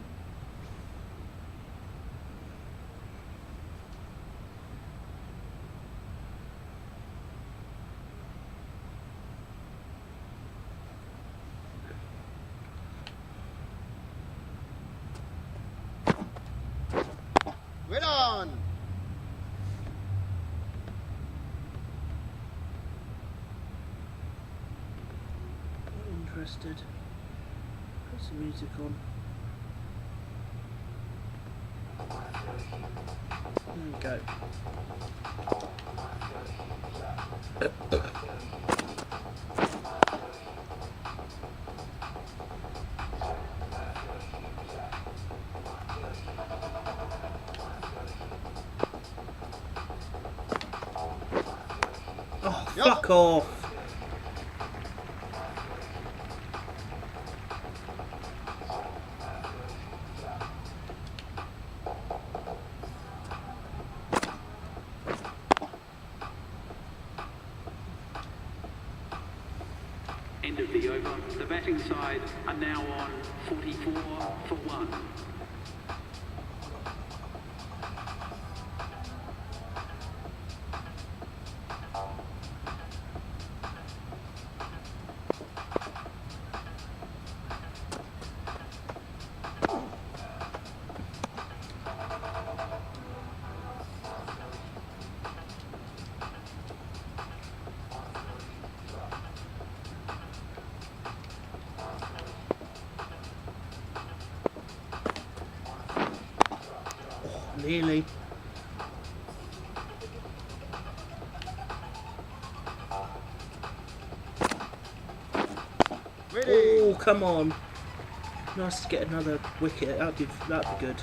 Wait on! Not interested. Put some music on. There we go. Oh, fuck off! End of the over. The batting side are now on 44 for 1. Nearly. Oh, come on. Nice to get another wicket. That'd be good.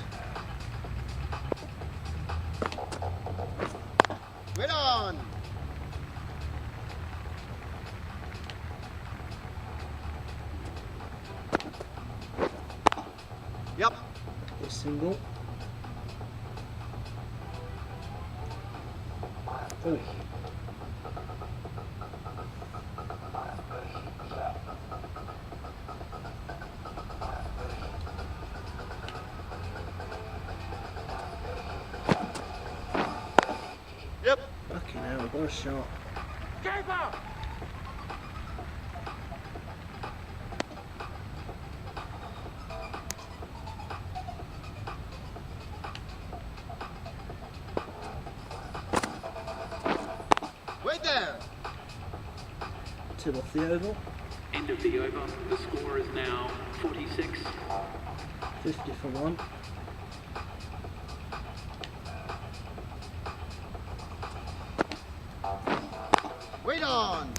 Wait on! Yep. This single. Oh. Yep. Fucking hell, what a shot. Keeper! Wait there! 2 off the oval. End of the over. The score is now 46. 50 for 1. Wait on!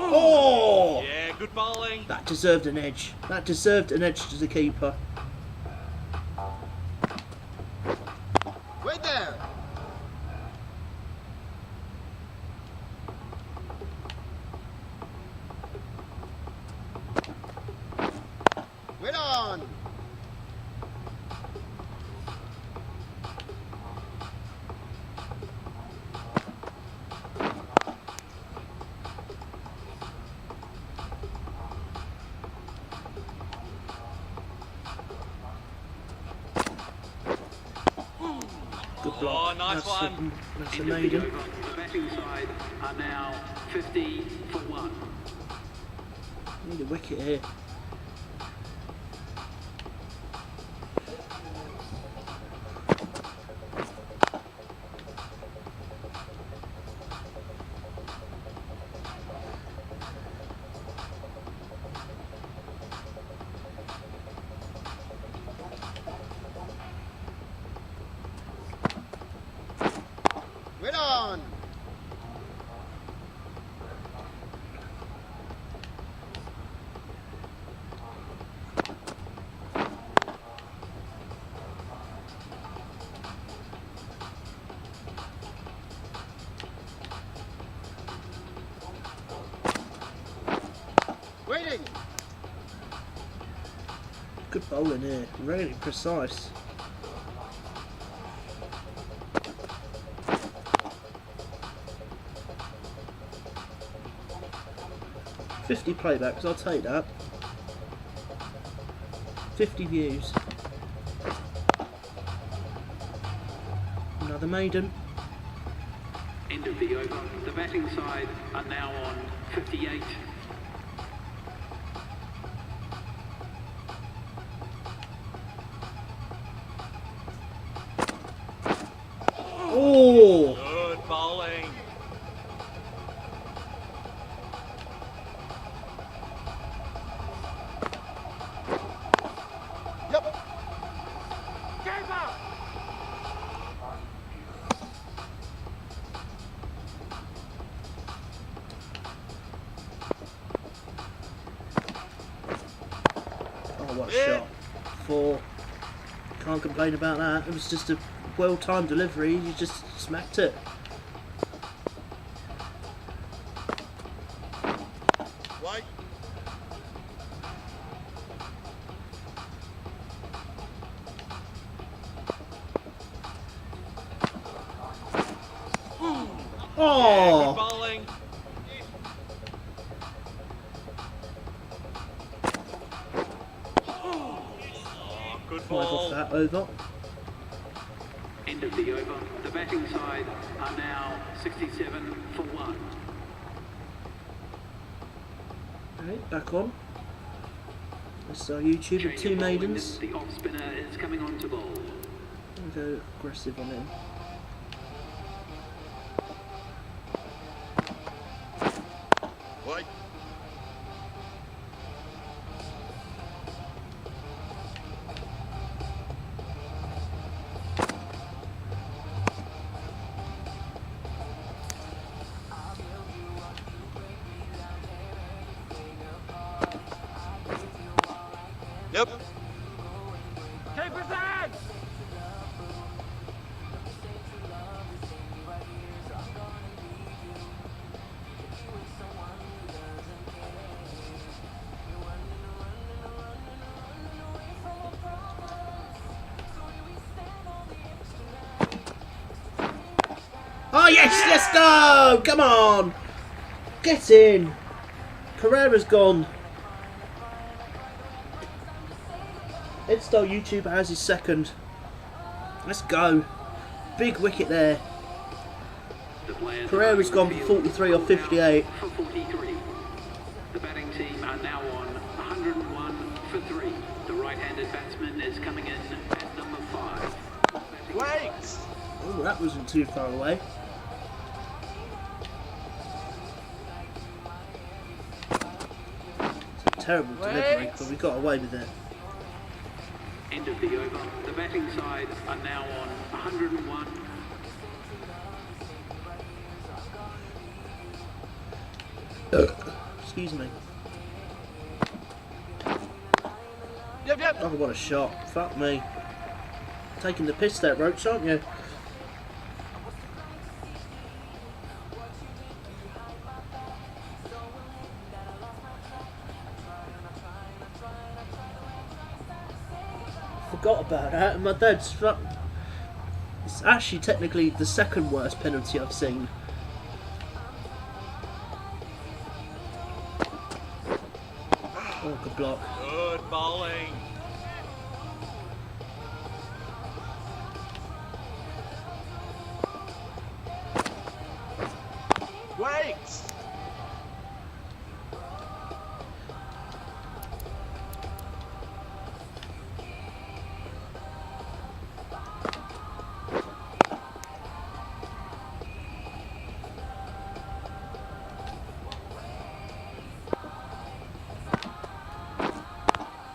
Oh! Yeah, good bowling. That deserved an edge. That deserved an edge to the keeper. Wait there! Wait on! Good block. Oh, nice That's one. That's a End of the maiden. over. The batting side are now 50 for 1. Need a wicket here. Wait! Good bowling here, really precise. "50 playbacks, I'll take that. 50 views. Another maiden. End of the over. The batting side are now on 58. Oh! Good bowling. Yep! Oh, what a shot. 4. Can't complain about that. It was just a well-timed delivery. You just smacked it. Wait! Oh! Good bowling. Good 5 ball. off that over. End of the over. The batting side are now 67 for 1. Okay, back on. This is our YouTube with Change 2 of bowling. maidens. The off spinner is coming on to bowl. Go aggressive on him. Wait! Yep! Keeper's head! Oh yes, let's go! Come on! Get in! Pereira's gone. Edstar YouTuber has his second. Let's go. Big wicket there. The players Pereira's are gone for 43 or 58. For 43. The batting team are now on 101 for 3. The right-handed batsman is coming in at number 5. Wait! Oh, that wasn't too far away. It's a terrible delivery, but we got away with it. End of the over. The batting side are now on 101. Excuse me. Yep, yep. Oh, what a shot. Fuck me. Taking the piss there, Roach, aren't you? Forgot about that, and my dad struck. It's actually technically the second worst penalty I've seen. Oh, good block. Good bowling. Wait!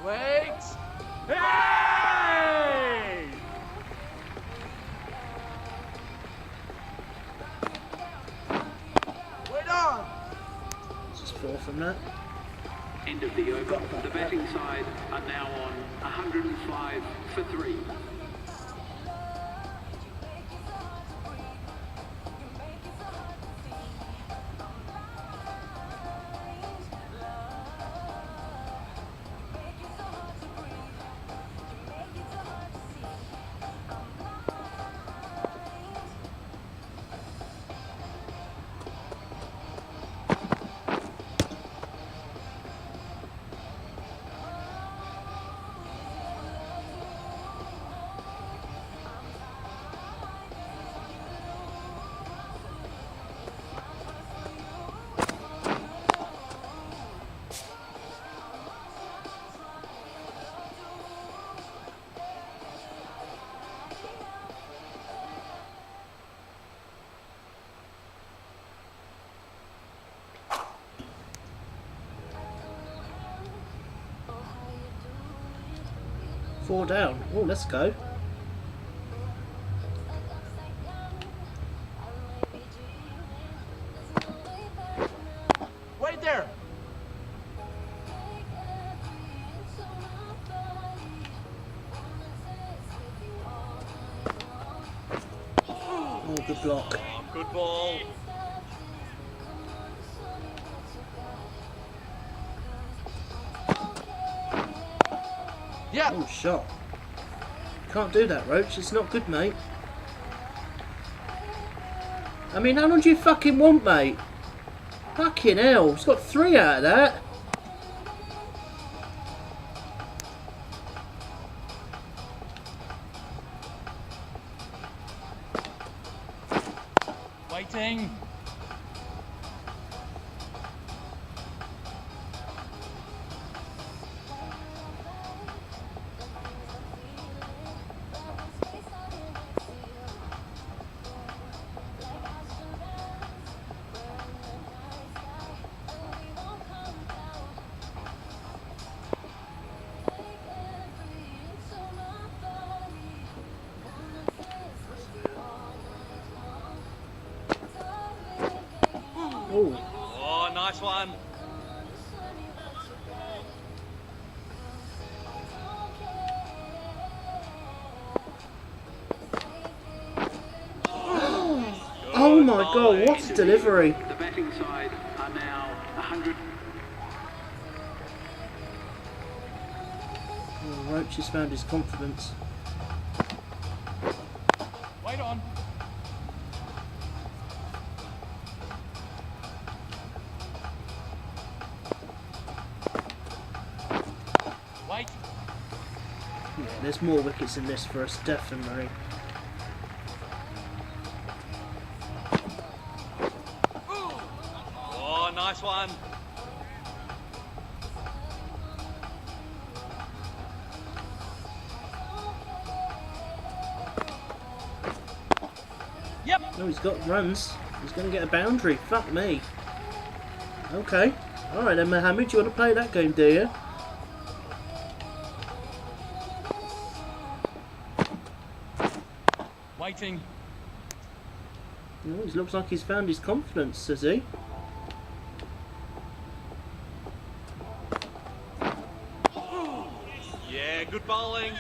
Wait! Hey! Wait on! Just 4 from that. End of the over. The batting side are now on 105 for 3. 4 down. Oh, let's go. Wait there! Oh, good block. Oh, good ball. Yeah! Oh, shot. Can't do that, Roach. It's not good, mate. I mean, how long do you fucking want, mate? Fucking hell. He's got 3 out of that. Waiting. Oh, Oh, nice one. oh my God, what a delivery. The batting side are now 100. Oh, Roach has found his confidence. Wait on. Wait. Yeah, there's more wickets in this for us, definitely. Oh, nice one. Yep. Oh, he's got runs. He's going to get a boundary. Fuck me. Okay. Alright then, Mohammed, do you want to play that game, do you? Waiting. Oh, he looks like he's found his confidence, has he? Yeah, good bowling.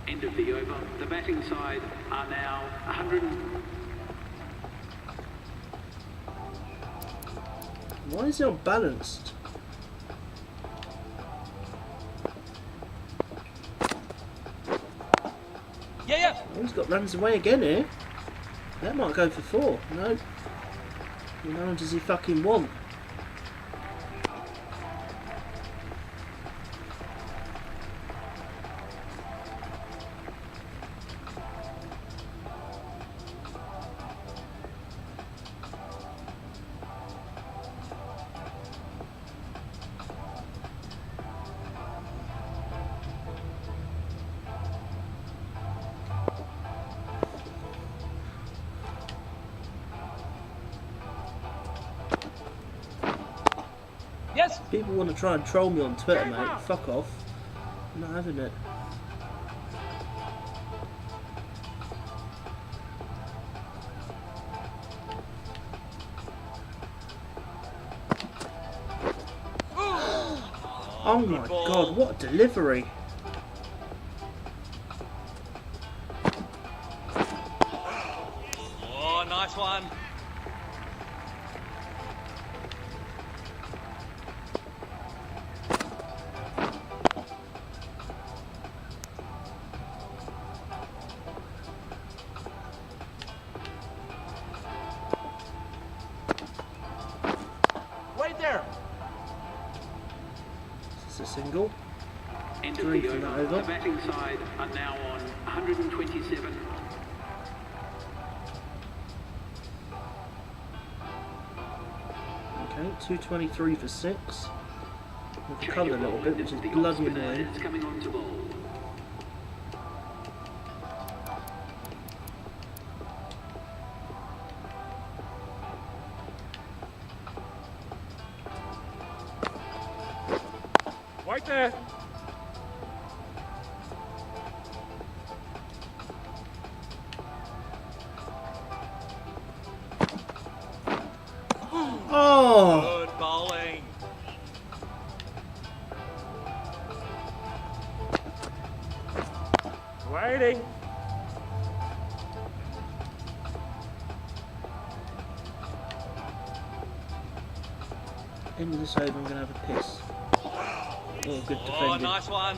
End of the over. The batting side are now 100. Why is he unbalanced? Yeah. Oh, he's got runs away again here. That might go for 4. No. How long does he fucking want? Yes. People want to try and troll me on Twitter, mate. Fuck off. I'm not having it. Oh my God, what a delivery. Oh, nice one. Wait there! It's a single. End of 3 the from that over. over. The batting side are now on 127. Okay, 223 for 6. We've Change covered a of little ball. bit, which is The bloody off-spinner annoying. is coming on to bowl. Wait there. Oh! Good bowling. Waiting. End of this over, I'm going to have a piss. Oh, good Oh, defending. nice one.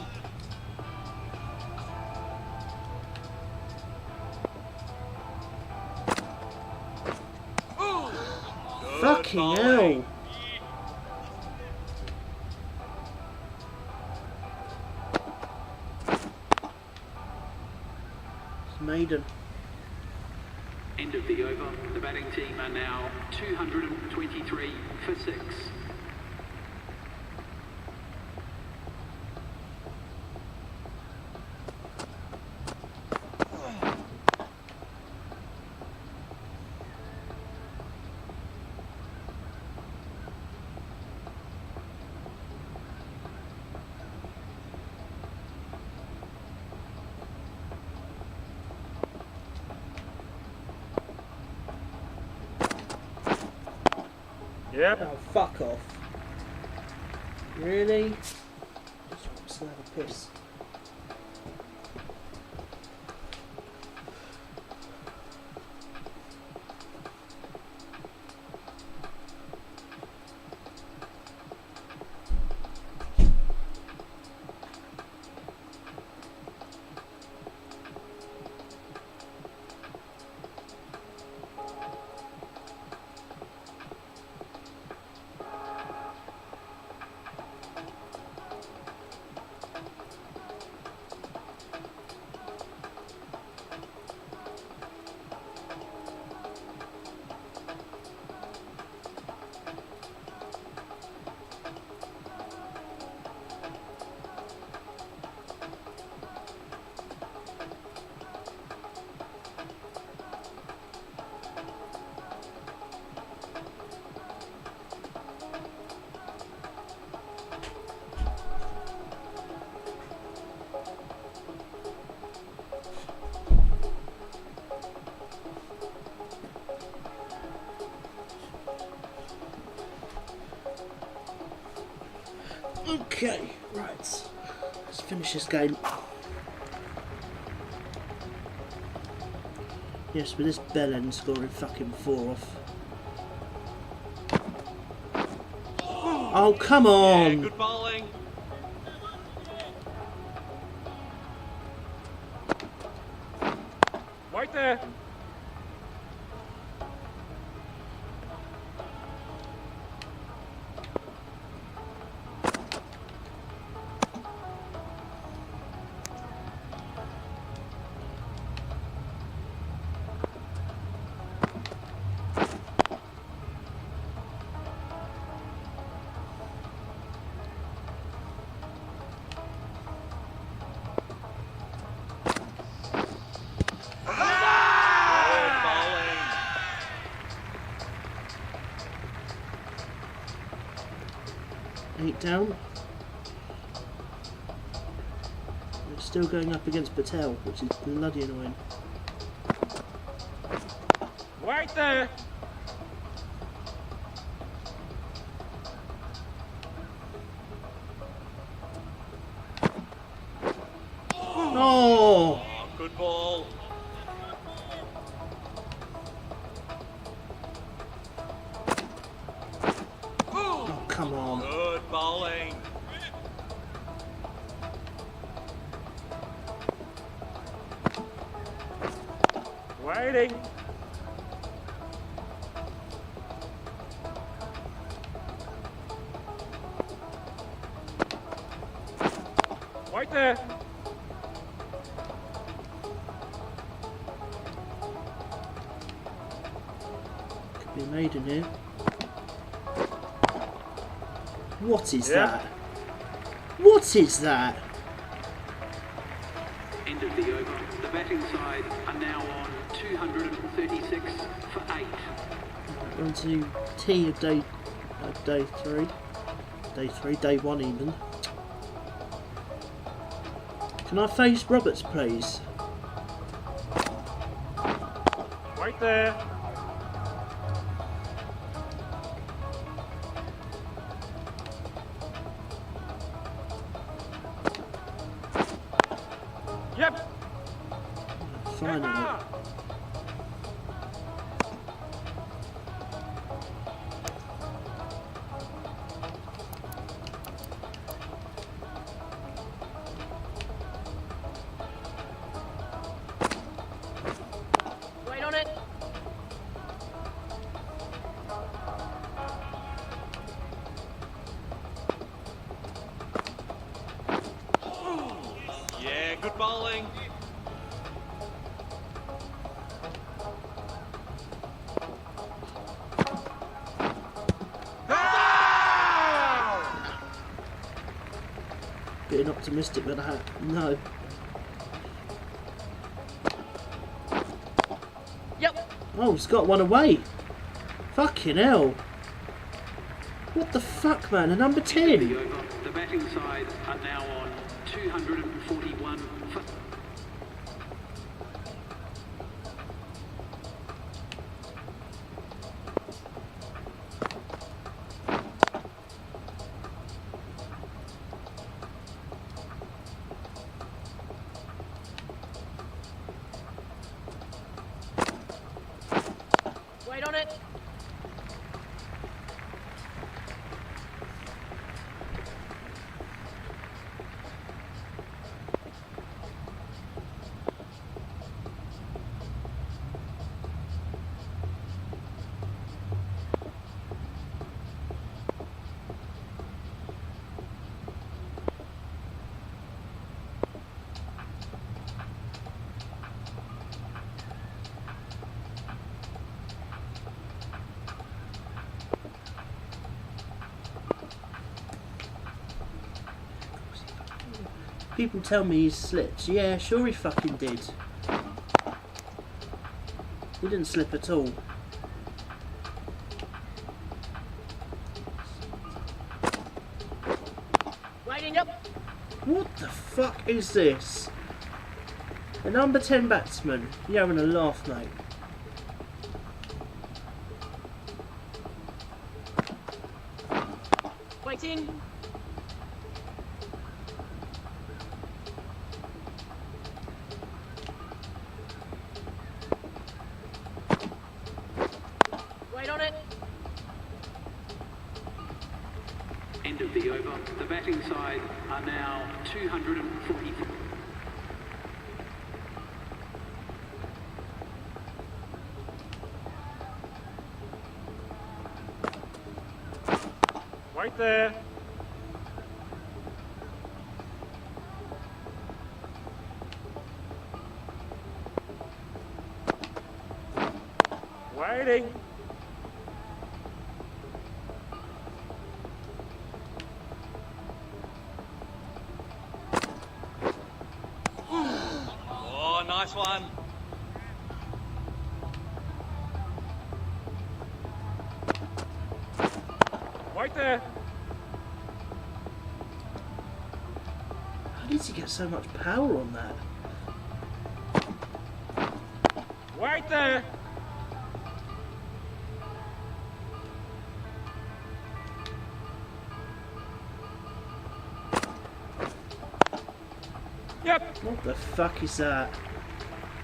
Good Fucking bowling. hell! It's maiden. End of the over. The batting team are now 223 for 6. Yep. Oh, fuck off. Really? Just have a piss. Okay, right. Let's finish this game. Yes, with this bell end scoring fucking 4 off. Oh, come Yeah, on! good bowling. Right there. Good bowling. 8 down. It's still going up against Patel, which is bloody annoying. Right there. Oh! Oh, good ball. Oh, come on. Good bowling. Waiting. Right there. Could be a maiden here. What is Yeah. that? What is that? End of the over. The batting side are now on 236 for 8. On to T of day 3. Day 1 even. Can I face Roberts, please? Right there. Finally. Wait on it. Yeah, good bowling. Being optimistic with that. No. Yep. Oh, he's got one away. Fucking hell. What the fuck, man? A number 10. The batting side are now on 241 for... Wait on it. People tell me he slipped. Yeah, sure he fucking did. He didn't slip at all. Waiting up. What the fuck is this? A number 10 batsman. You're having a laugh, mate. Waiting. Wait on it. End of the over. The batting side are now 244. Right there. Waiting. Oh, nice one. Right there. How did he get so much power on that? Right there. Yep. What the fuck is that?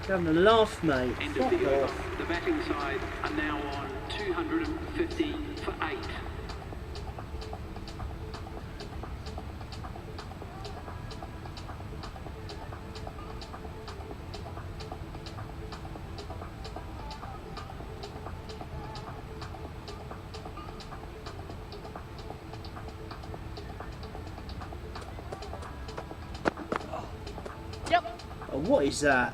You're having a laugh, mate. End Fuck of the over. off. The batting side are now on 250 for 8. Yep. Oh, what is that?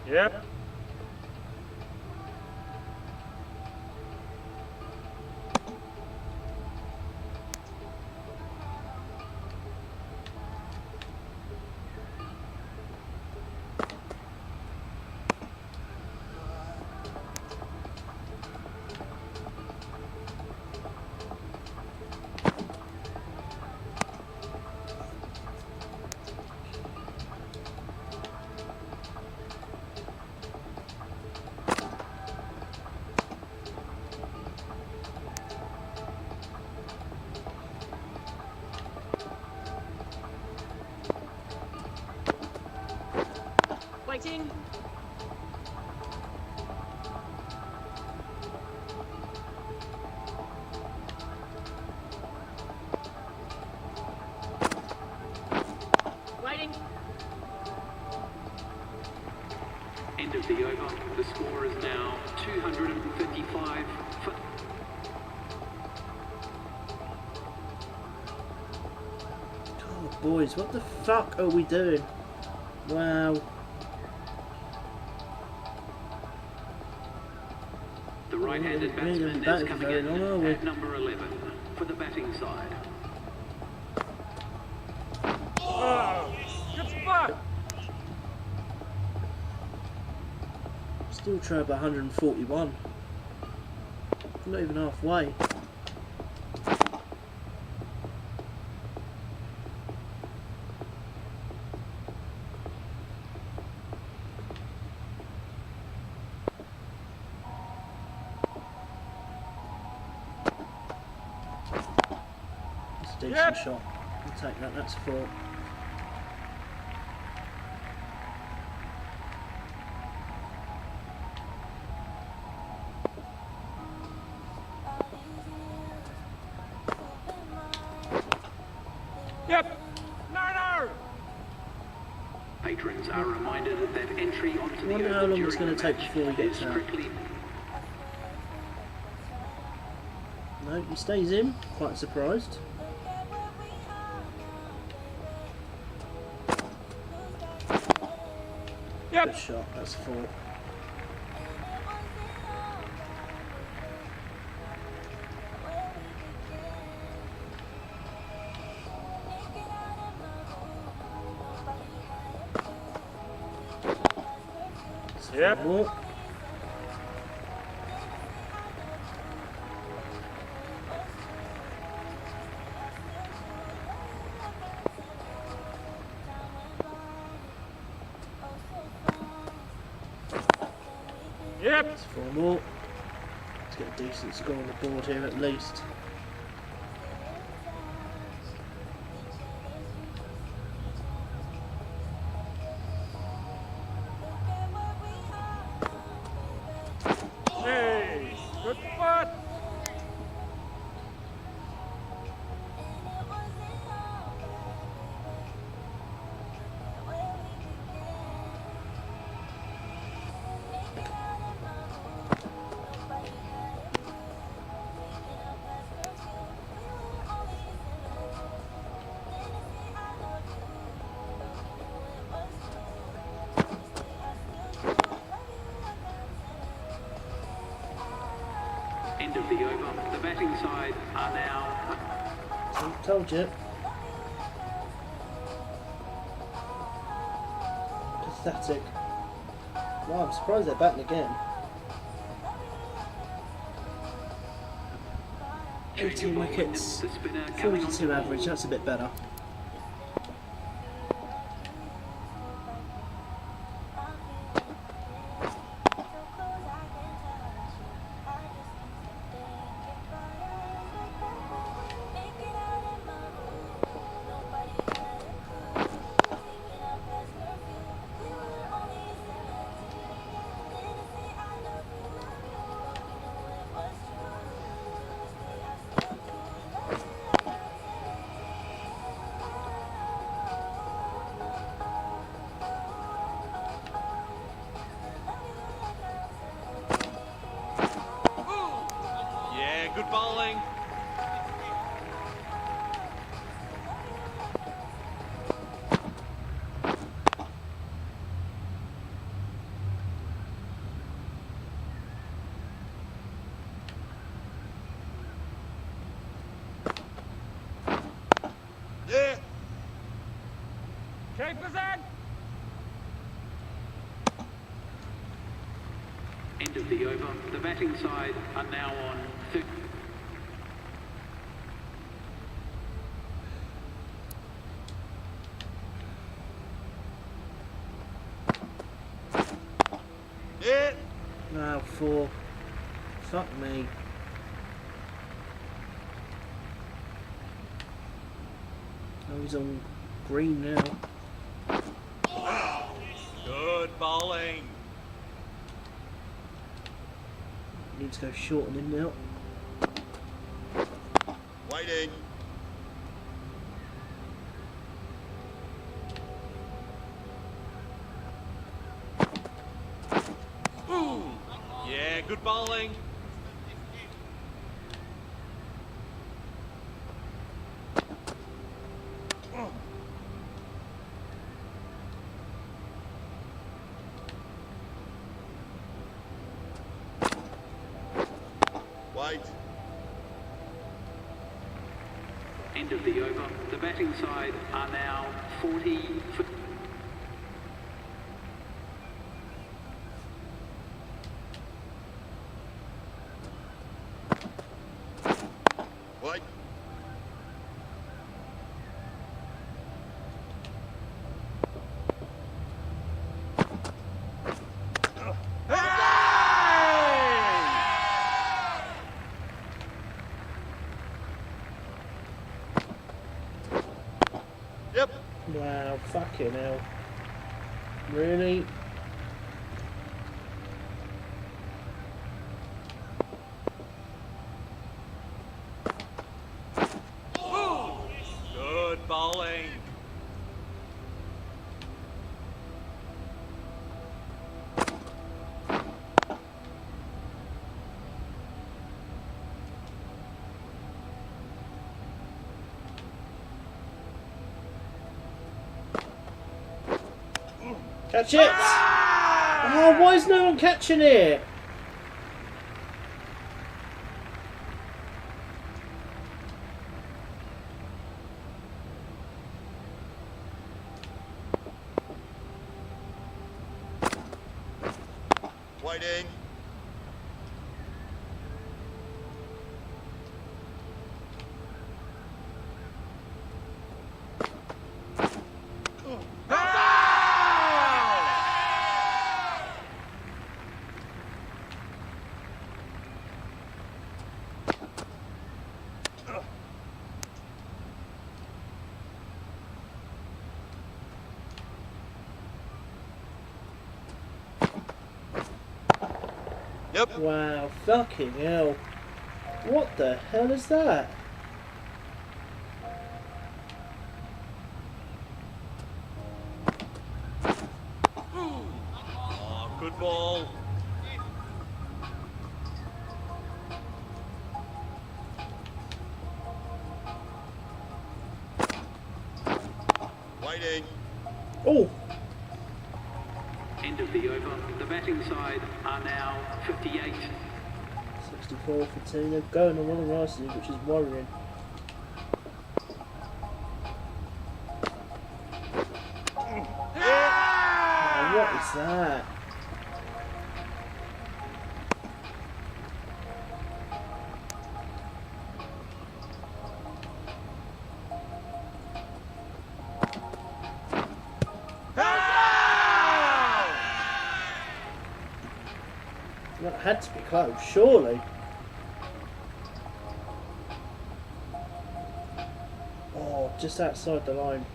Yep. Waiting. Waiting. End of the over. The score is now 255 for... Oh, boys, what the fuck are we doing? Wow. The right-handed We ain't batsman batted is coming very in long, are we? at number 11 for the batting side. Oh, good spot. Still try about 141. Not even halfway. It's a decent Yep. shot. I'll take that, that's 4. Yep. No. Patrons are reminded that entry onto I the wonder how oval long it's during going to the take match before he is gets out. strictly... No, he stays in. Quite surprised. Yep. Good shot, that's 4. Yep. More. Yep. That's 4 more. Let's get a decent score on the board here at least. Hey, good spot. End of the over. The batting side are now... Told you. Pathetic. Wow, I'm surprised they're batting again. 18 wickets, The spinner coming on 42 average, that's a bit better. Yeah, good bowling. Keepers in! End of the over. The batting side are now on 50. Yeah. Now 4. Fuck me. Oh, he's on green now. Good bowling. Need to go short on him now. Waiting. Ooh. Yeah, good bowling. Wait. End of the over. The batting side are now 40. Wait. Yep. Wow, fucking hell. Really? Good bowling. Catch it! Oh, why is no one catching it? Waiting. Yep. Wow, fucking hell. What the hell is that? Oh, good ball. Waiting. Oh! End of the over. The batting side are now 58. 64 for 2. They're going on one races, which is worrying. Oh, what is that? That had to be close, surely. Oh, just outside the line.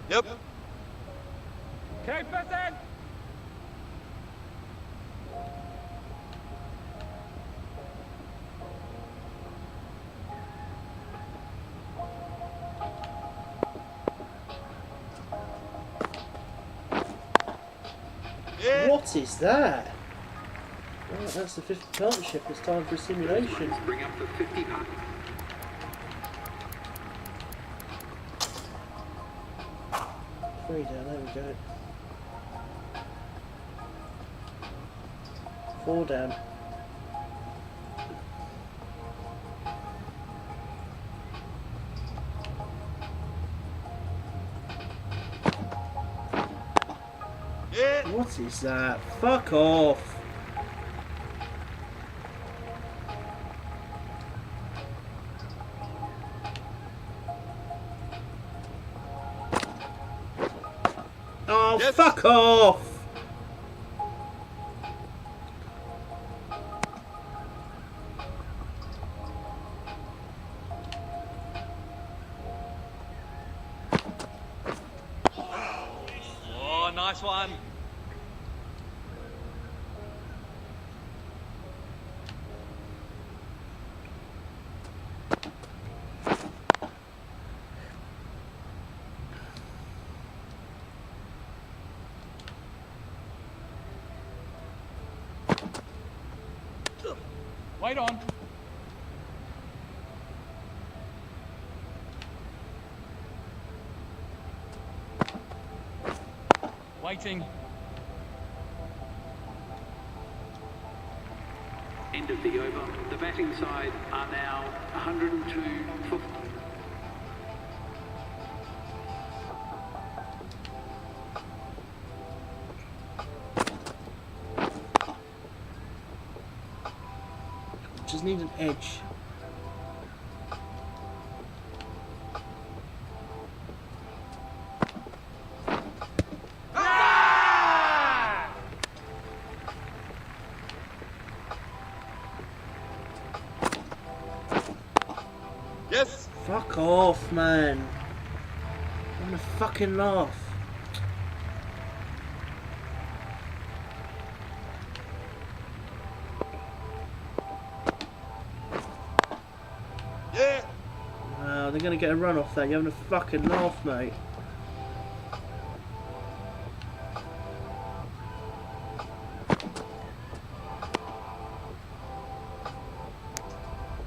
Yep. Keepers in! Yeah. What is that? Well, that's the 50 partnership. It's time for a simulation. Let's bring up the 50 putt. Three down, there we go. 4 down. What is that? Fuck off. Oh, Yes. fuck off. Oh, nice one. Wait on. Waiting. End of the over. The batting side are now 102 for... Just need an edge. Yes. Fuck off, man. I'm gonna fucking laugh. Yeah. Wow, they're gonna get a run off that. You're having a fucking laugh, mate.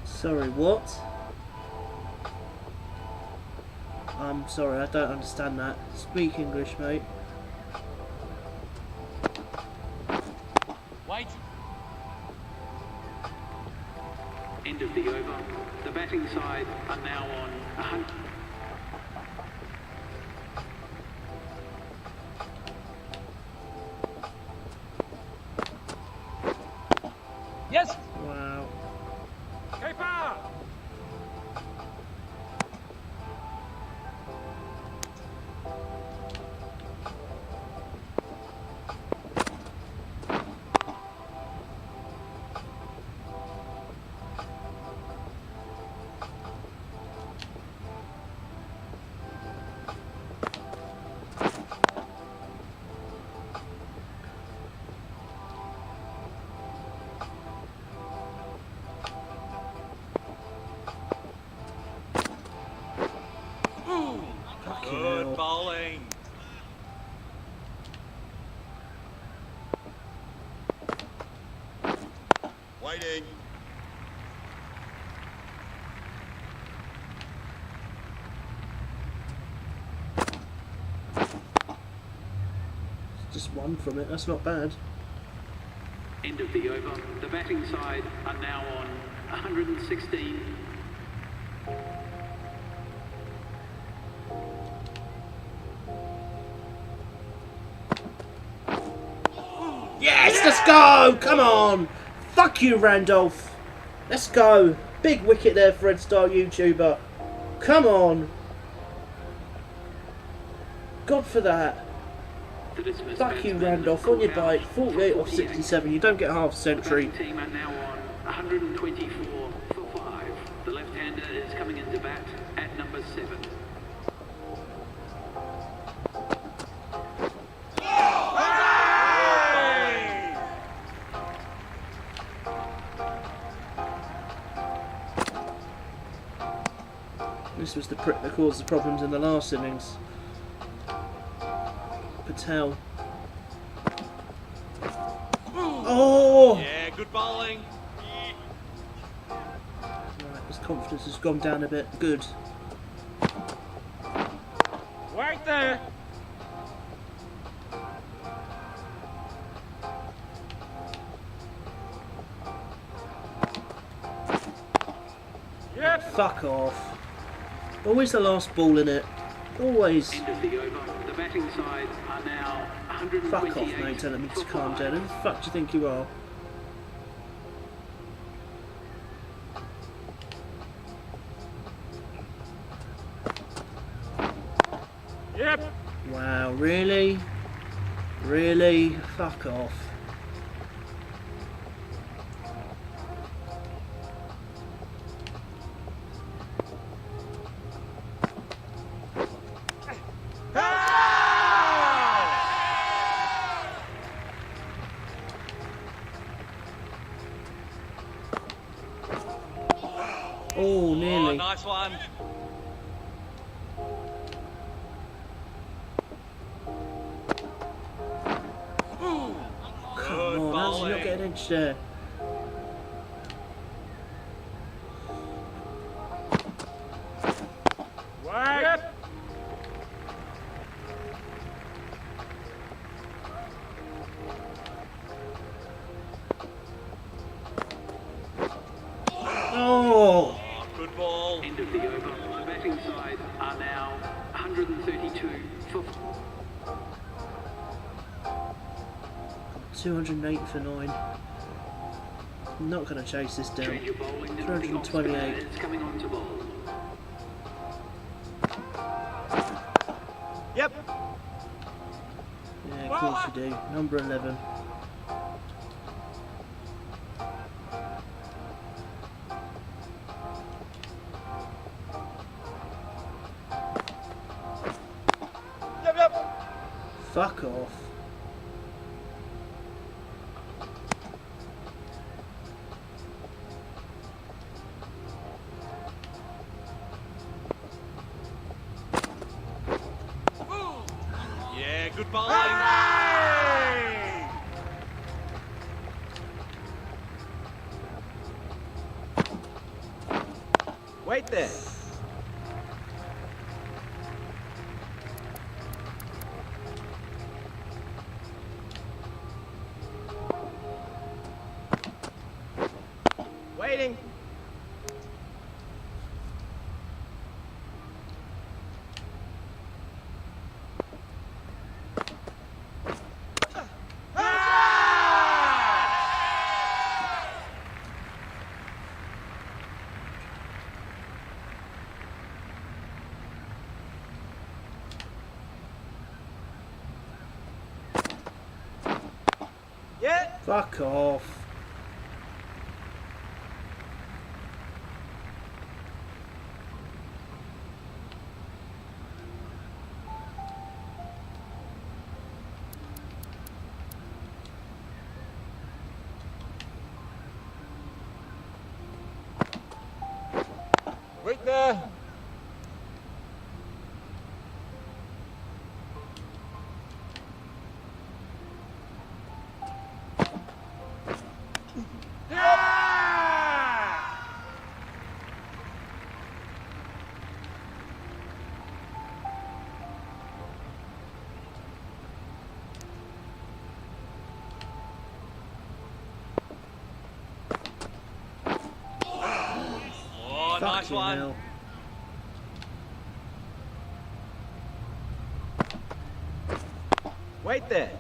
Sorry, what? I'm sorry, I don't understand that. Speak English, mate. Wait. End of the over. The batting side are now on 100... Yes. Wow. Keeper. Fucking Good hell. bowling. Waiting. Just one from it, that's not bad. End of the over. The batting side are now on 116. Yes, let's go! Come on! Fuck you, Randolph! Let's go! Big wicket there for Edstar YouTuber. Come on! God for that. The dismissed Fuck you, batsman Randolph. On your called out bike. 48 off 67. You don't get half a The century. batting team are now on 124 for 5. The left-hander is coming into bat at number 7. This was the prick that caused the problems in the last innings. Patel. Oh! Yeah, good bowling. Right, his confidence has gone down a bit. Good. Wait there. Yep. Fuck off. Always the last ball in it. Always. End of the over. The batting side are now 128 Fuck off, mate, telling me to for calm 5. down. Who the fuck do you think you are? Yep. Wow, really? Really? Fuck off. Oh, nearly. Nice one. Come on, how's he not getting an inch there? Yep. Oh! Good ball. End of the over. The batting side are now 132 for 208 for 9. I'm not going to chase this down. Change your bowling. 328. It's coming on to bowl. Yep. Yeah, of course you do. Number 11. Yep. Fuck off. Yeah, good bowling. Wait there. Waiting. Yeah. Fuck off. Wait there. Oh, nice Fucking one. hell. Wait there.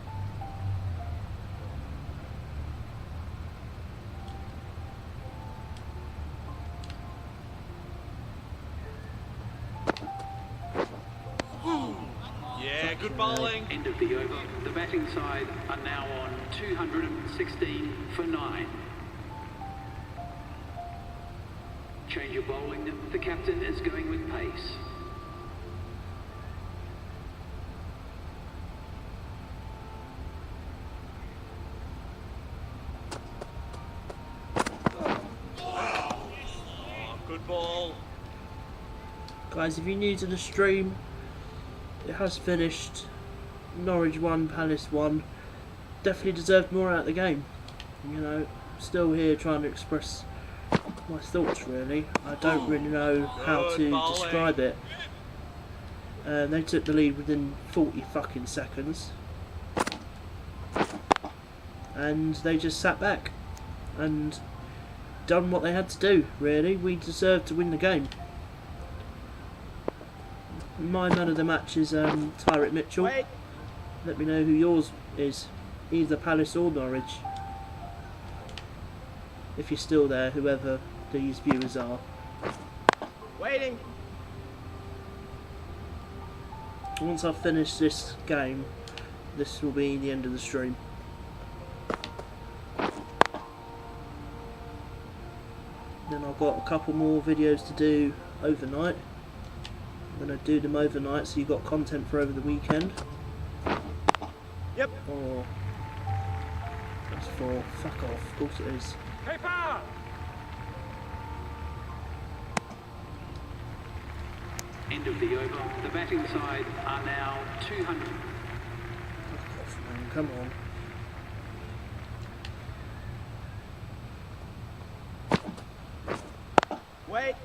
Yeah, good bowling. End of the over. The batting side are now on 216 for 9. Change your bowling. The captain is going with pace. Good ball. Guys, if you're new to the stream, it has finished. Norwich 1, Palace 1. Definitely deserved more out of the game. You know, still here trying to express my thoughts really. I don't really know how to describe it. They took the lead within 40 fucking seconds. And they just sat back and done what they had to do, really. We deserved to win the game. My man of the match is Tyrek Mitchell. Wait. Let me know who yours is, either Palace or Norwich. If you're still there, whoever these viewers are. Waiting. Once I've finished this game, this will be the end of the stream. Then I've got a couple more videos to do overnight. I'm going to do them overnight so you've got content for over the weekend. Yep. Or that's for fuck off, of course it is. Paper. End of the over. The batting side are now 200. Fuck off, man, come on. Wait.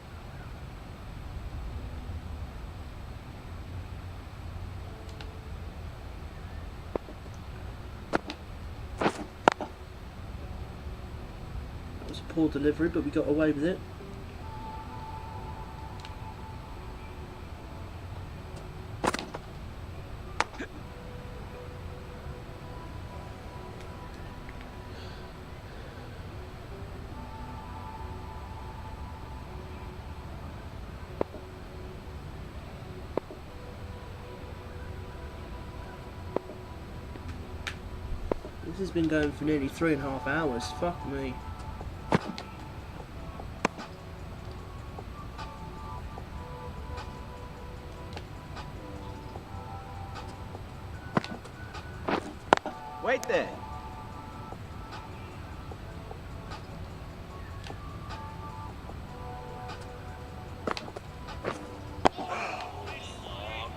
That was a poor delivery, but we got away with it. This has been going for nearly 3.5 hours. Fuck me. Wait there.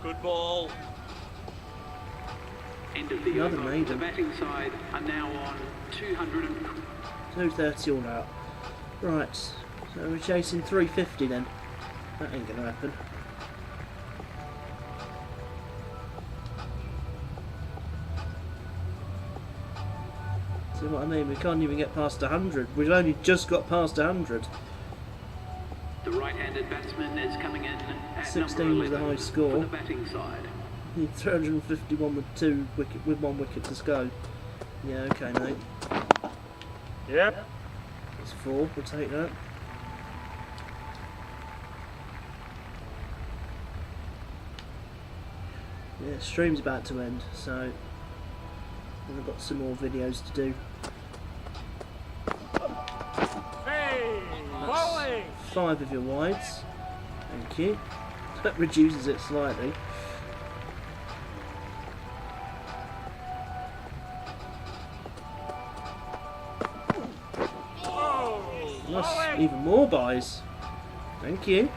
Good ball. End of the Another over. maiden. The batting side are now on 200. 230 all out. Right, so we're chasing 350 then. That ain't gonna happen. See what I mean? We can't even get past 100. We've only just got past 100. The right-handed batsman is coming in at 16 number was the 11 high score. for the batting side. Need 351 with 1 wicket to go. Yeah, okay, mate. Yep. It's 4. We'll take that. Yeah, stream's about to end, so I've got some more videos to do. Hey, bowling. 5 of your wides. Thank you. That reduces it slightly. That's even more buys. Thank you.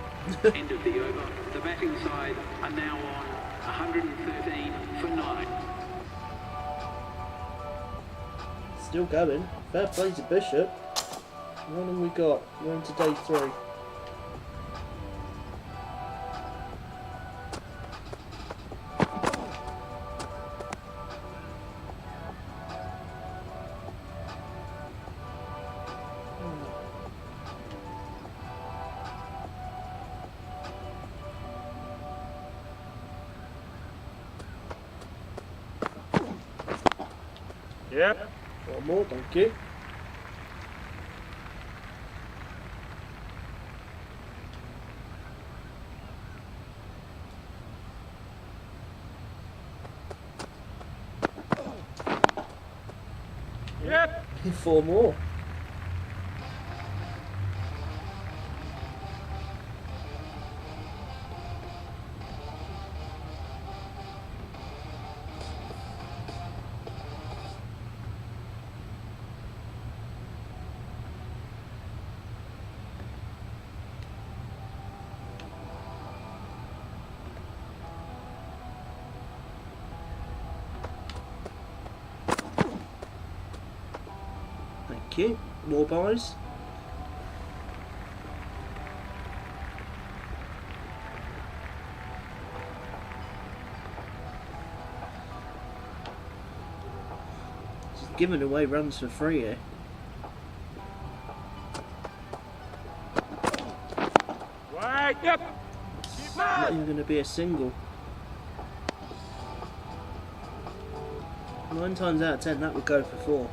End of the over. The batting side are now on 113 for 9. Still going. Fair play to Bishop. How long have we got? We're on to day 3. Yep. 1 more, thank you. Yep. 4 more. Thank you. More buys. Just giving away runs for free here. Right. Yep. not even going to be a single. 9 times out of 10 that would go for 4.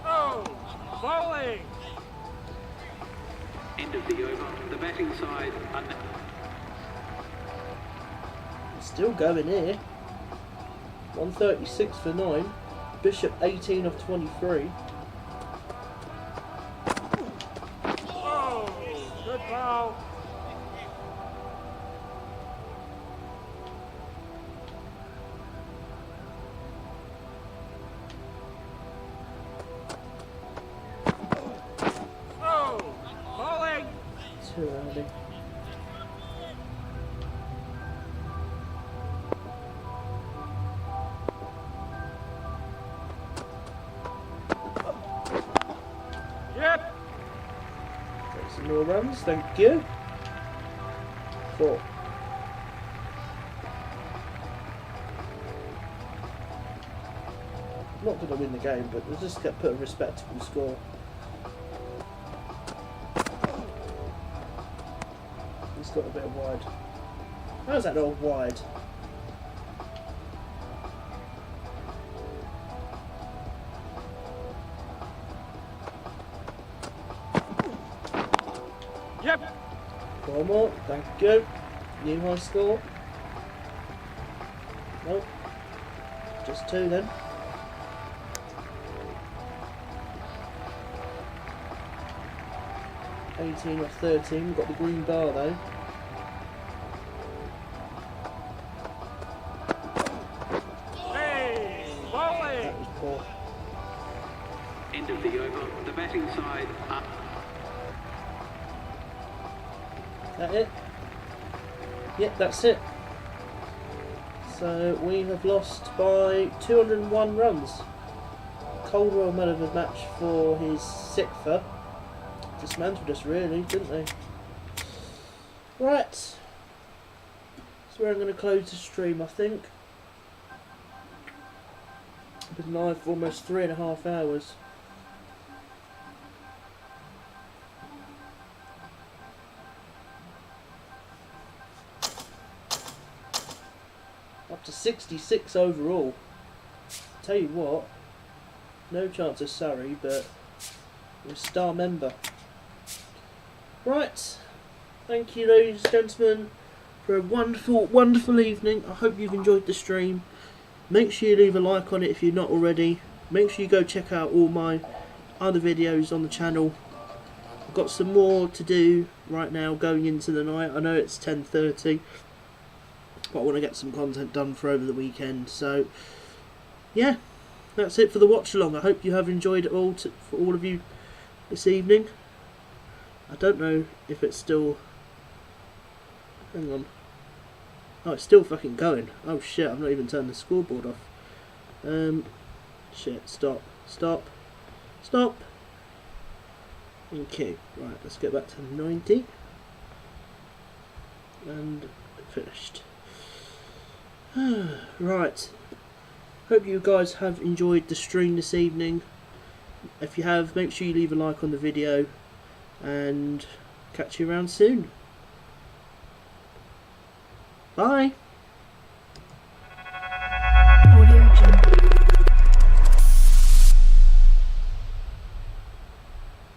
Oh, bowling. End of the over. The batting side. It's still going here. 136 for 9. Bishop 18 of 23. Oh, good ball. Oh, bowling. Too early. Yep. Get some more runs, thank you. 4. Not going to win the game, but we'll just put a respectable score. He's got a bit of wide. How's that all wide? Yep. 4 more, thank you. New high score. Nope. Just 2 then. $18 off 13, we've got the green bar though. Hey, bowling. That was poor. End of the over. The batting side up. That it? Yep, that's it. So we have lost by 201 runs. Coldwell man of the match for his 6th. Dismantled us really, didn't they? Right. So where I'm going to close the stream, I think. Been live for almost 3.5 hours. Up to 66 overall. Tell you what, no chance of Surrey, but you're a star member. Right, thank you ladies and gentlemen for a wonderful, wonderful evening. I hope you've enjoyed the stream. Make sure you leave a like on it if you're not already. Make sure you go check out all my other videos on the channel. I've got some more to do right now going into the night. I know it's 10:30. But I want to get some content done for over the weekend. So, yeah, that's it for the watch along. I hope you have enjoyed it all for all of you this evening. I don't know if it's still... Hang on. Oh, it's still fucking going. Oh shit, I've not even turned the scoreboard off. Shit, stop. Stop. Stop. Okay, right, let's get back to 90. And finished. Right, hope you guys have enjoyed the stream this evening. If you have, make sure you leave a like on the video and catch you around soon. Bye.